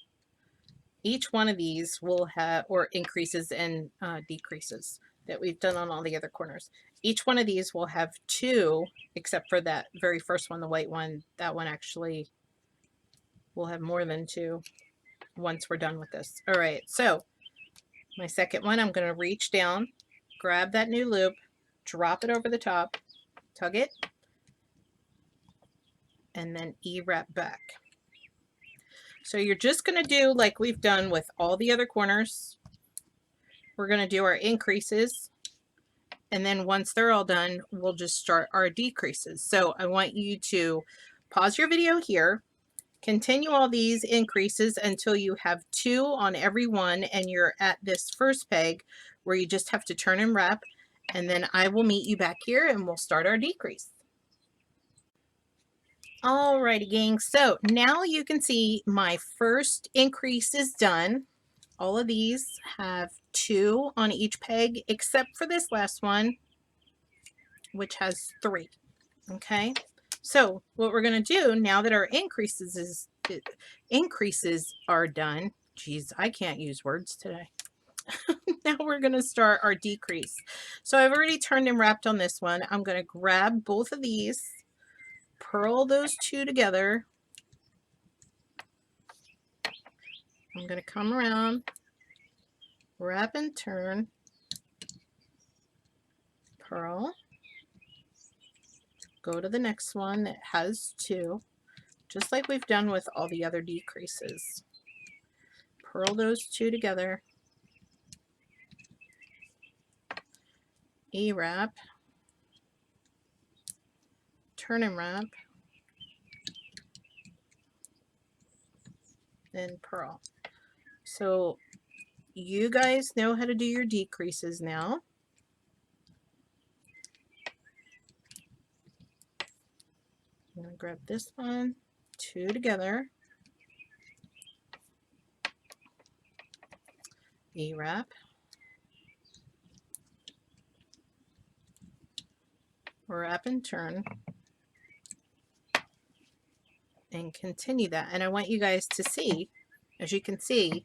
each one of these will have, or increases and decreases that we've done on all the other corners. Each one of these will have two, except for that very first one, the white one. That one actually will have more than two once we're done with this. All right, so my second one, I'm going to reach down, grab that new loop, drop it over the top, tug it, and then E-wrap back. So you're just going to do like we've done with all the other corners. We're going to do our increases. And then once they're all done, we'll just start our decreases. So I want you to pause your video here, continue all these increases until you have two on every one and you're at this first peg where you just have to turn and wrap. And then I will meet you back here and we'll start our decrease. Alrighty, gang. So now you can see my first increase is done. All of these have two on each peg, except for this last one, which has three. Okay. So what we're going to do now that our increases are done. Geez, I can't use words today. Now we're going to start our decrease. So I've already turned and wrapped on this one. I'm going to grab both of these, purl those two together. I'm going to come around, wrap and turn, purl, go to the next one that has two, just like we've done with all the other decreases. Purl those two together, E-wrap, turn and wrap, then purl. So you guys know how to do your decreases now. I'm going to grab this one, two together, E-wrap, wrap and turn, and continue that. And I want you guys to see, as you can see,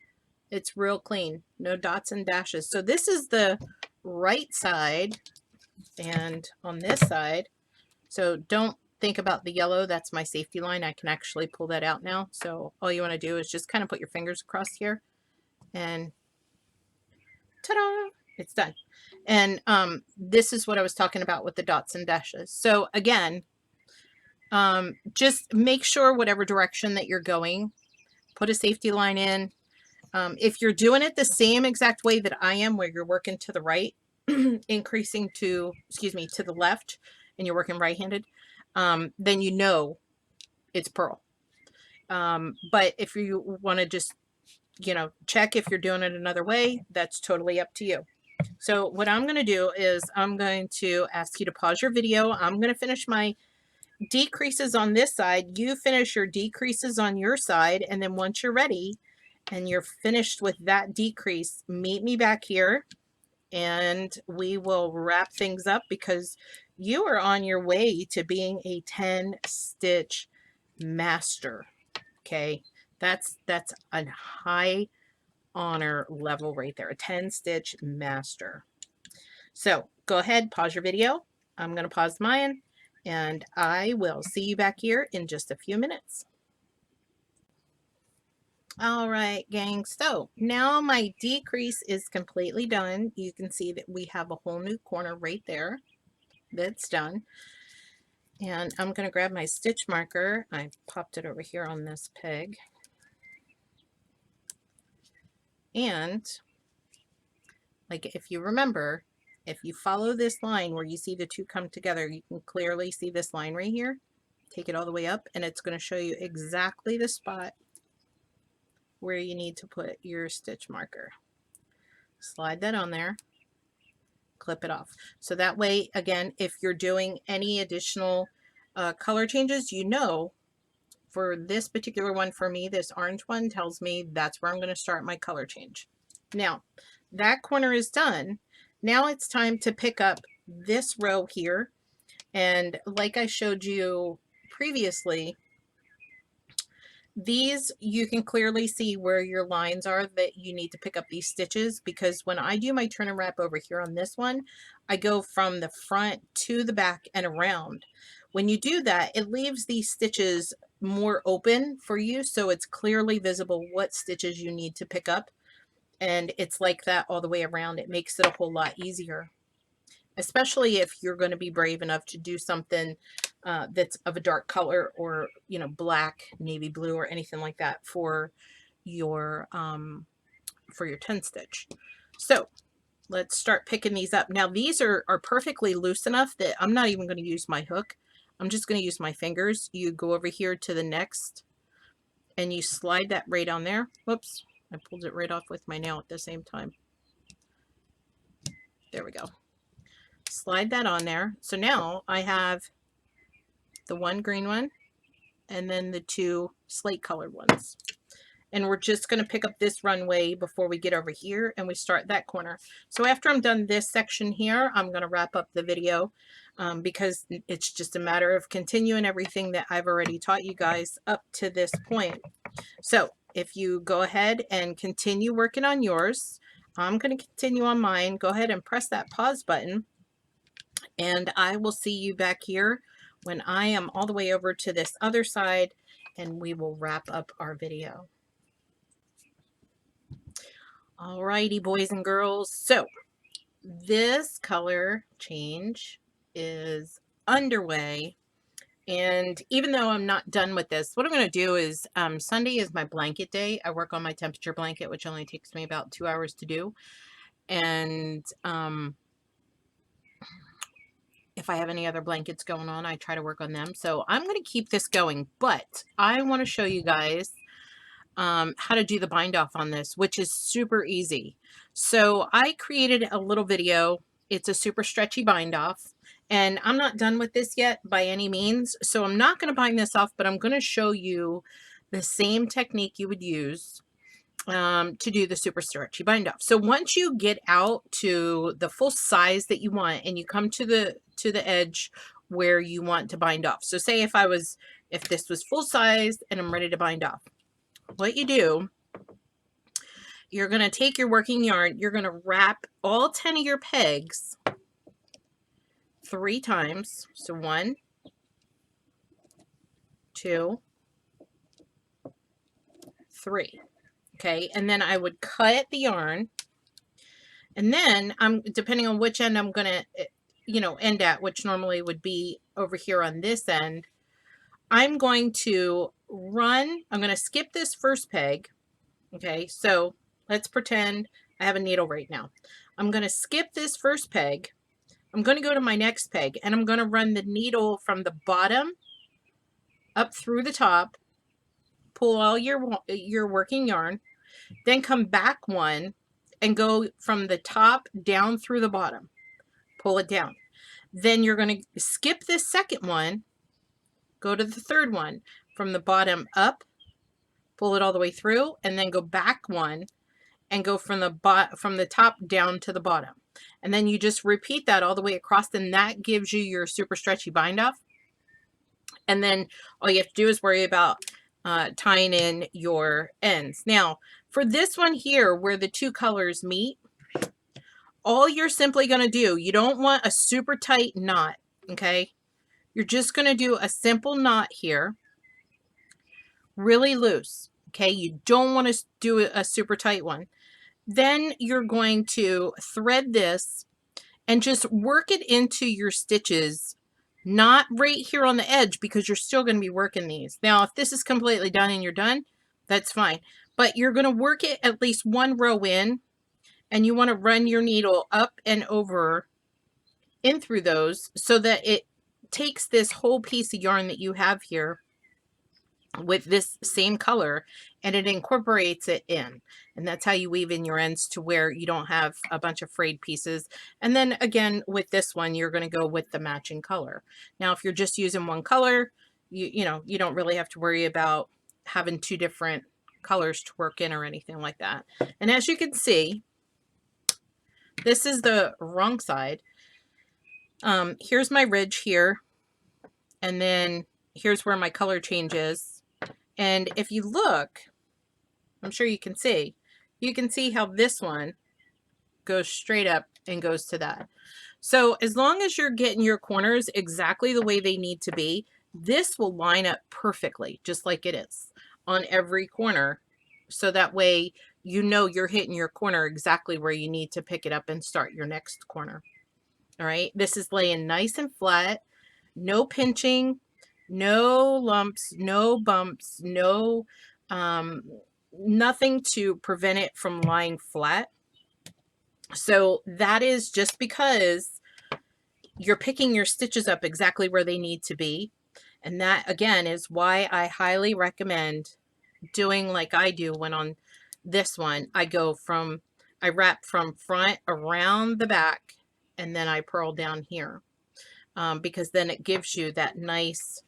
it's real clean, no dots and dashes. So this is the right side, and on this side, so don't think about the yellow. That's my safety line. I can actually pull that out now. So all you want to do is just kind of put your fingers across here and ta-da, it's done. And this is what I was talking about with the dots and dashes. So again, just make sure whatever direction that you're going, put a safety line in. If you're doing it the same exact way that I am, where you're working to the right, increasing to, to the left, and you're working right-handed, then you know it's purl. But if you want to just, check if you're doing it another way, that's totally up to you. So what I'm going to do is I'm going to ask you to pause your video. I'm going to finish my decreases on this side. You finish your decreases on your side. And then once you're ready and you're finished with that decrease, meet me back here and we will wrap things up, because you are on your way to being a 10 stitch master. Okay. That's a high honor level right there, a 10 stitch master. So go ahead, pause your video. I'm going to pause mine and I will see you back here in just a few minutes. All right, gang. So now my decrease is completely done. You can see that we have a whole new corner right there that's done. And I'm going to grab my stitch marker. I popped it over here on this peg. And like, if you remember, if you follow this line where you see the two come together, you can clearly see this line right here. Take it all the way up and it's going to show you exactly the spot where you need to put your stitch marker. Slide that on there, clip it off. So that way, again, if you're doing any additional color changes, for this particular one, for me, this orange one tells me that's where I'm going to start my color change. Now, that corner is done. Now it's time to pick up this row here. And like I showed you previously, these, you can clearly see where your lines are that you need to pick up these stitches, because when I do my turn and wrap over here on this one, I go from the front to the back and around. When you do that, it leaves these stitches more open for you, so it's clearly visible what stitches you need to pick up. And it's like that all the way around. It makes it a whole lot easier, especially if you're going to be brave enough to do something that's of a dark color, or black, navy blue, or anything like that for your 10 stitch. So let's start picking these up. Now these are perfectly loose enough that I'm not even going to use my hook. I'm just going to use my fingers. You go over here to the next and you slide that right on there. Whoops, I pulled it right off with my nail at the same time. There we go. Slide that on there. So now I have the one green one and then the two slate colored ones. And we're just going to pick up this runway before we get over here and we start that corner. So after I'm done this section here, I'm going to wrap up the video because it's just a matter of continuing everything that I've already taught you guys up to this point. So if you go ahead and continue working on yours, I'm going to continue on mine. Go ahead and press that pause button and I will see you back here when I am all the way over to this other side and we will wrap up our video. Alrighty, boys and girls. So this color change is underway. And even though I'm not done with this, what I'm going to do is Sunday is my blanket day. I work on my temperature blanket, which only takes me about 2 hours to do. And if I have any other blankets going on, I try to work on them. So I'm going to keep this going, but I want to show you guys how to do the bind off on this, which is super easy. So I created a little video. It's a super stretchy bind off, and I'm not done with this yet by any means. So I'm not going to bind this off, but I'm going to show you the same technique you would use to do the super stretchy bind off. So once you get out to the full size that you want and you come to the edge where you want to bind off. So say if this was full size and I'm ready to bind off, what you do, you're going to take your working yarn, you're going to wrap all 10 of your pegs 3 times. So 1, 2, 3. Okay, and then I would cut the yarn, and then I'm, depending on which end I'm going to, end at, which normally would be over here on this end, I'm going to skip this first peg. Okay, so let's pretend I have a needle right now. I'm going to skip this first peg. I'm going to go to my next peg, and I'm going to run the needle from the bottom up through the top, pull all your working yarn, then come back 1 and go from the top down through the bottom, pull it down. Then you're going to skip this second one, go to the third one, from the bottom up, pull it all the way through, and then go back 1 and go from the top down to the bottom. And then you just repeat that all the way across, and that gives you your super stretchy bind off. And then all you have to do is worry about tying in your ends. Now, for this one here, where the 2 colors meet, all you're simply going to do, you don't want a super tight knot, okay? You're just going to do a simple knot here, really loose, okay? You don't want to do a super tight one. Then you're going to thread this and just work it into your stitches, not right here on the edge, because you're still going to be working these. Now, if this is completely done and you're done, that's fine. But you're going to work it at least 1 row in, and you want to run your needle up and over in through those so that it takes this whole piece of yarn that you have here with this same color, and it incorporates it in. And that's how you weave in your ends to where you don't have a bunch of frayed pieces. And then again, with this one, you're going to go with the matching color. Now, if you're just using one color, you don't really have to worry about having 2 different colors to work in or anything like that. And as you can see, this is the wrong side. Here's my ridge here, and then here's where my color changes. And if you look, I'm sure you can see how this one goes straight up and goes to that. So as long as you're getting your corners exactly the way they need to be, this will line up perfectly, just like it is on every corner. So that way, you're hitting your corner exactly where you need to pick it up and start your next corner. All right. This is laying nice and flat, no pinching, no lumps, no bumps, no, nothing to prevent it from lying flat. So that is just because you're picking your stitches up exactly where they need to be. And that, again, is why I highly recommend doing like I do when on this one. I wrap from front around the back, and then I purl down here, because then it gives you that nice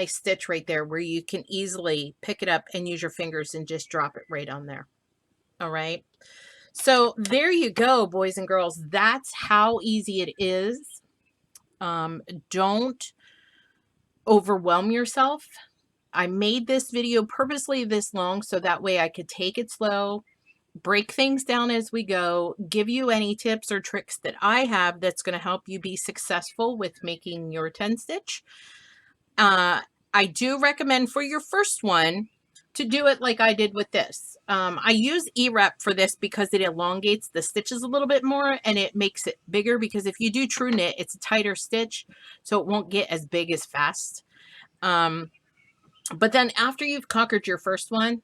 stitch right there where you can easily pick it up and use your fingers and just drop it right on there. All right. So there you go, boys and girls. That's how easy it is. Don't overwhelm yourself. I made this video purposely this long so that way I could take it slow, break things down as we go, give you any tips or tricks that I have that's going to help you be successful with making your 10 stitch. I do recommend for your first one to do it like I did with this. I use E-Rep for this because it elongates the stitches a little bit more and it makes it bigger, because if you do true knit, it's a tighter stitch, so it won't get as big as fast. But then after you've conquered your first one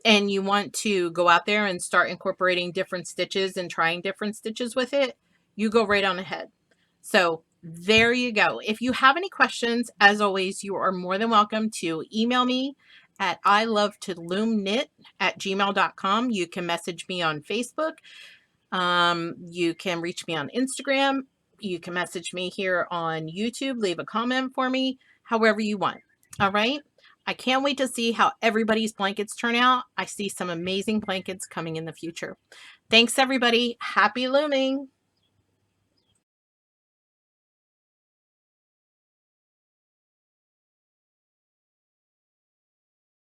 and you want to go out there and start incorporating different stitches and trying different stitches with it, you go right on ahead. So there you go. If you have any questions, as always, you are more than welcome to email me at ilovetoloomknit@gmail.com. You can message me on Facebook. You can reach me on Instagram. You can message me here on YouTube. Leave a comment for me, however you want. All right. I can't wait to see how everybody's blankets turn out. I see some amazing blankets coming in the future. Thanks, everybody. Happy looming.